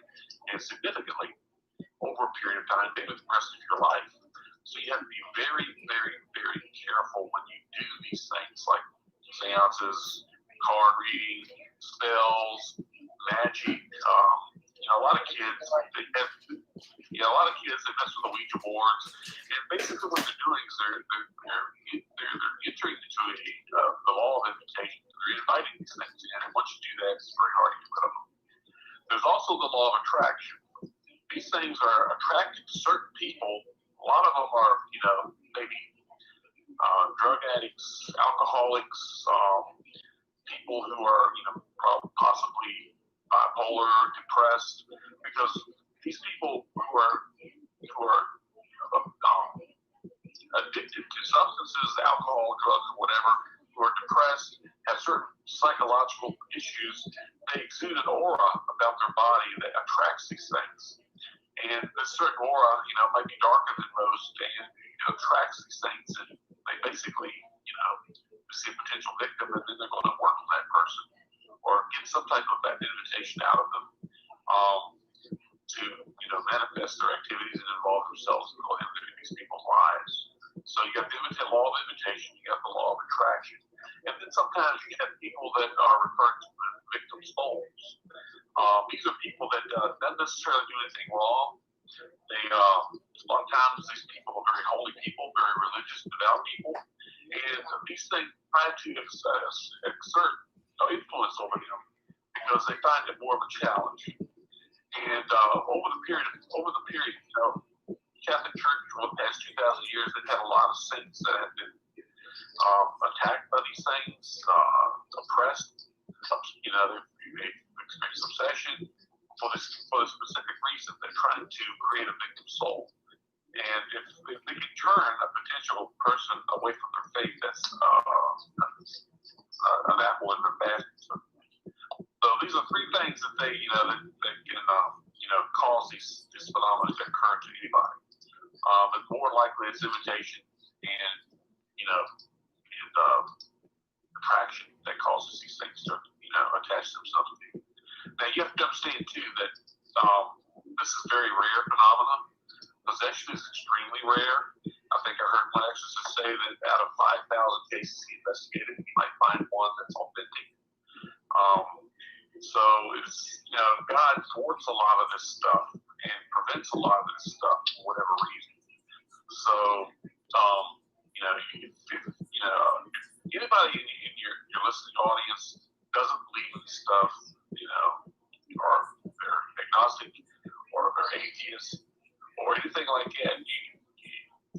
and significantly over a period of time, maybe the rest of your life. So you have to be very, very, very careful when you do these things like seances, card reading, spells, magic. A lot of kids, they mess with the Ouija boards, and basically what they're doing is they're entering into the law of invitation. They're inviting these things in, and once you do that, it's very hard to get rid of them. There's also the law of attraction. These things are attracted to certain people. A lot of them are, maybe drug addicts, alcoholics, people who are, possibly bipolar, depressed, because these people who are addicted to substances, alcohol, drugs, or whatever, who are depressed, have certain psychological issues, they exude an aura about their body that attracts these things. And this certain aura, might be darker than most, and attracts these things, and they basically, see a potential victim, and then they're going to work on that person or get some type of an invitation out of them to, manifest their activities and involve themselves in these people's lives. So you got the law of invitation, you got the law of attraction, and then sometimes you have people that are referred to as victim souls. These are people that don't necessarily do anything wrong. They a lot of times these people are very holy people, very religious, devout people, and these things try to exert influence over them because they find it more of a challenge. And over the period, Catholic Church for the past 2,000 years, they've had a lot of saints that have been attacked by these things, oppressed. They've experienced obsession for this specific reason. They're trying to create a victim soul. And if they can turn a potential person away from their faith, that's an apple in their basket. So these are three things that they, that can, cause these phenomena to occur to anybody. But more likely it's invitation and, attraction that causes these things to, attach themselves to you. Now you have to understand too that this is very rare phenomenon. Possession is extremely rare. I think I heard one exorcist say that out of 5,000 cases he investigated, he might find one that's authentic. So it's, God thwarts a lot of this stuff and prevents a lot of this stuff for whatever reason. So, if anybody in your listening audience doesn't believe in stuff, or they're agnostic, or they're atheists, or anything like that,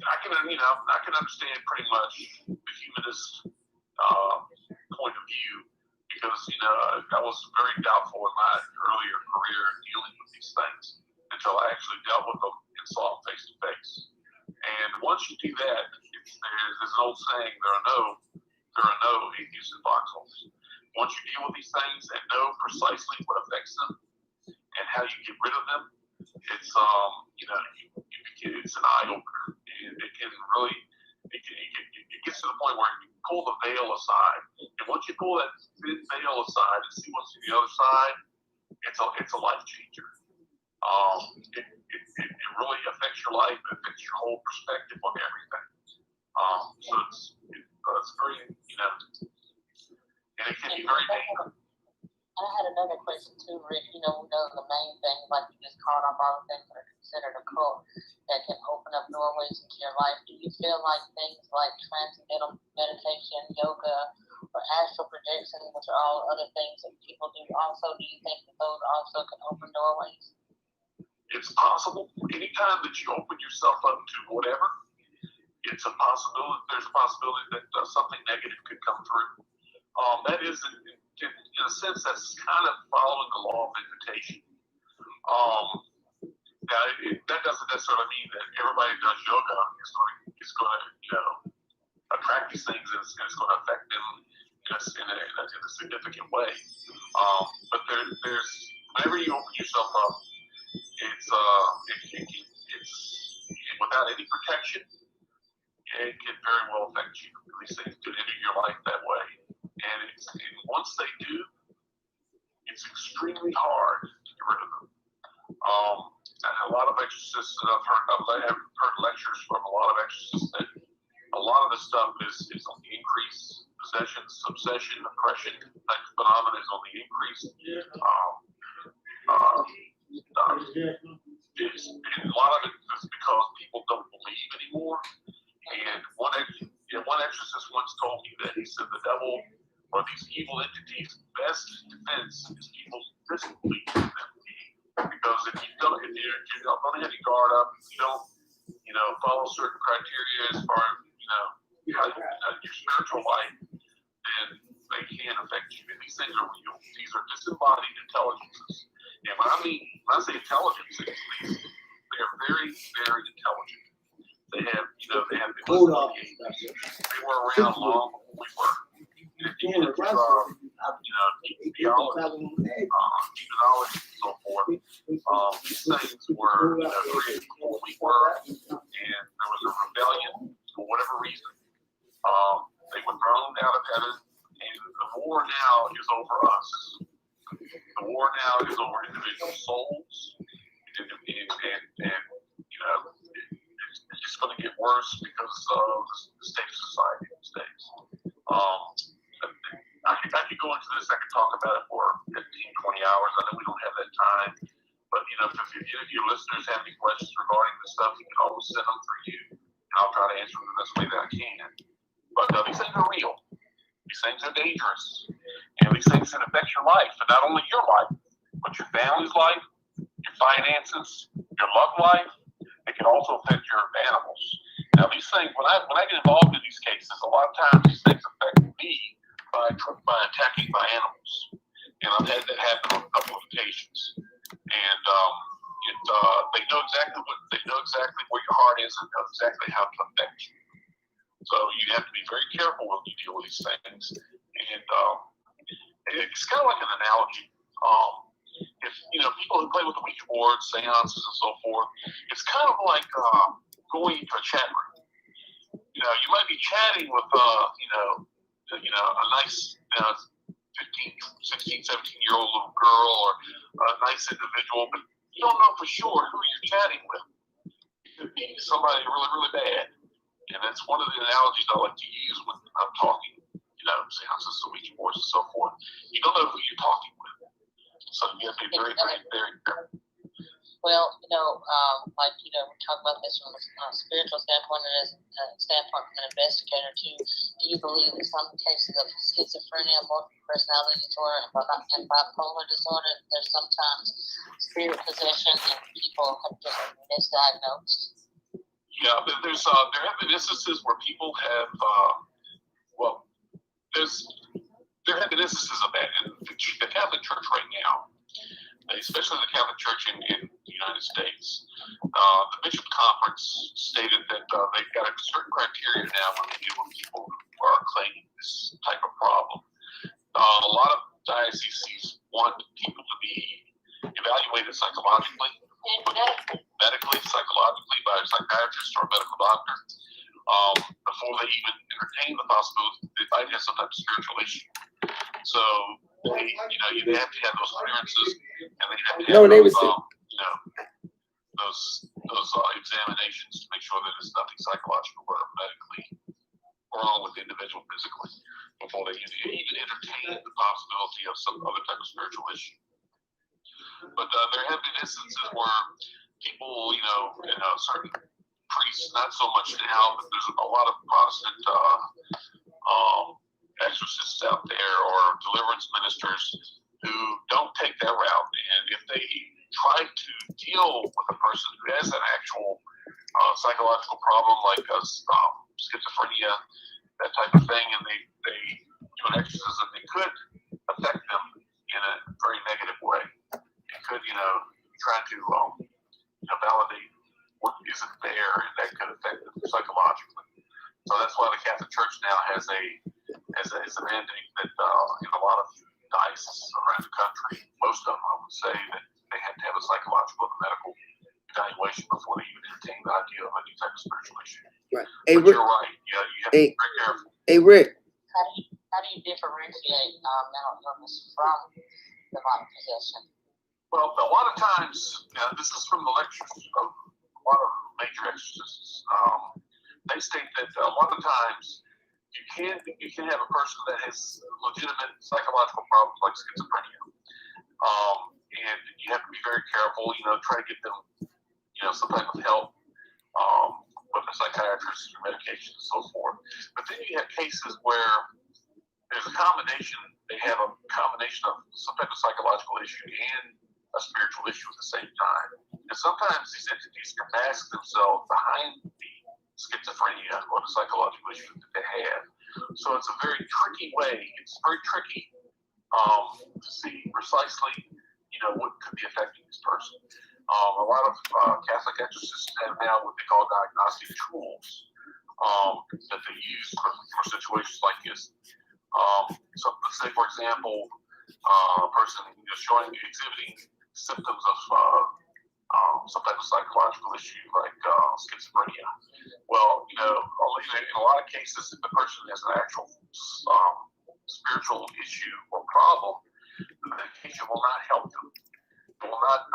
I can understand pretty much the humanist point of view, because I was very doubtful in my earlier career dealing with these things until I actually dealt with them and saw them face to face. And once you do that, there's an old saying: there are no atheists in foxholes. Once you deal with these things and know precisely what affects them and how you get rid of them, it's it's an eye opener, and it can really it gets to the point where you pull the veil aside, and once you pull that thin veil aside and see what's on the other side, it's a life changer. It really affects your life, it affects your whole perspective on everything. So it's very, and it can be very dangerous. I had another question too, Rick. We know the main thing, like you just called up all the things that are considered occult that can open up doorways into your life. Do you feel like things like transcendental meditation, yoga, or astral projection, which are all other things that people do also, do you think that those also can open doorways? It's possible. Anytime that you open yourself up to whatever, it's a possibility. There's a possibility that something negative could come through. That is, in a sense, that's kind of following the law of invitation. Now, that doesn't necessarily mean that everybody who does yoga is going to, attract these things and it's going to affect them in a significant way. But there's whenever you open yourself up, it's without any protection, it can very well affect you. These things could enter your life that way. And once they do, it's extremely hard to get rid of them. And a lot of exorcists that I've heard lectures from a lot of exorcists that a lot of the stuff is on the increase. Possession, obsession, oppression type phenomena is on the increase. And a lot of it is because people don't believe anymore. And one exorcist once told me that he said the devil or these evil entities' best defense is people's disbelief in them. Because if you don't have your guard up, if you don't, follow certain criteria as far as your spiritual life, then they can affect you. And these things are real. These are disembodied intelligences. And when I say intelligence, they are very, very intelligent. They have the ability. They were around long before we were. And if you get into theology, demonology, and so forth, these things were created before we were, and there was a rebellion for whatever reason. They were thrown out of heaven, and the war now is over us. The war now is over individual souls, and you know, it's just going to get worse because of the state of society these days. I could go into this. I could talk about it for 15, 20 hours. I know we don't have that time. But, you know, if any of your listeners have any questions regarding this stuff, you can always send them through you, and I'll try to answer them the best way that I can. But these things are real. These things are dangerous. And these things can affect your life, and not only your life, but your family's life, your finances, your love life. It can also affect your animals. Now, these things, when I get involved in these cases, a lot of times these things affect me by attacking my animals. And I've had that happen on a couple of occasions. And they know exactly where your heart is and know exactly how to affect you. So you have to be very careful when you deal with these things. And it's kind of like an analogy. If you know people who play with the Ouija board, seances, and so forth, it's kind of like going into a chat room. You know, you might be chatting with a nice 15, 16, 17-year-old little girl or a nice individual, but you don't know for sure who you're chatting with. It could be somebody really, really bad. And that's one of the analogies I like to use when I'm talking, you know, seances, Ouija boards, and so forth. You don't know who you're talking with. So you have to be very, very, very careful. Well, you know, like, you know, we talk about this from a spiritual standpoint and as a standpoint from an investigator too. Do you believe in some cases of schizophrenia, multiple personality disorder, and bipolar disorder, there's sometimes spirit possession and people have just misdiagnosed? Yeah, there have been instances where people have, there have been instances of that in the Catholic Church right now. Especially the Catholic Church in the United States. The Bishop Conference stated that they've got a certain criteria now when they deal with people who are claiming this type of problem. A lot of dioceses want people to be evaluated psychologically, medically, psychologically by a psychiatrist or a medical doctor before they even entertain the possibility that they might have some type of spiritual issue. So they have to have those clearances, and they have to have those examinations to make sure that there's nothing psychological or medically wrong with the individual physically before they even entertain the possibility of some other type of spiritual issue. But there have been instances where people, certain priests, not so much now, but there's a lot of Protestant exorcists out there or deliverance ministers who don't take that route. And if they try to deal with a person who has an actual psychological problem like schizophrenia, that type of thing, and they do an exorcism, it could affect them in a very negative way. It could, try to validate what isn't there, and that could affect them psychologically. So that's why the Catholic Church now has a mandate that in a lot of dioceses around the country, most of them, I would say, that they have to have a psychological and medical evaluation before they even entertain the idea of any type of spiritual issue. Right. Hey, but you're right. Yeah, you have to be very careful. Hey, Rick. How do you differentiate mental illness from demonic possession? Well, a lot of times, this is from the lectures of a lot of major exorcists. They state that a lot of times you can have a person that has legitimate psychological problems like schizophrenia, and you have to be very careful. Try to get them, some type of help with a psychiatrist or medication and so forth. But then you have cases where there's a combination. They have a combination of some type of psychological issue and a spiritual issue at the same time. And sometimes these entities can mask themselves behind the schizophrenia or the psychological issue that they have. So it's a very tricky way. It's very tricky to see precisely, what could be affecting this person. A lot of Catholic exorcists have now what they call diagnostic tools that they use for situations like this. So let's say, for example, a person exhibiting symptoms of some type of psychological issue like schizophrenia. Well, in a lot of cases, if the person has an actual spiritual issue or problem, the medication will not help them. It will not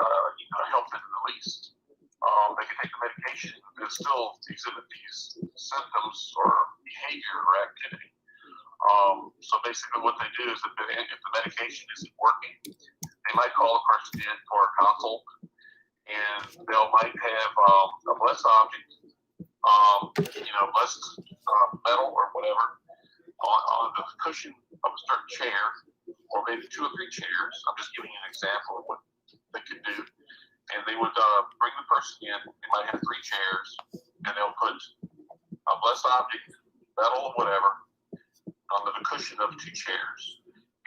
help them in the least. They can take the medication and still exhibit these symptoms or behavior or activity. So basically what they do is if the medication isn't working, they might call a person in for a consult, and they might have a blessed object, blessed metal or whatever on the cushion of a certain chair, or maybe 2 or 3 chairs. I'm just giving you an example of what they could do. And they would bring the person in. They might have 3 chairs, and they'll put a blessed object, metal or whatever, under the cushion of 2 chairs.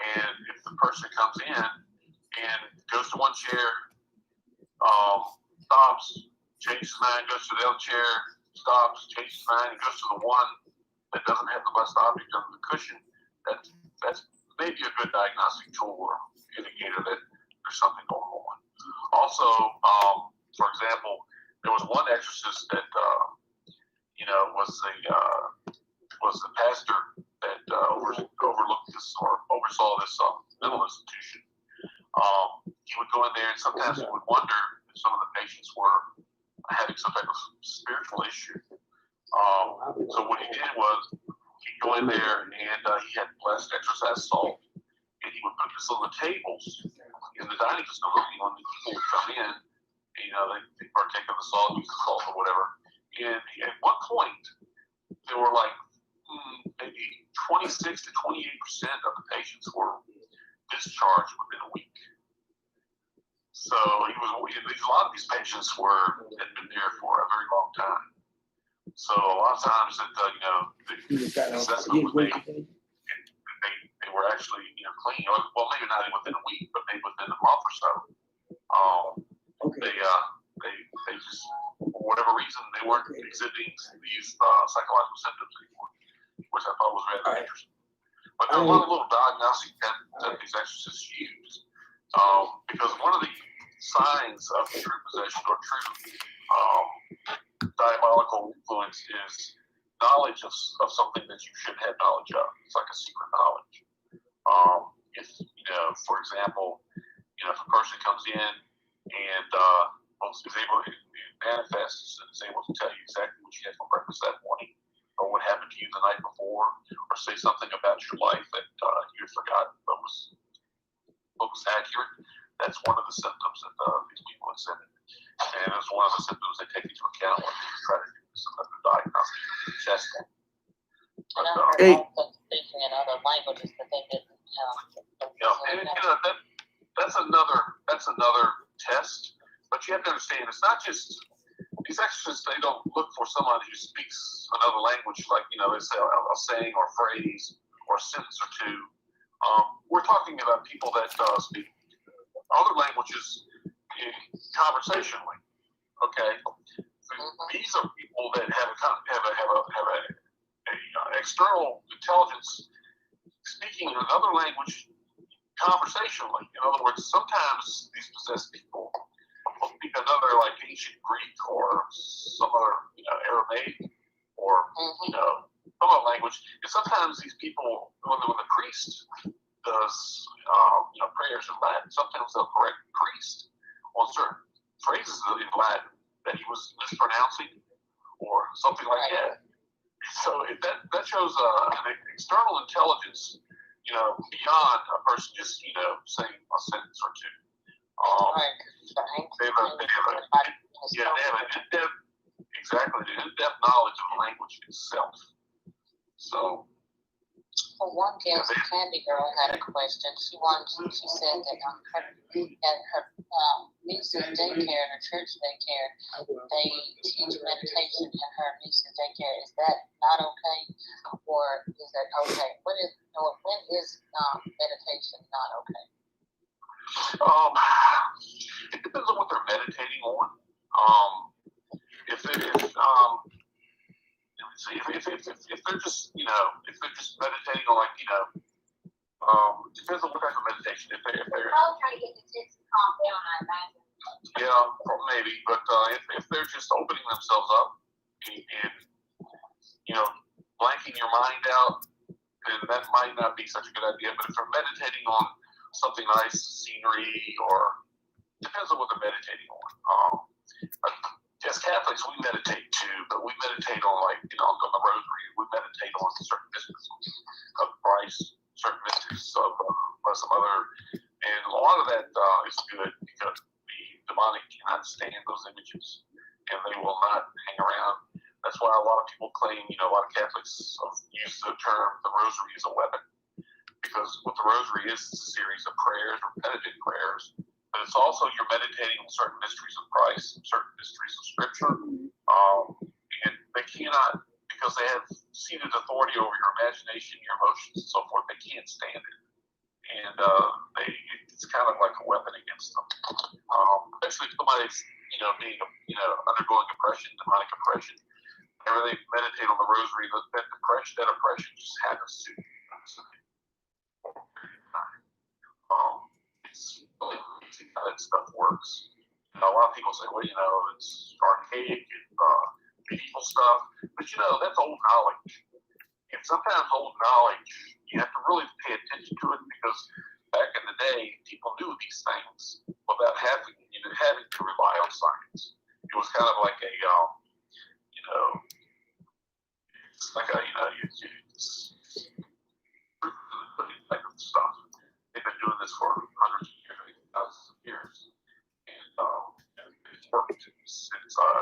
And if the person comes in and goes to one chair, stops, changes mind, goes to the other chair, stops, changes mind, and goes to the one that doesn't have the blessed object under the cushion, that's maybe a good diagnostic tool or indicator that there's something going on. Also, for example, there was one exorcist that was the pastor that overlooked this or oversaw this mental institution. He would go in there, and sometimes he would wonder if some of the patients were having some type of spiritual issue. So what he did was he'd go in there, and he had blessed exorcised salt, and he would put this on the tables in the dining facility when the people would come in. And, they partake of the salt, use the salt or whatever. And at one point, there were like maybe 26 to 28% of the patients were discharged within a week. So a lot of these patients had been there for a very long time. So a lot of times that the assessment was made, they were actually clean. Well, maybe not within a week, but maybe within a month or so. They just, for whatever reason, they weren't exhibiting these psychological symptoms anymore, which I thought was rather interesting. But there are a lot of little diagnostic tests that these exorcists use, because one of the signs of true possession or true diabolical influence is knowledge of something that you shouldn't have knowledge of. It's like a secret knowledge. If for example, if a person comes in and is able to manifest and is able to tell you exactly what you had for breakfast that morning, or what happened to you the night before, or say something about your life that you had forgotten but was accurate, that's one of the symptoms that these people exhibit. And it's one of the symptoms they take into account when they try to do some type of diagnostic testing. And I heard also speaking in other languages that they didn't that's another test. But you have to understand, it's not just these exorcists. They don't look for someone who speaks another language, like they say a saying or phrase or a sentence or two. We're talking about people that speak other languages conversationally. Okay, these are people that have a external intelligence speaking another language conversationally. In other words, sometimes these possessed people will speak another, like ancient Greek or some other Aramaic or some other language. And sometimes these people, when the priest does prayers in Latin, sometimes they'll correct the priest on certain phrases in Latin that he was mispronouncing or something like that. So that shows an external intelligence, beyond a person just saying a sentence or two. They have an in-depth knowledge of the language itself. So. Well, one Candy girl had a question. She said that her niece's daycare and her church daycare, they teach meditation in her niece's daycare. Is that not okay, or is that okay? When is meditation not okay? It depends on what they're meditating on. If they're just meditating on it depends on what type of meditation. If they're trying to get the kids to calm down, I imagine. Yeah, maybe, but if they're just opening themselves up and blanking your mind out, then that might not be such a good idea. But if they're meditating on something nice, scenery, or depends on what they're meditating on. As Catholics, we meditate too, but we meditate on on the rosary. We meditate on certain mysteries of Christ, certain mysteries of some other, and a lot of that is good because the demonic cannot stand those images, and they will not hang around. That's why a lot of people claim, a lot of Catholics use the term the rosary as a weapon, because what the rosary is a series of prayers, repetitive prayers. But it's also you're meditating on certain mysteries of Christ, certain mysteries of Scripture, and they cannot, because they have ceded authority over your imagination, your emotions, and so forth. They can't stand it, and it's kind of like a weapon against them. Especially if somebody's being undergoing oppression, demonic oppression. Whenever they meditate on the rosary, that oppression just happens to. It's really amazing how that stuff works. A lot of people say, well, it's archaic and medieval stuff, but that's old knowledge. And sometimes old knowledge, you have to really pay attention to it, because back in the day, people knew these things without having to rely on science. It was kind of like a, it's like a, type of stuff. They've been doing this for hundreds of years, thousands of years, and it's worked since that's why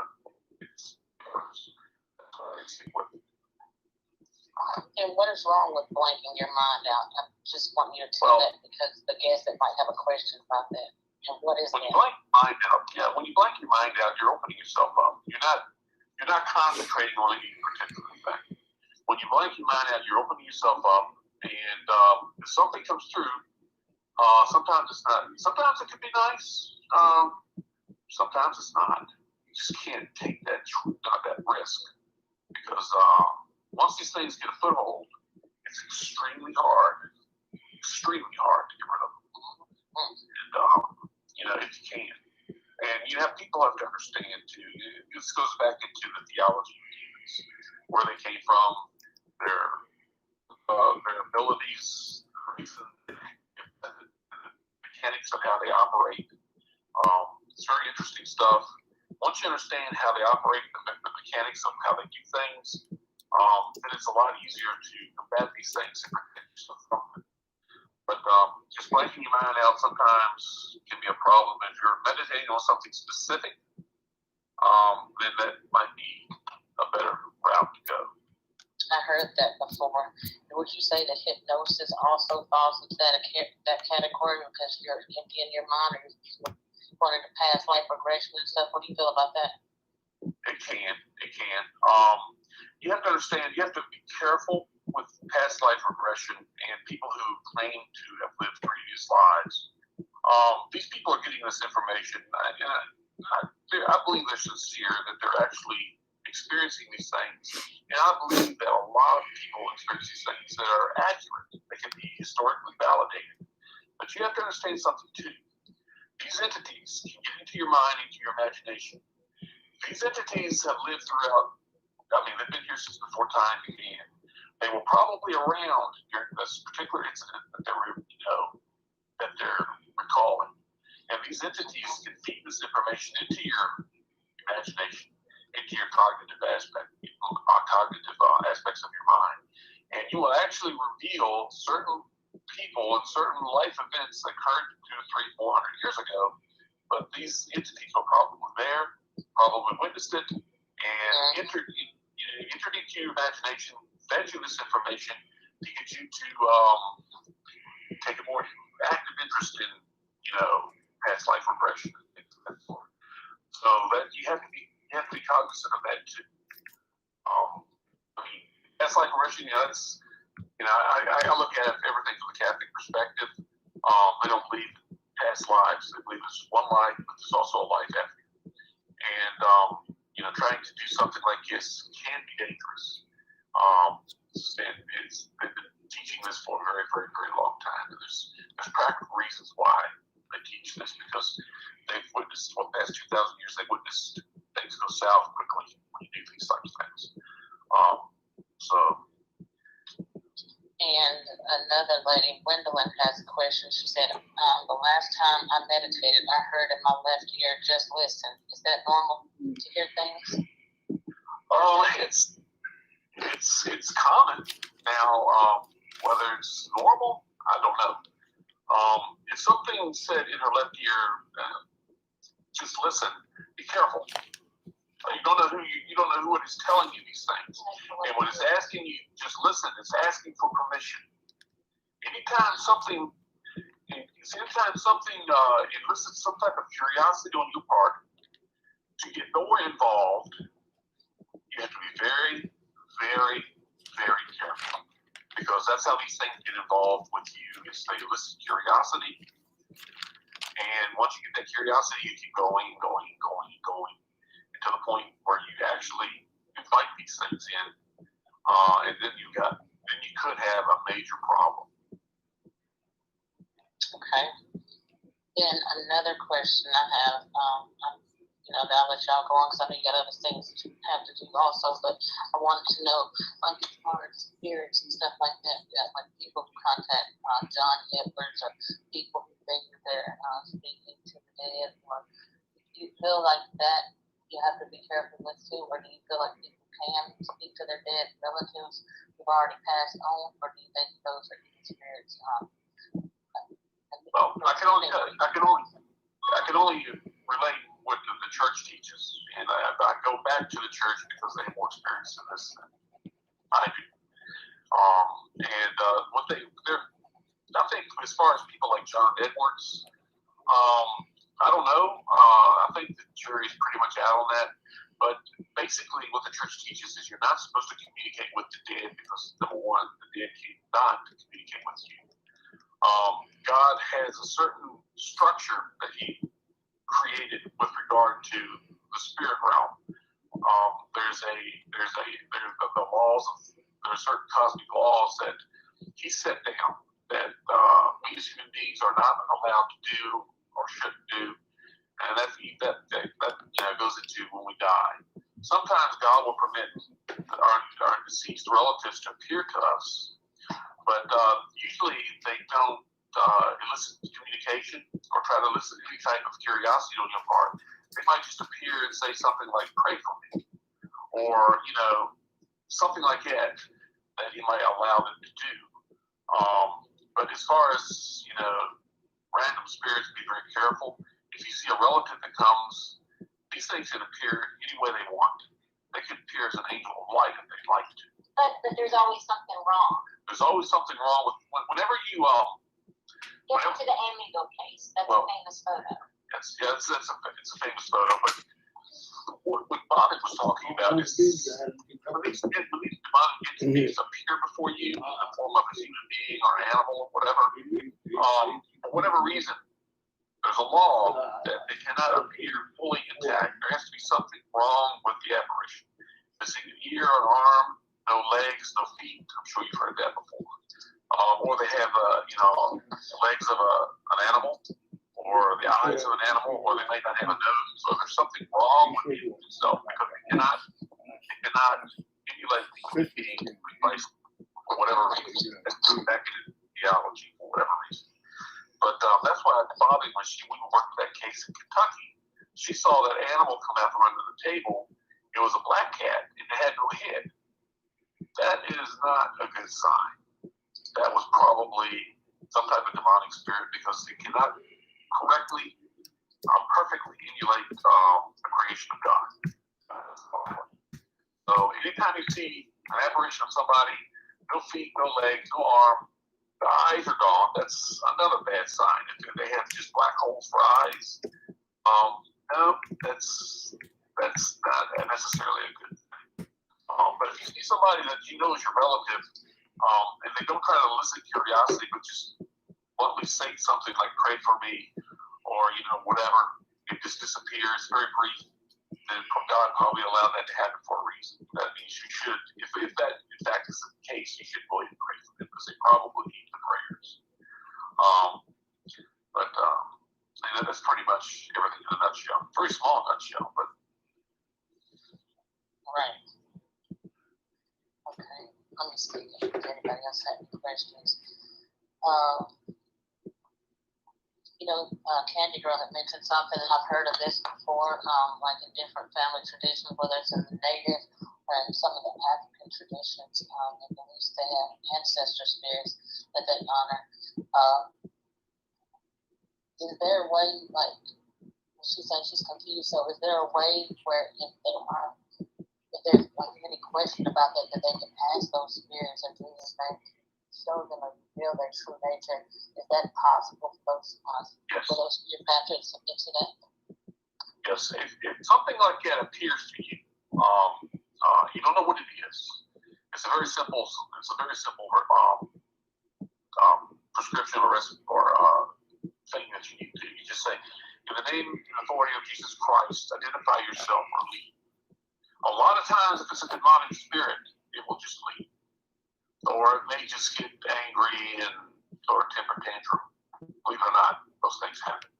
I see what. And what is wrong with blanking your mind out? I just want you to tell that, because the guests that might have a question about that. And what is when that? you blank your mind out, when you blank your mind out, you're opening yourself up. You're not concentrating on any particular thing. When you blank your mind out, you're opening yourself up, and if something comes through, sometimes it's not. Sometimes it could be nice. Sometimes it's not. You just can't take that risk, because once these things get a foothold, it's extremely hard to get rid of them. And if you can, and people have to understand too. This goes back into the theology of demons, where they came from, their abilities, reason, the mechanics of how they operate. It's very interesting stuff. Once you understand how they operate, the mechanics of how they do things, then it's a lot easier to combat these things and protect yourself from them. But just blanking your mind out sometimes can be a problem. If you're meditating on something specific, then that might be a better route to go. I heard that before. Would you say that hypnosis also falls into that category, because you're emptying your mind, or you're going into past life regression and stuff? What do you feel about that? It can. You have to understand, you have to be careful with past life regression and people who claim to have lived previous lives. These people are getting this information. I believe they're sincere, that they're actually experiencing these things. And I believe that a lot of people experience these things that are accurate. They can be historically validated. But you have to understand something too. These entities can get into your mind, into your imagination. These entities have lived throughout, they've been here since before time began. They were probably around during this particular incident that they're recalling. And these entities can feed this information into your imagination, into your cognitive aspects of your mind. And you will actually reveal certain people and certain life events that occurred 200, 300, 400 years ago. But these entities were probably there, probably witnessed it, and entered into your imagination, fed you this information to get you to take a more active interest in, past life regression and things of that sort. So that you have to be cognizant of that too. Past life regression, it's, I look at everything from the Catholic perspective. They don't believe in past lives. They believe there's one life, but there's also a life after. And trying to do something like this can be dangerous. And they've been teaching this for a very, very, very long time. And there's practical reasons why they teach this, because they've witnessed, for the past 2,000 years, they've witnessed things go south quickly when you do these types of things. And another lady, Gwendolyn, has a question. She said, the last time I meditated, I heard in my left ear, just listen. Is that normal to hear things? It's common now. Whether it's normal, I don't know. If something said in her left ear, just listen. Be careful. You don't know who it is telling you these things. And when it's asking you, just listen. It's asking for permission. Anytime something elicits some type of curiosity on your part to get more involved, you have to be very, very, very careful, because that's how these things get involved with you. Is they elicit curiosity, and once you get that curiosity, you keep going, to the point where you actually invite these things in, and then you could have a major problem. Okay. Then another question I have, I'll let y'all go on because I know you got other things that you have to do also, but I wanted to know, like, as far as spirits and stuff like that, like people who contact John Edwards, or people who think that they're speaking to the dead, or do you feel like that you have to be careful with too, or do you feel like people can speak to their dead relatives who've already passed on, or do you think those are spirits? Well, I can only relate what the church teaches, and I go back to the church because they have more experience in this than I do. I think as far as people like John Edwards, I don't know. I think the jury's pretty much out on that. But basically, what the church teaches is you're not supposed to communicate with the dead because, number one, the dead cannot communicate with you. God has a certain structure that He created with regard to the spirit realm. There's the laws of, there are certain cosmic laws that He set down that we as human beings are not allowed to do or shouldn't do, and that goes into when we die. Sometimes God will permit our deceased relatives to appear to us, but usually they don't elicit communication or try to elicit any type of curiosity on your part. They might just appear and say something like, "Pray for me," or something like that He might allow them to do. But as far as random spirits, be very careful. If you see a relative that comes, these things can appear any way they want. They can appear as an angel of light if they'd like to. But there's always something wrong. There's always something wrong with whenever you Get to the Amityville case. That's a famous photo. Yes, it's a famous photo. But what Bobbie was talking about is when these demonic entities appear before you in the form of a human being or an animal or whatever, for whatever reason, there's a law that they cannot appear fully intact. There has to be something wrong with the apparition. Missing an ear, an arm, no legs, no feet. I'm sure you've heard that before. Or they have, legs of an animal, or the eyes of an animal, or they may not have a nose. So there's something wrong with you itself because they cannot emulate the human being for whatever reason. That's back in theology for whatever reason. But that's why Bobbie, when we were working that case in Kentucky, she saw that animal come out from under the table. It was a black cat, and it had no head. That is not a good sign. That was probably some type of demonic spirit because it cannot perfectly emulate the creation of God. So anytime you see an apparition of somebody, no feet, no legs, no arm, the eyes are gone, that's another bad sign. If they have just black holes for eyes, no, that's not necessarily a good thing. But if you see somebody that you know is your relative, and they don't try to elicit curiosity, but just bluntly say something like "pray for me," or whatever, it just disappears, very brief. Then God probably allowed that to happen for a reason. That means you should, if that in fact is the case, you should go ahead and pray for them because they probably need the prayers. But that's pretty much everything in a nutshell. Very small nutshell, but. Right. Okay. Let me see if anybody else has any questions. Candy Girl had mentioned something, and I've heard of this before, like in different family traditions, whether it's in the native or in some of the African traditions, they believe they have ancestor spirits that they honor. Is there a way, like, she said she's confused, so is there a way where if there's like any question about that they can ask those spirits or Jesus name, show them or reveal their true nature? Is that possible for those spirit patterns to get to that? Yes, if something like that appears to you, you don't know what it is. It's a very simple prescription or thing that you need to do. You just say, in the name and authority of Jesus Christ, identify yourself or leave. A lot of times, if it's a demonic spirit, it will just leave. Or it may just get angry and throw a temper tantrum. Believe it or not, those things happen.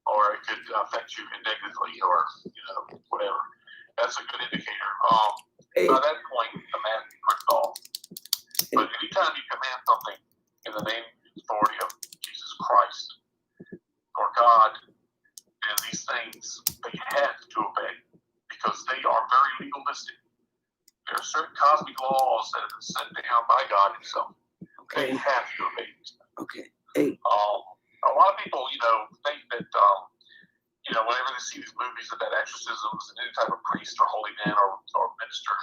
Or it could affect you negatively, or whatever. That's a good indicator. By that point, the command can be put off. But anytime you command something in the name and authority of Jesus Christ or God, then these things they have to obey because they are very legalistic. There are certain cosmic laws that have been set down by God Himself. They have to obey these things. Okay. Hey. A lot of people, think that, whenever they see these movies about exorcisms and any type of priest or holy man or minister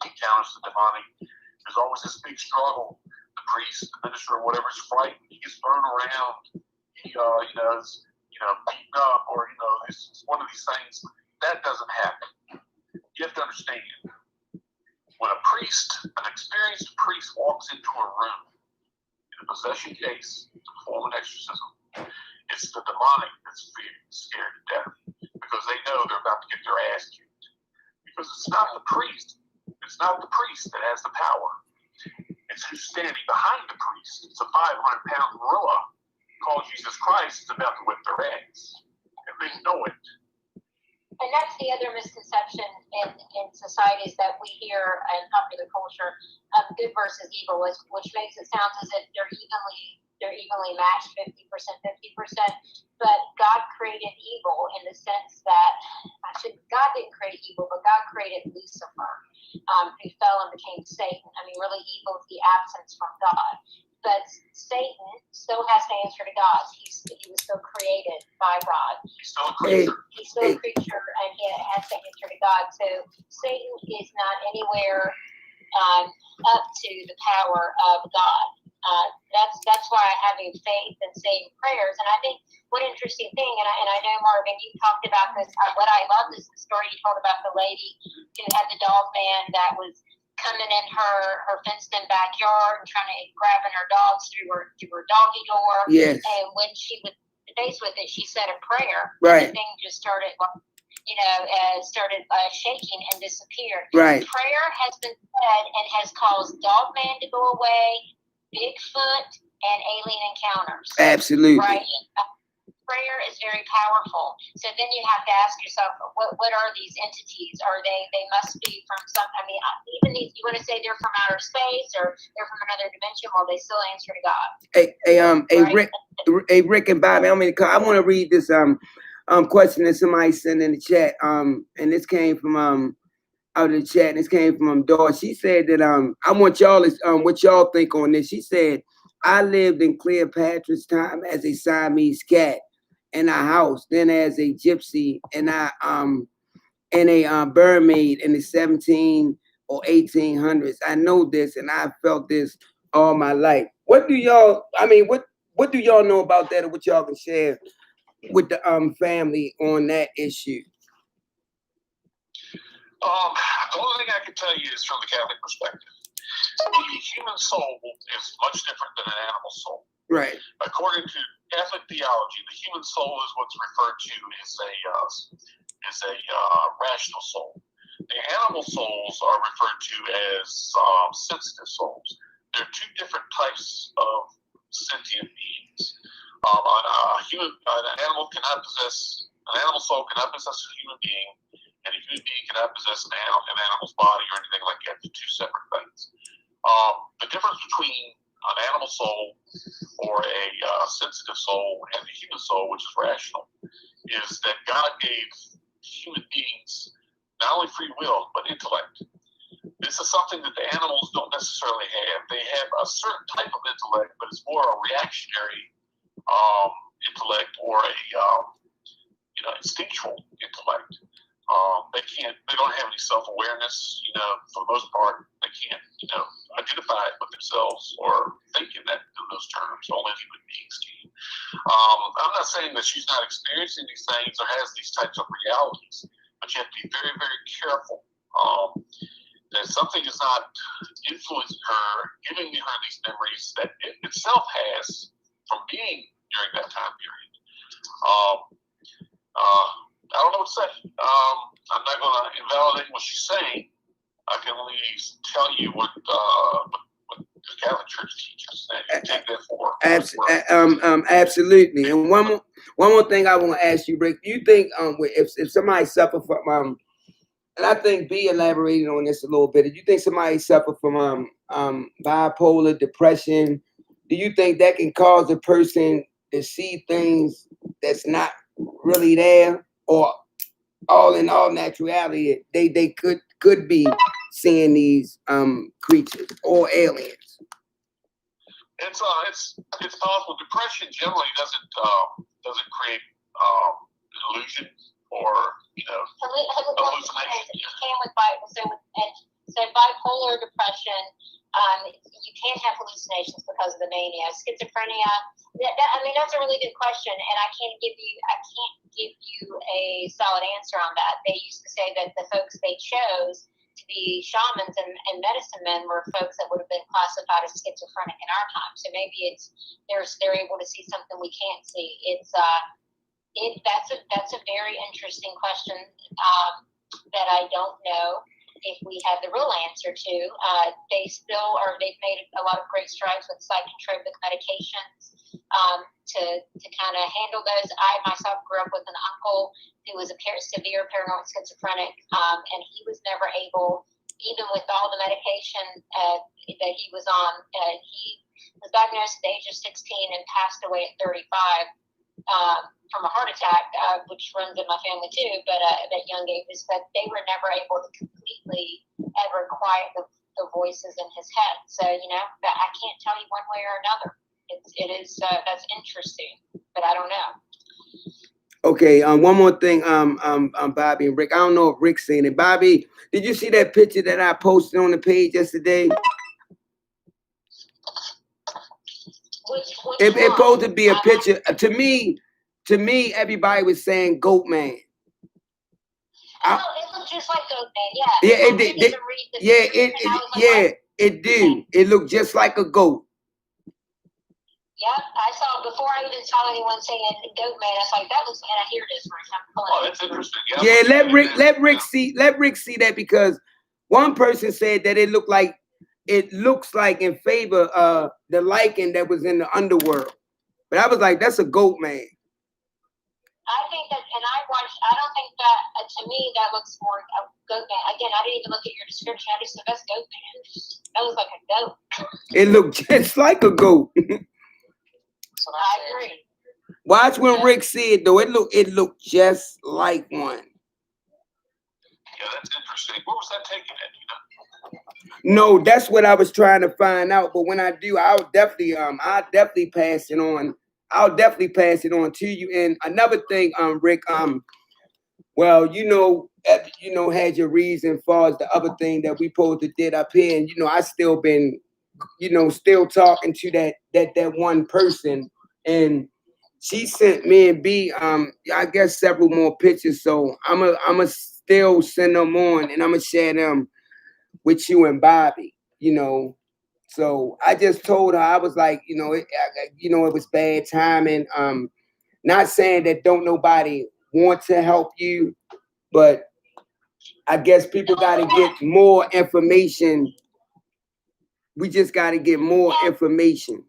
encounters the demonic, there's always this big struggle. The priest, the minister, or whatever is frightened. He gets thrown around. He, is, beaten up, or it's one of these things. That doesn't happen. You have to understand. When an experienced priest walks into a room in a possession case to perform an exorcism, it's the demonic that's scared to death because they know they're about to get their ass kicked. Because it's not the priest. It's not the priest that has the power. It's who's standing behind the priest. It's a 500-pound gorilla called Jesus Christ is about to whip their ass. And they know it. And that's the other misconception in societies that we hear in popular culture of good versus evil, which makes it sound as if they're evenly matched 50%, 50%. But God created evil in the sense that God didn't create evil, but God created Lucifer, who fell and became Satan. I mean, really, evil is the absence from God. But Satan still has to answer to God. He was still created by God. He's still a creature. He's still a creature, and he has to answer to God. So Satan is not anywhere up to the power of God. That's why having faith and saying prayers. And I think one interesting thing, and I know, Marvin, you talked about this. What I love is the story you told about the lady who had the dog man that was coming in her fenced-in backyard and trying to grabbing her dogs through her doggy door. Yes. And when she was faced with it, she said a prayer. Right. And the thing just started, shaking and disappeared. Right. Prayer has been said and has caused dogman to go away, Bigfoot, and alien encounters. Absolutely. Right. Prayer is very powerful. So then you have to ask yourself, what are these entities? Are they must be from some, even these, you want to say they're from outer space or they're from another dimension, well, they still answer to God. Hey, Rick and Bobby, I want to read this question that somebody sent in the chat. And this came from out of the chat, and this came from Dawn. She said that I want y'all what y'all think on this. She said, I lived in Cleopatra's time as a Siamese cat in a house, then as a gypsy and a barmaid in the 17 or 1800s. I know this, and I felt this all my life. What do y'all know about that, or what y'all can share with the family on that issue? The only thing I can tell you is from the Catholic perspective. The human soul is much different than an animal soul. Right. According to Catholic theology, the human soul is what's referred to as a rational soul. The animal souls are referred to as sensitive souls. There are two different types of sentient beings. An animal soul cannot possess a human being, and a human being cannot possess an animal's body or anything like that. They're two separate things. The difference between an animal soul or a sensitive soul and the human soul, which is rational, is that God gave human beings not only free will, but intellect. This is something that the animals don't necessarily have. They have a certain type of intellect, but it's more a reactionary intellect or a instinctual intellect. They don't have any self-awareness, for the most part. They can't, identify it with themselves or think in those terms. Only human beings can. I'm not saying that she's not experiencing these things or has these types of realities, but you have to be very, very careful that something is not influencing her, giving her these memories that it itself has from being during that time period. I don't know what to say. I'm not going to invalidate what she's saying. I can only tell you what the Catholic Church teaches. And you take that for absolutely. And one more thing I want to ask you, Rick. Do you think if somebody suffer from and I think B elaborated on this a little bit. Do you think somebody suffer from bipolar depression? Do you think that can cause a person to see things that's not really there, or all in all naturality they could be seeing these creatures or aliens? It's possible. Depression generally doesn't create an illusion or hallucination. You can with so bipolar depression, you can have hallucinations because of the mania. Schizophrenia, that's a really good question, and I can't give you a solid answer on that. They used to say that the folks they chose to be shamans and medicine men were folks that would have been classified as schizophrenic in our time. So maybe they're able to see something we can't see. That's a very interesting question that I don't know if we have the real answer to. They've made a lot of great strides with psychotropic medications to kind of handle those. I myself grew up with an uncle who was a severe paranoid schizophrenic, and he was never able, even with all the medication that he was on, he was diagnosed at the age of 16 and passed away at 35. From a heart attack, which runs in my family too, but at young ages. But they were never able to completely ever quiet the voices in his head. So that I can't tell you one way or another. That's interesting, but I don't know. Okay, one more thing, Bobbie and Rick. I don't know if Rick's seen it. Bobbie, did you see that picture that I posted on the page yesterday? It's supposed to be a picture. To me, everybody was saying Goat Man. It looked just like Goat Man, yeah. It do. It looked just like a goat. Yep, I saw before I even saw anyone saying Goat Man. I was like, that looks, and I hear this Oh, that's interesting. Yeah, let Rick see that, because one person said that it looks like in favor of the lichen that was in the underworld. But I was like, that's a Goat Man. I think that, and I don't think that, to me, that looks more a Goat Man. Again, I didn't even look at your description. I just said, that's Goat Man. That looks like a goat. It looked just like a goat. So I agree. Watch when Rick see it, though. It looked just like one. Yeah, that's interesting. What was that taken at, No, that's what I was trying to find out. But when I do, I'll definitely pass it on. I'll definitely pass it on to you. And another thing, Rick, well, had your reason as far as the other thing that we supposed to did up here. And, I still been, still talking to that one person. And she sent me and B, I guess several more pictures. So I'm a still send them on, and I'm going to share them with you and Bobbie, So I just told her, I was like, it was bad timing. Not saying that don't nobody want to help you, but I guess people got to get more information. We just got to get more information.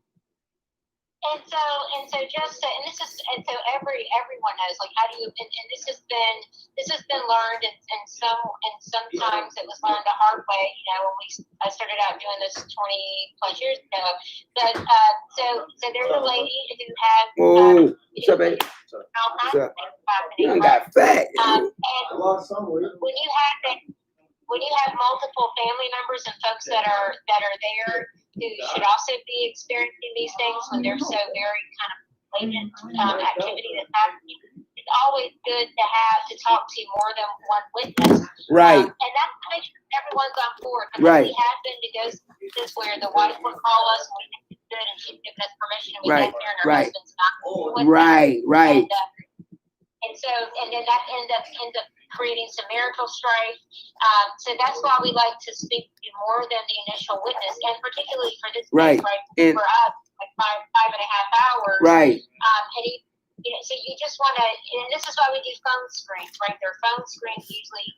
And so everyone knows, like, how do you, and this has been learned, and sometimes it was learned the hard way, you know, when I started out doing this 20 plus years ago. But so there's a lady who has what's up, baby? What's up? You done got fat. and when you have multiple family members and folks that are there who should also be experiencing these things when they're so very kind of blatant activity that's happening, it's always good to talk to more than one witness. Right. And that's to make sure everyone's on board. Because right. we have been to go this where the wife would call us and we think it's good and she's given us permission and we get there and her husband's not cool with right. it. Right. And then that ends up creating some marital strife. So that's why we like to speak to more than the initial witness, and particularly for this case, right? And for us, like 5.5 hours. Right. And so you just want to, and this is why we do phone screens, right? There are phone screens, usually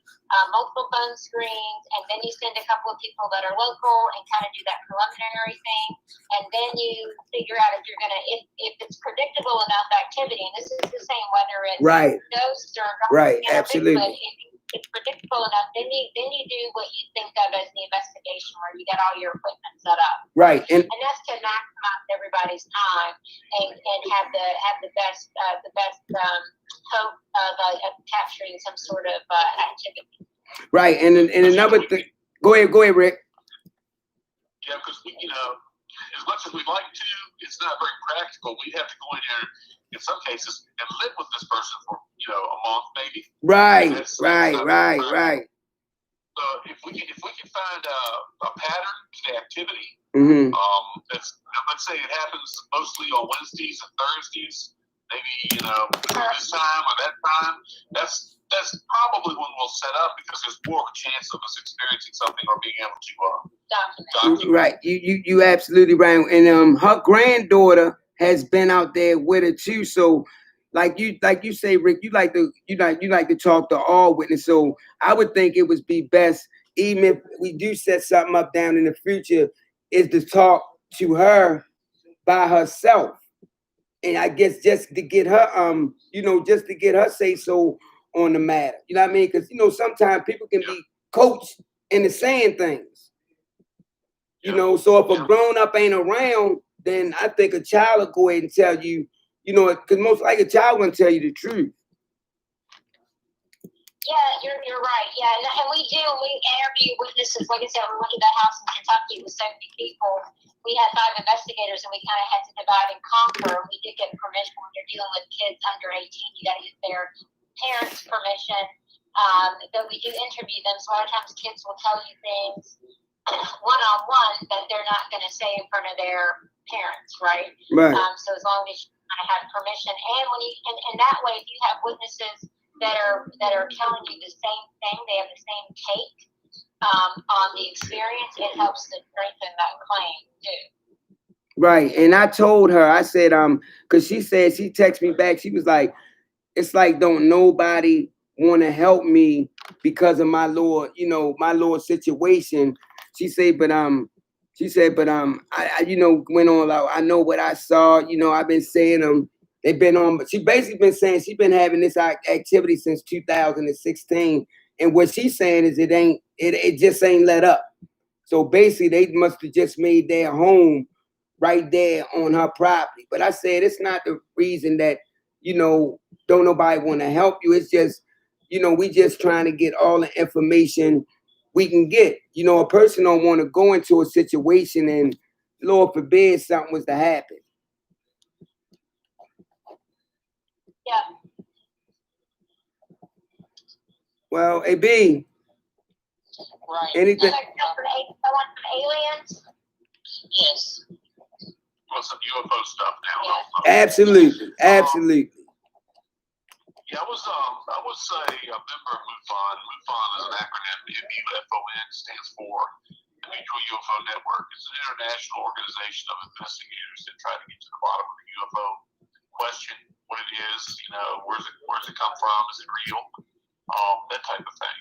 multiple phone screens, and then you send a couple of people that are local and kind of do that preliminary thing, and then you figure out if you're gonna, if it's predictable enough activity, and this is the same whether it's ghosts or absolutely. But if it's predictable enough, then you do what you think of as the investigation, where you get all your equipment set up. Right. And that's to maximize everybody's time and have the best hope of capturing some sort of activity. Right. And another thing. Go ahead, Rick. Yeah, because as much as we'd like to, it's not very practical. We have to go in there in some cases and live with this person for a month maybe. Right. Right. So if we can find a pattern to the activity, let's say it happens mostly on Wednesdays and Thursdays, maybe this time or that time. That's probably when we'll set up, because there's more of a chance of us experiencing something or being able to document. Right. You absolutely right. And her granddaughter has been out there with her too. So like you say, Rick, you like to talk to all witnesses. So I would think it would be best, even if we do set something up down in the future, is to talk to her by herself. And I guess just to get her just to get her say so on the matter. You know what I mean? Because sometimes people can be coached into saying things. So if a grown up ain't around, then I think a child will go ahead and tell you, because most likely a child will tell you the truth. Yeah, you're right. Yeah, and we interview witnesses. Like I said, we went to that house in Kentucky with 70 people. We had 5 investigators, and we kind of had to divide and conquer. We did get permission when you're dealing with kids under 18. You got to get their parents' permission. But we do interview them. So a lot of times kids will tell you things one-on-one that they're not going to say in front of their parents, right? Right. So as long as you kind of have permission, and when you and that way, if you have witnesses that are telling you the same thing, they have the same take on the experience, it helps to strengthen that claim too. Right. And I told her, I said, because she said, she texted me back, she was like, it's like don't nobody want to help me because of my little situation. She said, but I went on like, I know what I saw, I've been saying them. They've been on, but she basically been saying she's been having this activity since 2016. And what she's saying is it just ain't let up. So basically they must have just made their home right there on her property. But I said, it's not the reason that, don't nobody want to help you. It's just, we just trying to get all the information we can get. A person don't want to go into a situation and Lord forbid something was to happen. Yeah. Well, AB. Right. Anything? Aliens? Yes. Well, some UFO stuff now. Yeah. Absolutely. Yeah, I would say a member of MUFON. MUFON is an acronym. MUFON stands for the Mutual UFO Network. It's an international organization of investigators that try to get to the bottom of the UFO question, what it is, where's it come from, is it real? that type of thing.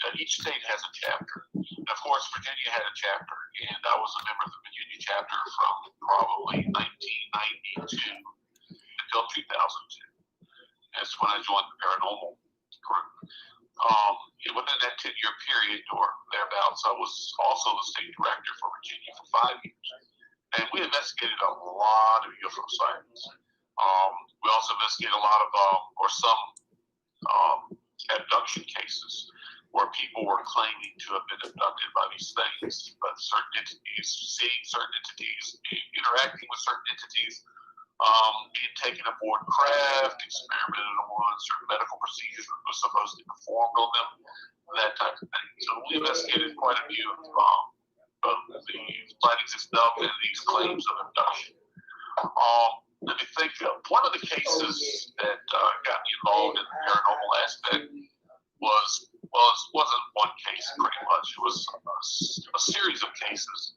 And each state has a chapter. And of course, Virginia had a chapter, and I was a member of the Virginia chapter from probably 1992 until 2002. That's when I joined the Paranormal group. Within that 10-year period or thereabouts, I was also the state director for Virginia for 5 years. And we investigated a lot of UFO sightings. We also investigated a lot of, or some abduction cases where people were claiming to have been abducted by these things, but certain entities, seeing certain entities, interacting with certain entities, being taken aboard craft, experimented on, certain medical procedures were supposed to be performed on them, that type of thing. So we investigated quite a few of the sightings itself and these claims of abduction. Let me think. One of the cases that got me involved in the paranormal aspect wasn't one case pretty much. It was a series of cases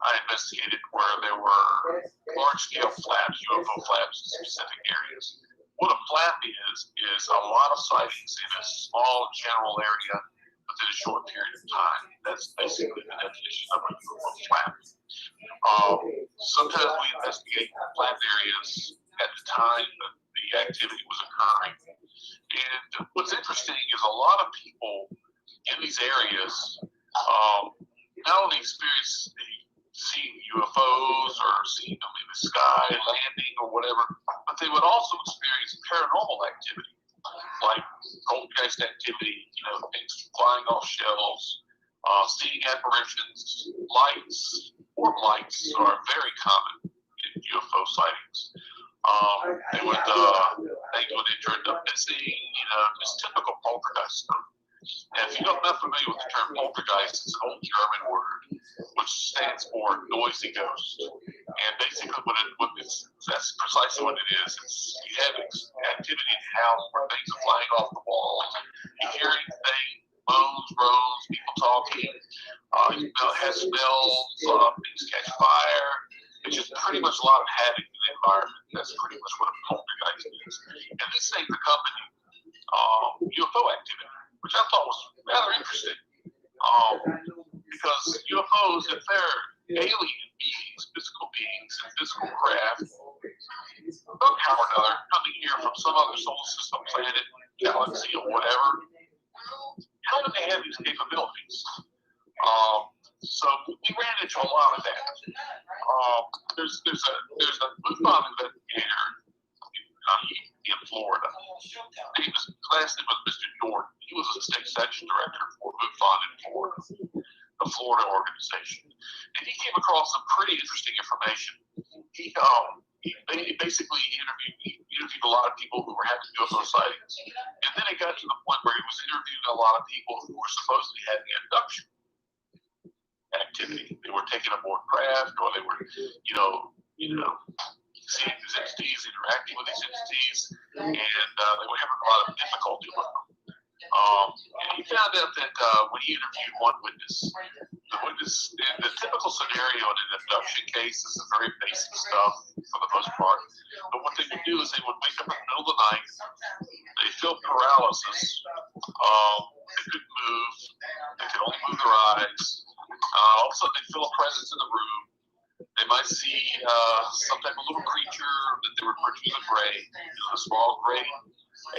I investigated where there were large-scale flaps, UFO flaps in specific areas. What a flap is a lot of sightings in a small general area within a short period of time. That's basically the definition of a UFO flap. Sometimes we investigate flat areas at the time that the activity was occurring. And what's interesting is a lot of people in these areas not only experience seeing UFOs or seeing them in the sky, landing or whatever, but they would also experience paranormal activity, like poltergeist activity, things flying off shelves, seeing apparitions, lights. Orb lights are very common in UFO sightings. They would end up missing, just typical poltergeist stuff. And if you're not familiar with the term poltergeist, it's an old German word which stands for noisy ghost. And basically that's precisely what it is. You have activity in the house where things are flying off the walls. You're hearing things, moans, groans, people talking. Has smells, things catch fire. It's just pretty much a lot of havoc in the environment. That's pretty much what a poltergeist is. And these things accompany UFO activity, which I thought was rather interesting. Because UFOs, if they're alien beings, physical beings, and physical craft, somehow or another, coming here from some other solar system, planet, galaxy, or whatever, how do they have these capabilities? So we ran into a lot of that. There's a MUFON investigator in Florida. His last name was Mr. Jordan. He was a state section director for MUFON in Florida, the Florida organization. And he came across some pretty interesting information. He basically interviewed a lot of people who were having UFO sightings. And then it got to the point where he was interviewing a lot of people who were supposedly having abduction activity. They were taken aboard craft, or they were, seeing these entities, interacting with these entities, and they were having a lot of difficulty with them. And he found out that when he interviewed one witness, the typical scenario in an abduction case is the very basic stuff for the most part. But what they would do is they would wake up in the middle of the night, they feel paralysis, they couldn't move, they could only move their eyes. All of a sudden, they feel a presence in the room. They might see some type of little creature that they refer to as a gray, a small gray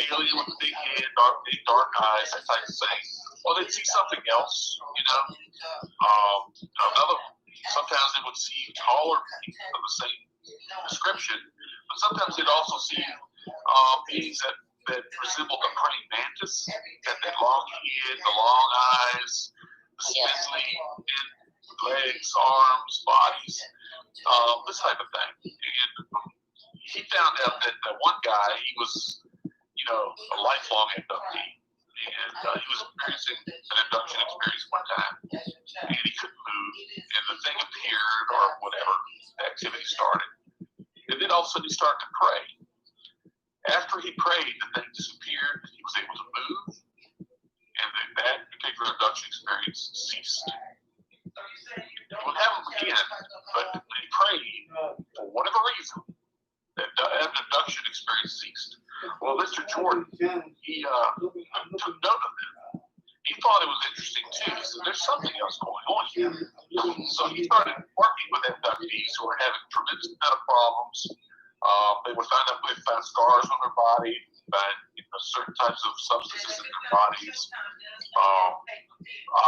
alien with a big head, dark eyes, that type of thing. Or they'd see something else, sometimes they would see taller people of the same description, but sometimes they'd also see beings that resembled a praying mantis, had that long head, the long eyes, spindly legs, arms, bodies, this type of thing. And he found out that one guy, he was, a lifelong abductee. And he was experiencing an abduction experience one time. And he couldn't move. And the thing appeared, or whatever, the activity started. And then all of a sudden he started to pray. After he prayed, the thing disappeared. He was able to move. And then that particular abduction experience ceased. It would happen again, but when he prayed, for whatever reason, that abduction experience ceased. Well, Mr. Jordan he took note of it. He thought it was interesting too. He said, "There's something else going on here." So he started working with abductees who were having tremendous amount of problems. They would find scars on their body, find certain types of substances in their bodies,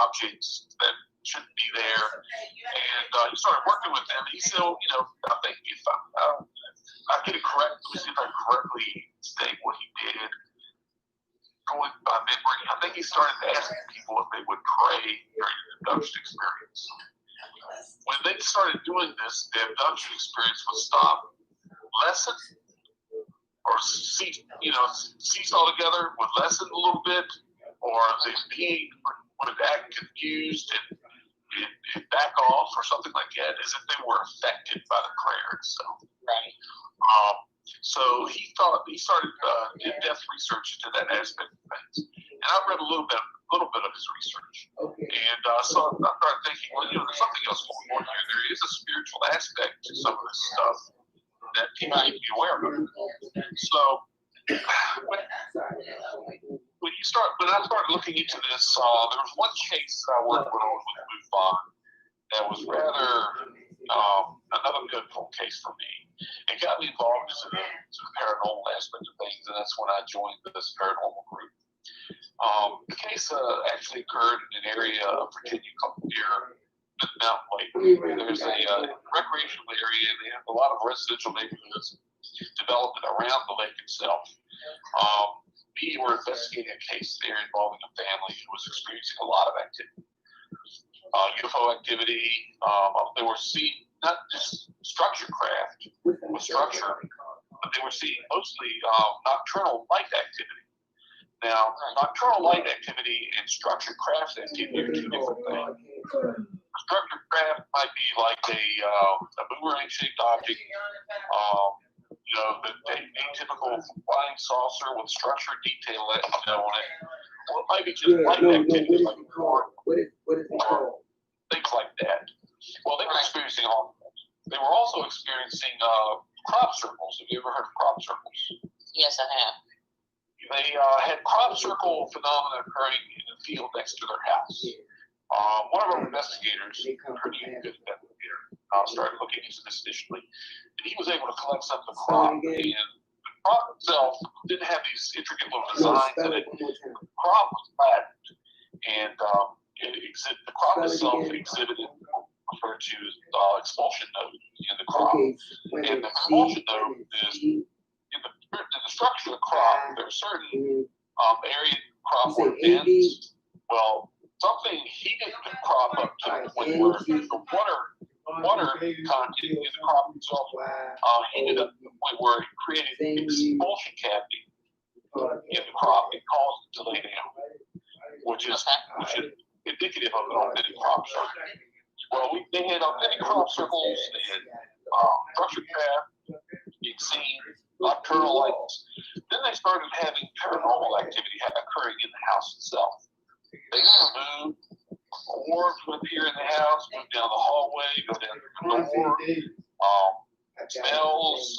objects that shouldn't be there. And he started working with them. He said, I think if I get it correct, let me see if I correctly state what he did. Going by memory, I think he started asking people if they would pray during the abduction experience. When they started doing this, the abduction experience would stop, lessen, or cease altogether, would lessen a little bit, or the being would act confused and back off or something like that, as if they were affected by the prayer itself. Right. So he started in-depth research into that aspect of things, and I read a little bit of his research. Okay. And so I started thinking, there's something else going on here. There is a spiritual aspect to some of this stuff that people need to be aware of. So when I started looking into this, there was one case I worked on with MUFON that was rather another pivotal case for me. It got me involved into the paranormal aspect of things, and that's when I joined this paranormal group. The case actually occurred in an area of Virginia near the Mountain Lake. There's a recreational area, and they have a lot of residential neighborhoods developed around the lake itself. We were investigating a case there involving a family who was experiencing a lot of activity. UFO activity. They were seeing not just structure craft with structure, but they were seeing mostly nocturnal light activity. Now, nocturnal light activity and structured craft activity are two different things. Structured craft might be like a boomerang-shaped object, the atypical flying saucer with structured detail on it. Or it might be just light activity, like what is it called? Things like that. Well, they were experiencing all of that. They were also experiencing crop circles. Have you ever heard of crop circles? Yes, I have. They had crop circle phenomena occurring in the field next to their house. One of our investigators, pretty good investigator, started looking into this initially, and he was able to collect some of the crop. And the crop itself didn't have these intricate little designs in it. The crop was flattened, and the crop itself exhibited referred to expulsion node in the crop. And the expulsion node is in the structure of the crop. There are certain areas of the crop where it ends. Well, something heated the crop up to the point where the water content in the crop itself heated up to the point where it created an expulsion cavity in the crop and caused it to lay down, which is indicative of an authentic crop circle. Well, they had authentic crop circles, they had structured craft being seen, nocturnal lights. Then they started having paranormal activity occurring in the house itself. They would move, orbs would appear in the house, move down the hallway, go down the door, smells,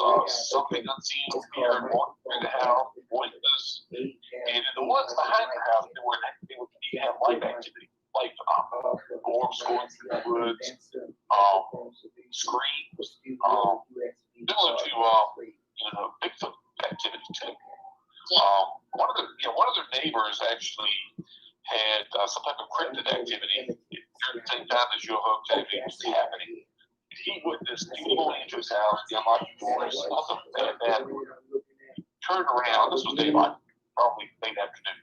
something unseen would appear and walk through the house, voices. And in the ones behind the house, they would have light activity, light phenomena, orbs going through the woods, screams, similar to Bigfoot activity too. One of their neighbors actually had some type of cryptid activity during the same time as UFO activity was happening. He witnessed people going into his house, the unlocked doors, something that turned around. This was daylight, probably late afternoon.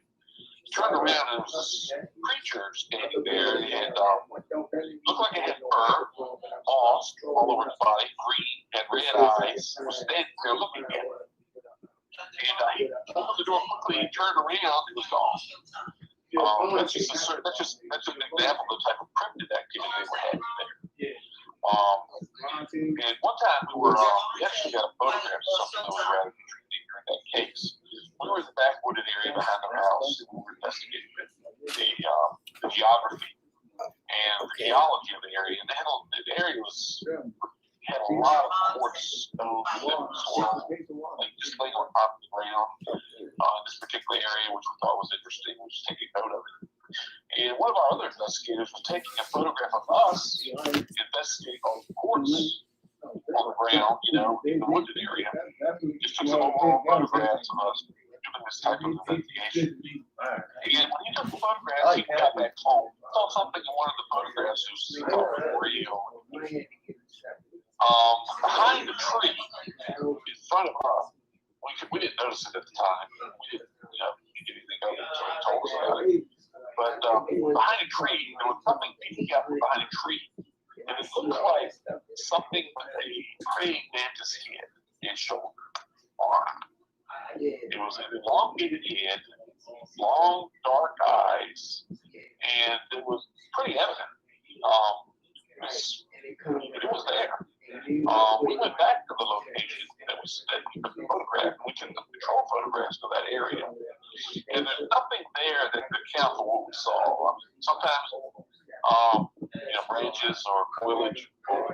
Turned around and there was this creature standing there, and looked like it had fur, moss all over its body, green, had red eyes, was standing there looking at it. And he opened the door quickly, turned around, it was gone. That's just an example of the type of cryptid activity they were having there. And one time we actually got a photograph of something that was rather intriguing during that case. We were in the backwooded area behind their house, and we were investigating the geography and the geology of the area. And the area had a lot of quartz stones that was just laying on top of the ground. in this particular area, which we thought was interesting. We was taking note of it. And one of our other investigators was taking a photograph of us investigating all the reports on the ground, in the wooded area. Just took some overall photographs of us doing this type of investigation. And when he took the photographs, he got back home. Saw something in one of the photographs that was real. Behind the tree, in front of us, we didn't notice it at the time. We didn't think anything of it until he told us about it. But behind a tree, there was something peeking out from behind a tree. And it looked like something with a praying mantis head and shoulder arm. It was an elongated head, long, dark eyes, and it was pretty evident. It was there. We went back to the location that we took the photograph, and we took the control photographs of that area. And there's nothing there that could account for what we saw. I mean, sometimes, branches or foliage will,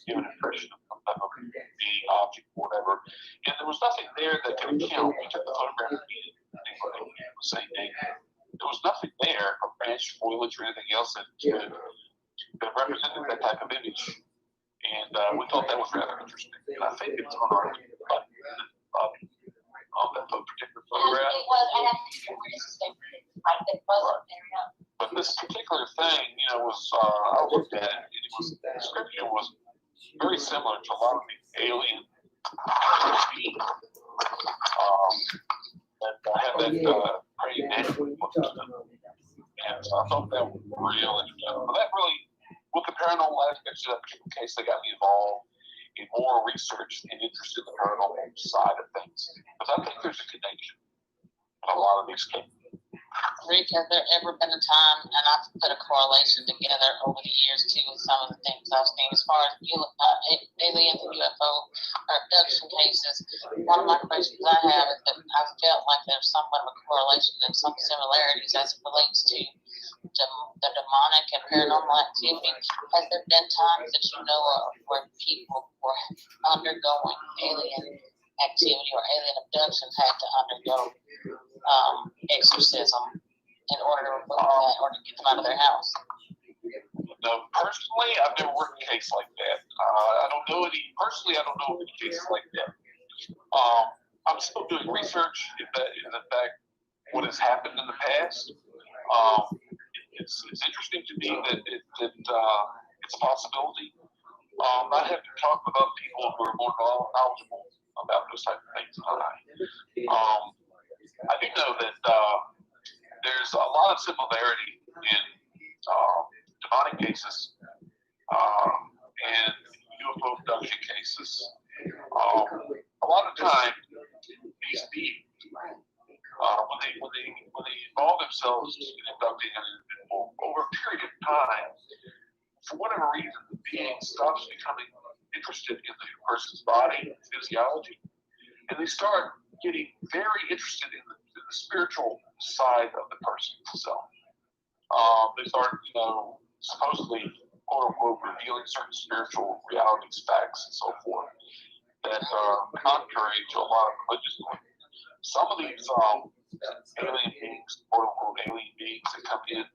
give an impression of some type of being, object, whatever. And there was nothing there that could account. We took the photograph the same day. There was nothing there, a branch, foliage, or anything else that represented that type of image. And we thought that was rather interesting. And I think it's on our that particular photograph. It was, and I think it wasn't there, yeah. But this particular thing, was I looked at it. The description was very similar to a lot of the alien beings that have that praying mantis look to them. And so I thought that was real interesting. But that really, with the paranormal aspects of that particular case, they got me involved in more research and interest in the paranormal side of things. Because I think there's a connection in a lot of these cases. Rick, has there ever been a time, and I've put a correlation together over the years too with some of the things I've seen as far as aliens and UFO or abduction cases? One of my questions I have is that I felt like there's somewhat of a correlation and some similarities as it relates to the demonic and paranormal activity. Has there been times that you know of where people were undergoing alien activity or alien abductions had to undergo exorcism in order to remove that or to get them out of their house? No, personally, I've never worked a case like that. I don't know any cases like that. I'm still doing research if that is in fact what has happened in the past. It's interesting to me that it's a possibility. I have to talk about people who are more knowledgeable about those type of things than I do know that there's a lot of similarity in demonic cases and UFO abduction cases. A lot of time, these beings, when they involve themselves in abducting an individual over a period of time, for whatever reason, the being stops becoming interested in the person's body and physiology, and they start getting very interested in the spiritual side of the person itself. They start, supposedly, quote unquote, revealing certain spiritual realities, facts, and so forth that are contrary to a lot of religious beliefs. Some of these alien beings, quote unquote, alien beings that come in,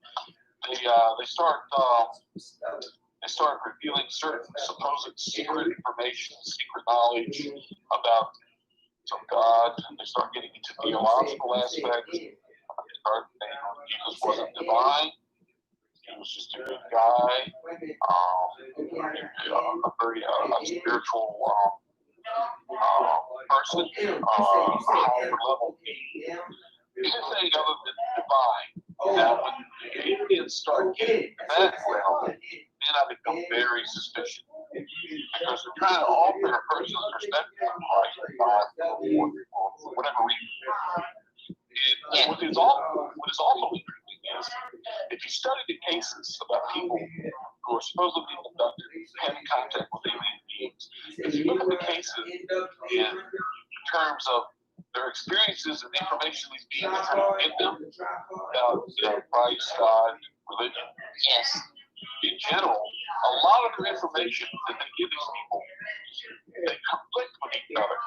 they start revealing certain supposed secret information, secret knowledge about some God, and they start getting into theological aspects. They start saying Jesus wasn't divine, he was just a good guy, a very spiritual person, higher level being. Anything other than divine. Now, when the aliens start getting to that realm, then I become very suspicious. Because they're trying to alter a person's perspective of Christ or God for whatever reason. And what is also interesting is, if you study the cases about people who are supposedly abducted, having contact with alien beings, if you look at the cases in terms of their experiences and the information these beings are trying to give them about Christ, God, religion. Yes. In general, a lot of the information that they give these people, they conflict with each other.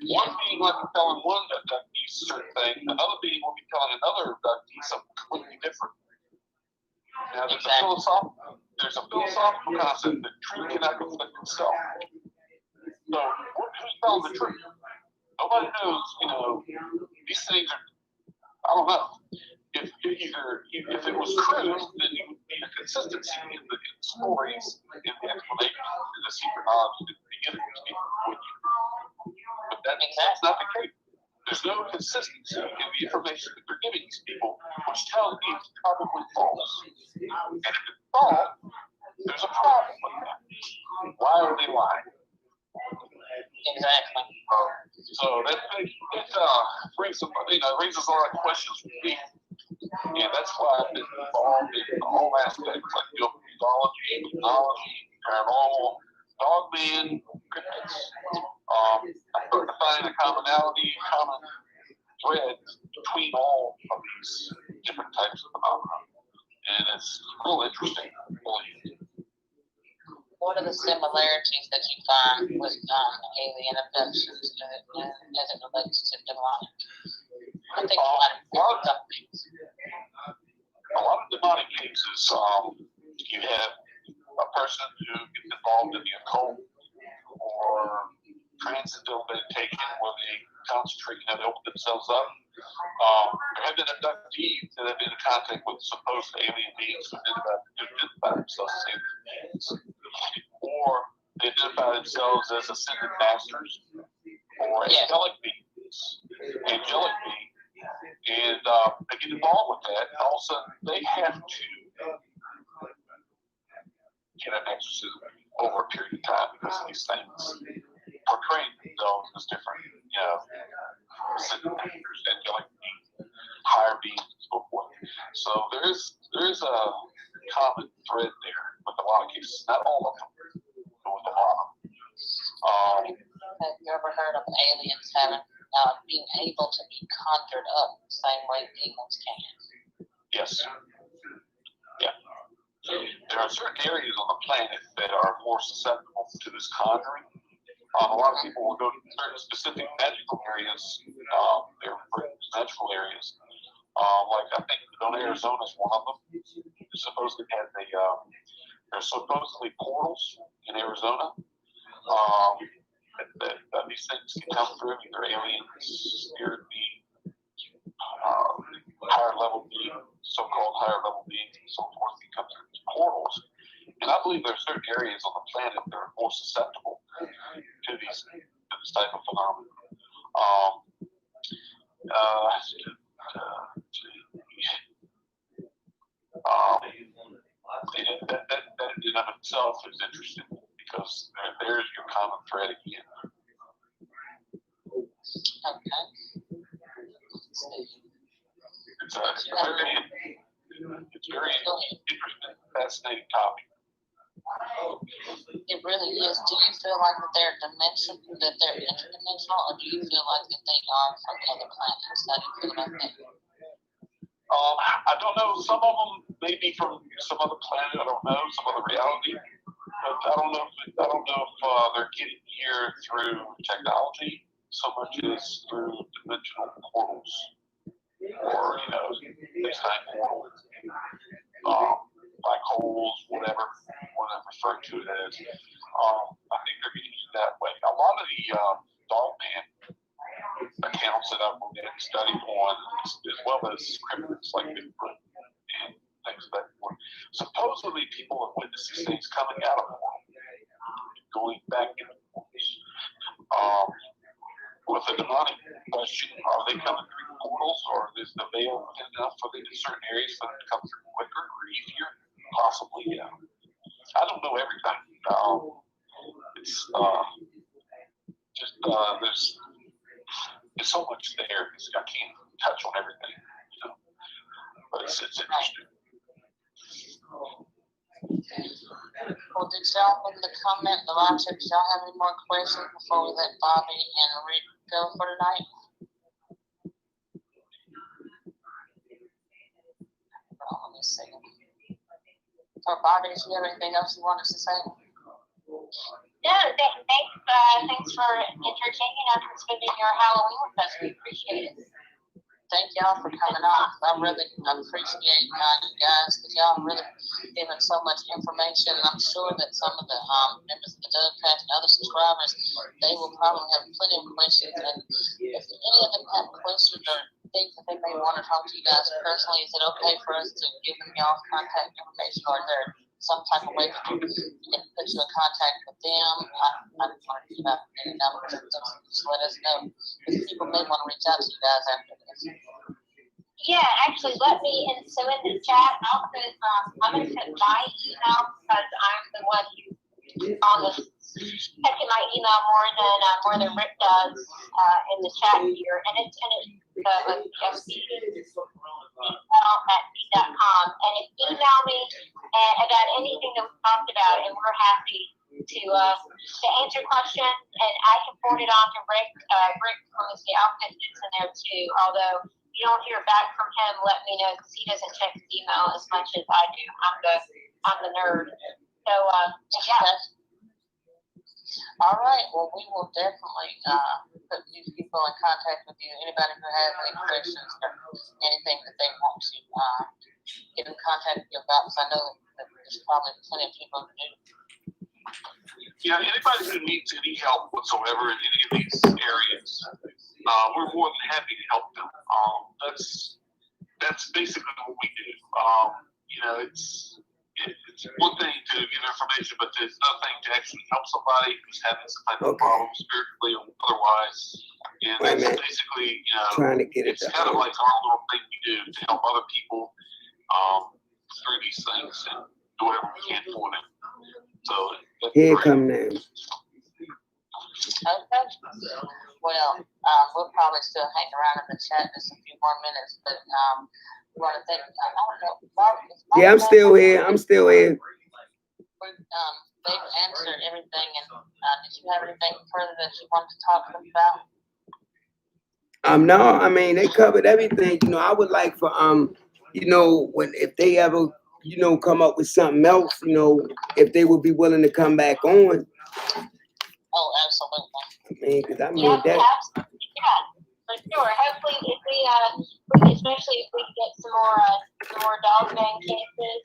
One being like telling one abductee abductees a certain thing, another being will be telling another abductee something completely different. Now, there's a philosophical concept that truth cannot conflict itself. So, who's telling the truth? Nobody knows, these things are, I don't know. If it was true, then you would need a consistency in the stories, in the explanations, in the secret knowledge that the universe people would you. But that's not the case. There's no consistency in the information that they're giving these people, which tells me it's probably false. And if it's false, there's a problem with that. Why are they lying? Exactly. So it raises a lot of questions for me. And that's why I've been involved in all aspects like mythology, paranormal, dogman, cryptids. I'm starting to find a common thread between all of these different types of phenomena. And it's real interesting, really. What are the similarities that you find with alien abductions as it relates to demonic? I think a lot of demonic cases, you have a person who gets involved in the occult or transcendental meditation where they concentrate and they open themselves up. There have been abductees that have been in contact with supposed alien beings who identify themselves as alien beings. Or they identify themselves as ascended masters or angelic beings. And they get involved with that, and all of a sudden they have to get an exorcism over a period of time because of these things. Portraying themselves as different, ascended masters, angelic beings, higher beings, and so forth. So there is a common thread there with a lot of cases, not all of them, but with a lot of them. Have you ever heard of aliens being able to be conjured up the same way demons can? Yes. Yeah. There are certain areas on the planet that are more susceptible to this conjuring. A lot of people will go to certain specific magical areas. They're magical areas. Like I think Arizona is one of them. Supposedly there's supposedly portals in Arizona. That these things can come through, either aliens, spirit beings, higher level beings, so-called higher level beings, and so forth, can come through these portals. And I believe there are certain areas on the planet that are more susceptible to this type of phenomenon. That in and of itself is interesting because there's your common thread again. Okay. It's very interesting, fascinating topic. It really is. Do you feel like that they're interdimensional, or do you feel like that they are from other planets? How do you feel about that? I don't know. Some of them may be from some other planet. I don't know, some other reality. But I don't know if they're getting here through technology so much as through dimensional portals or space-time portals, black holes, whatever you want to refer to it as. I think they're getting used that way. A lot of the dogman accounts that I've studied on, as well as cryptids like Bigfoot and things of that sort. Supposedly, people have witnessed these things coming out of the world, going back into the world. With the demonic question, are they coming through portals, or is the veil thin enough for them in certain areas for them to come through quicker or easier? Possibly, yeah. I don't know everything. It's just there's so much there. I can't touch on everything, but it's interesting. Well, did y'all in the comment, the live chat, did y'all have any more questions before we let Bobbie and Rick go for tonight? Let me see. Or Bobbie, did you have anything else you wanted to say? No, thanks for entertaining us and spending your Halloween with us. We appreciate it. thank y'all for coming on. I really appreciate you guys, because y'all really given so much information. I'm sure that some of the members of the Doug Patch and other subscribers, they will probably have plenty of questions. And if any of them have questions or things that they may want to talk to you guys personally, is it okay for us to give them y'all's contact information, or is there some type of way that you can put you in contact with them? I don't want to give out any numbers, just let us know, because people may want to reach out to you guys after this. Yeah, actually, let me, and so in the chat, I'll put, I'm going to put my email, because I'm the one who on the checking my email more than Rick does in the chat here, and it's fb@b.com, and if you email me about anything that we talked about, and we're happy to answer questions, and I can forward it on to Rick. Rick from the outfit is in there too, although you don't hear back from him, let me know, because he doesn't check his email as much as I do. I'm the nerd. So, yeah. All right. Well, we will definitely put these people in contact with you. Anybody who has any questions or anything that they want to get in contact with you about, because I know that there's probably plenty of people who do. Yeah, anybody who needs any help whatsoever in any of these areas, we're more than happy to help them. That's basically what we do. It's one thing to give information, but there's nothing to actually help somebody who's having some type of problem spiritually or otherwise. And that's basically, trying to get it's kind of like our little thing we do to help other people through these things and do whatever we can for them. So here come now. Okay. Well, we'll probably still hang around in the chat just a few more minutes, but we want to thank, I don't know, Bob, yeah, I'm still here. They've answered everything, and did you have anything further that you wanted to talk to them about? No, I mean, they covered everything. I would like for, if they ever, come up with something else, if they would be willing to come back on. Oh, absolutely. I mean, because I mean, Yeah, that. absolutely. Yeah, for sure. Hopefully, if we especially if we get some more dogman cases,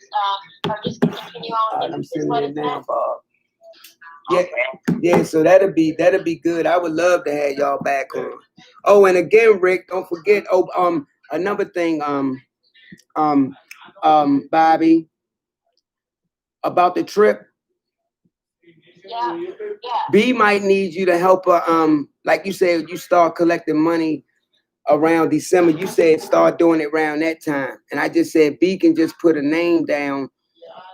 or just continue on. I'm sitting there now, Bob. Yeah. So that'll be good. I would love to have y'all back on. Oh, and again, Rick, don't forget. Oh, another thing. Bobbie, about the trip. Yeah. B might need you to help her. Like you said, you start collecting money around December. You said start doing it around that time, and I just said B can just put a name down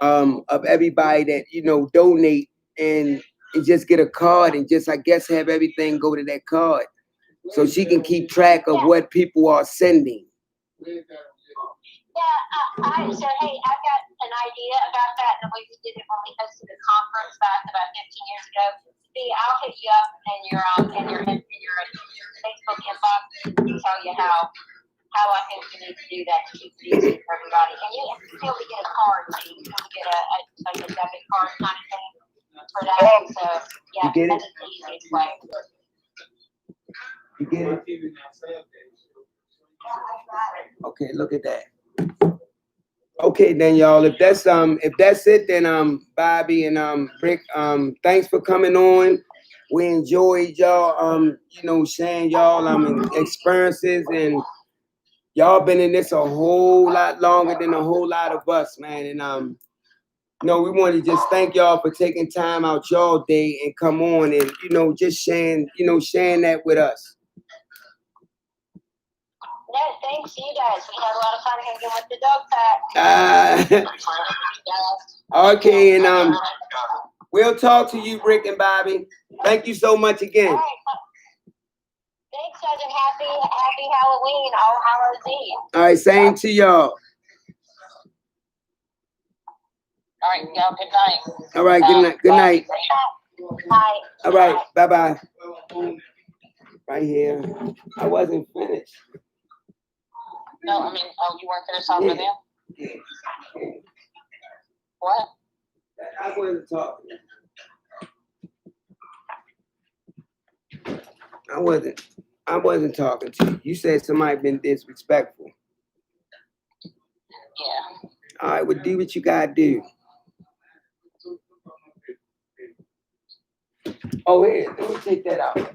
of everybody that donate, and just get a card, and just I guess have everything go to that card, so she can keep track of what people are sending. Yeah, so hey, I've got an idea about that, the way we did it when we hosted a conference back about 15 years ago. See, I'll hit you up in your Facebook inbox to tell you how I think we need to do that to keep it easy for everybody. And you can still get a card, so you can get like a debit card kind of thing for that. So yeah, that's the easiest way. You get it? Okay, look at that. Okay, then y'all, if that's it, then Bobbie and Rick, thanks for coming on. We enjoyed y'all sharing y'all experiences, and y'all been in this a whole lot longer than a whole lot of us, man. And we want to just thank y'all for taking time out y'all day and come on and just sharing that with us. No, thanks to you guys. We had a lot of fun hanging with the dog pack. Okay, and we'll talk to you, Rick and Bobbie. Thank you so much again. All right. Thanks, Sergeant. Happy Halloween. All Hallows Eve. All right, same to y'all. All right, y'all, good night. All right, good night. Good night. Bye. All right, bye-bye. Right here. I wasn't finished. No, I mean, you weren't finished talking to them? Yeah. What? I wasn't talking. I wasn't. I wasn't talking to you. You said somebody been disrespectful. Yeah. All right, well, do what you gotta do. Oh, here, let me take that out.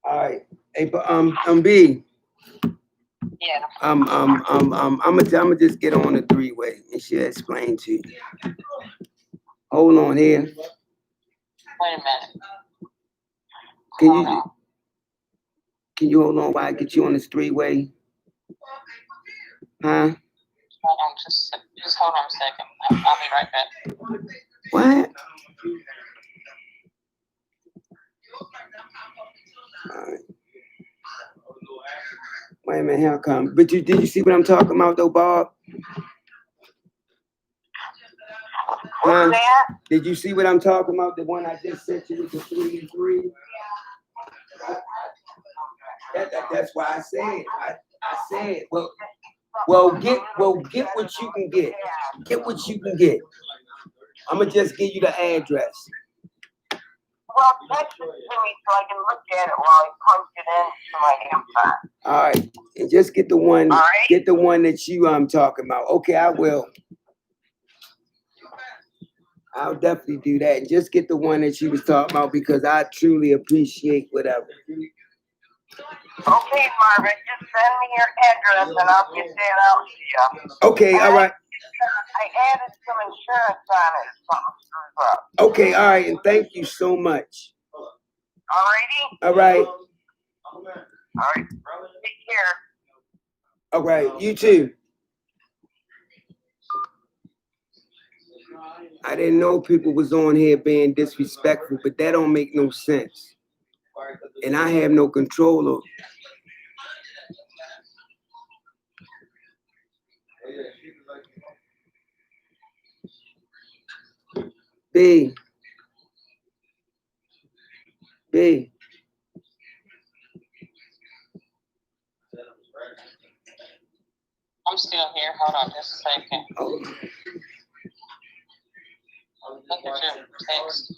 All right, hey, but B. Yeah. I'm gonna just get on the three-way and she'll explain to you. Hold on here. Wait a minute. Can you hold on while I get you on this three-way? Huh? Hold on, just hold on a second. I'll be right back. What? All right. Wait a minute, how come? But did you see what I'm talking about though, Bob? Huh? Did you see what I'm talking about? The one I just sent you with the 3 and 3? That's why I said. I said, well, get what you can get. Get what you can get. I'm gonna just give you the address. Well, text it to me so I can look at it while I punch it into my iPad. All right, and just get the one. All right. Get the one that you talking about. Okay, I will. I'll definitely do that. And just get the one that you was talking about because I truly appreciate whatever. Okay, Marvin, just send me your address and I'll get that out to you. Okay, all right. I added some insurance on it if something screws up. Okay, all right, and thank you so much. Alrighty? All right. Alright. Take care. All right, you too. I didn't know people was on here being disrespectful, but that don't make no sense. And I have no control over it. B. I'm still here. Hold on just a second. Oh. Look at your text.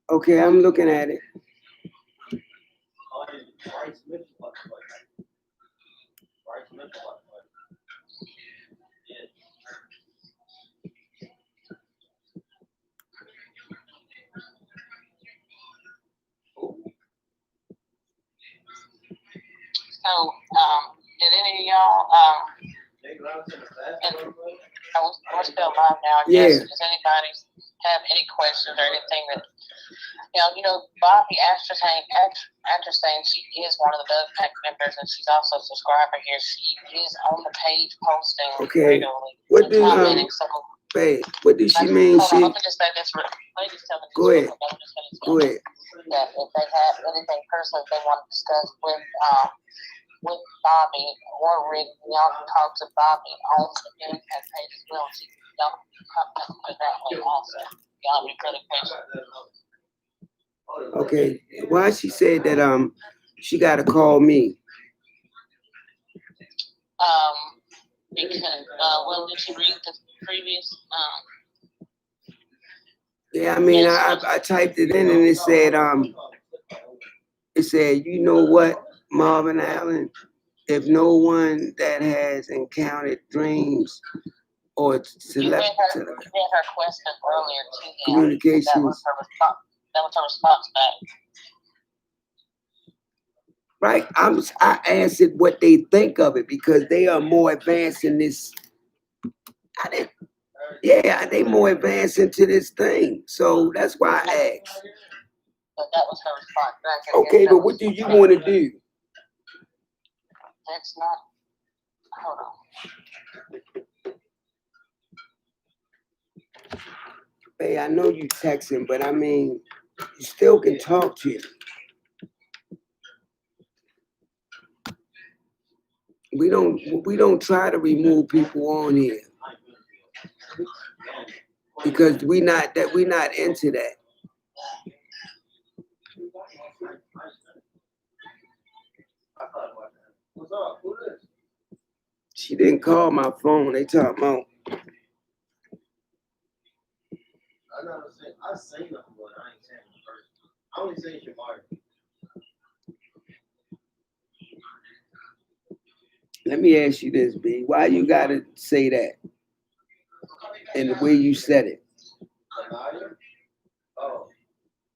Okay, I'm looking at it. So, did any of y'all, and we're still live now. Yeah. Yes. Does anybody have any questions or anything that, Bobbie Anderson, she is one of the Dogman members and she's also a subscriber here. She is on the page posting regularly. What do what does she mean? Let me just say this. Let me just tell them. Go ahead. Go ahead. That if they have anything personal they want to discuss with Bobbie or Rick, y'all can talk to Bobbie on the Dogman page as well. She y'all can contact her that way also. Y'all be really patient. Okay. Why she said that she gotta call me? Because did you read the previous Yeah, I mean I typed it in and it said, you know what, Marvin Allen, if no one that has encountered dreams or you read her question earlier to him. Communications. That was her response back. Right, I answered what they think of it because they are more advanced in this. They more advanced into this thing, so that's why I asked. But that was her response back. Okay, but what do you want to do? That's not. Hold on. Hey, I know you texting, but I mean, you still can talk to him. We don't try to remove people on here because we not into that. She didn't call my phone. They talking about. I seen them, but I ain't seen them first. I only seen Shamari. Let me ask you this, B. Why you gotta say that? And the way you said it. Oh,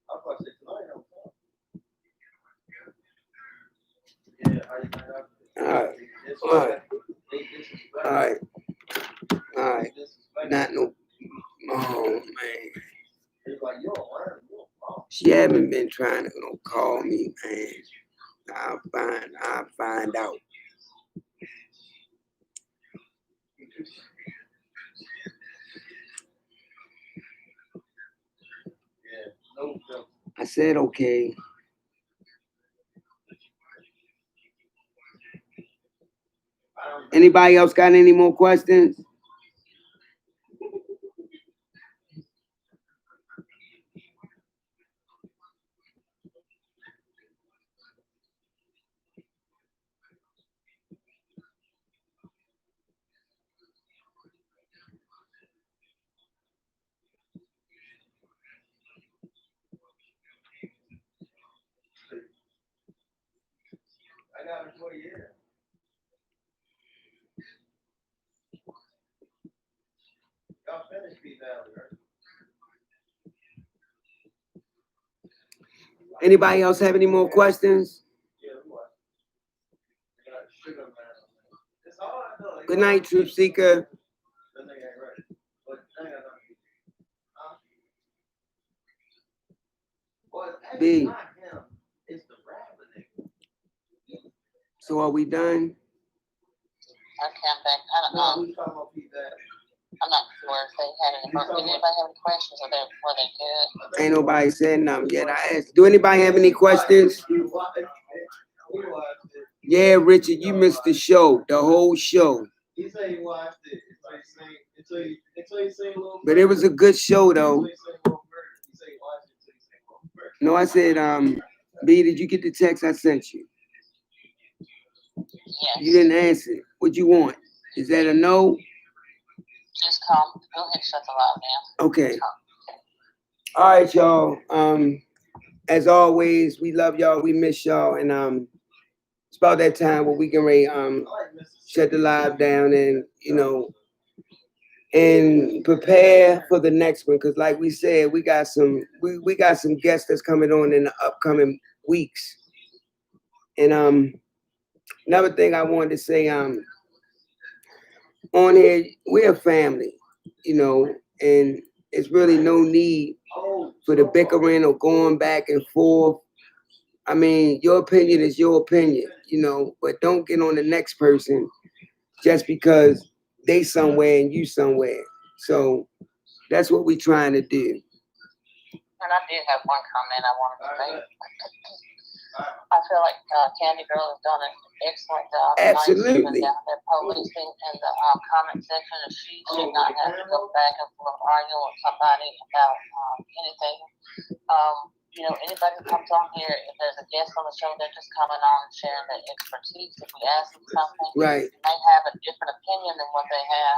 I thought you said tonight. All right. Not no. Oh man. She haven't been trying to call me, man. I'll find out. I said okay. Anybody else got any more questions? I got it for you. Y'all finished P Valley, right? Anybody else have any more questions? Yeah, what? I got sugar man. It's all I know. Good night, Truth Seeker. That nigga ain't right. But hang on. Well, B. not him. It's the rapper nigga. So are we done? I can't think. I don't know. No, we talking about P Valley. I'm not sure if they had any. Did anybody have any questions, or were they good? Ain't nobody said nothing yet. I asked. Do anybody have any questions? Yeah, Richard, you missed the show, the whole show. He said he watched it until he seen Little But it was a good show, though. He said he watched it until he seen No, I said, B, did you get the text I sent you? Yes. You didn't answer. What you want? Is that a no? Just call. Go ahead and shut the live down. Okay. All right, y'all. As always, we love y'all. We miss y'all, and it's about that time where we can shut the live down and and prepare for the next one. Because like we said, we got some guests that's coming on in the upcoming weeks. And another thing I wanted to say, on here, we're a family, and it's really no need for the bickering or going back and forth. I mean, your opinion is your opinion, but don't get on the next person just because they somewhere and you somewhere. So that's what we're trying to do. And I did have one comment I wanted to make. I feel like Candy Girl has done an excellent job. Absolutely. Down there policing in the comment section, and she should not have to go back and forth arguing with somebody about anything. Anybody who comes on here, if there's a guest on the show, they're just coming on and sharing their expertise. If we ask them something, right, they may have a different opinion than what they have,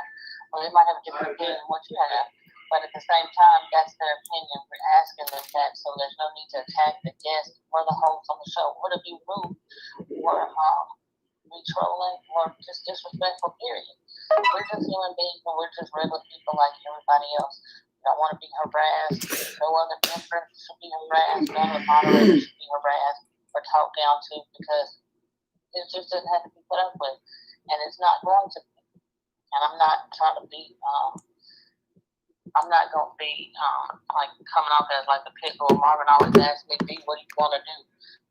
or they might have a different opinion than what you have. But at the same time, that's their opinion. We're asking them that, so there's no need to attack the guest or the host on the show, or to be rude, or be trolling, or just disrespectful, period. We're just human beings, and we're just regular people like everybody else. We don't want to be harassed. No other entrant should be harassed. None of the moderators should be harassed or talked down to, because it just doesn't have to be put up with. And it's not going to be. And I'm not trying to be... I'm not going to be like coming off as like the pit bull. Marvin always asks me, "B, what do you want to do?"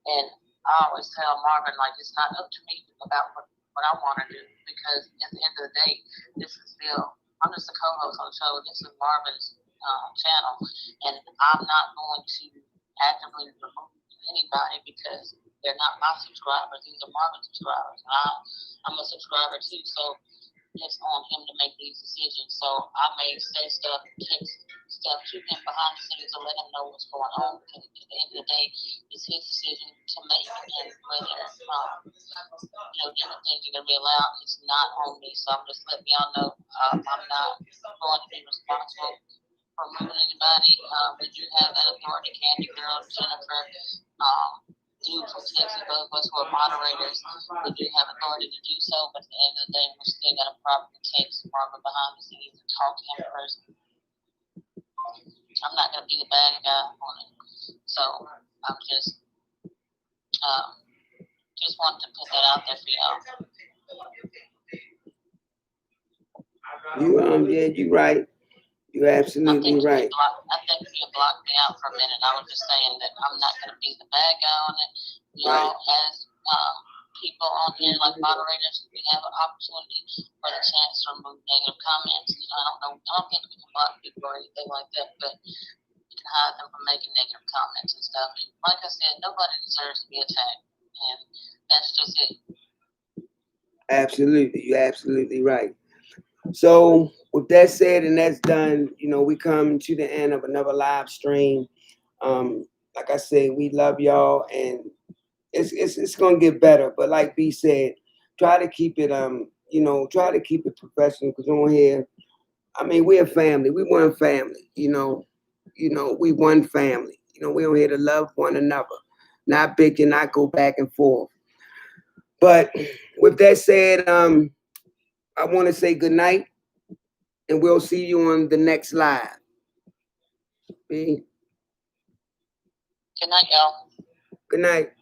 And I always tell Marvin, like, it's not up to me about what I want to do, because at the end of the day, I'm just a co-host on the show. This is Marvin's channel, and I'm not going to actively remove anybody because they're not my subscribers. These are Marvin's subscribers, and I'm a subscriber too. So it's on him to make these decisions. So I may say stuff, text stuff to him behind the scenes to let him know what's going on. Because at the end of the day, it's his decision to make, and whether different things are gonna be allowed, it's not on me. So I'm just letting y'all know I'm not going to be responsible for moving anybody. We do have that authority. Candy Girl, Jennifer, Duke from Texas, both of us who are moderators, we do have authority to do so, but at the end of the day, we still got to properly text Barbara behind the scenes and talk to him first. I'm not going to be the bad guy on it. So I'm just wanted to put that out there for y'all. You're right. You're absolutely right. I think you blocked me out for a minute. I was just saying that I'm not going to be the bad guy on it. Y'all, as people on here, like moderators, we have an opportunity for the chance to remove negative comments. I don't think we can block people or anything like that, but we can hide them from making negative comments and stuff. And like I said, nobody deserves to be attacked, and that's just it. Absolutely. You're absolutely right. So with that said and that's done, we come to the end of another live stream. Like I said, we love y'all, and it's gonna get better. But like B said, try to keep it try to keep it professional, because on here, we're a family. We one family. We one family. We on here to love one another, not bicker, not go back and forth. But with that said, I want to say good night, and we'll see you on the next live. B. Good night, y'all. Good night.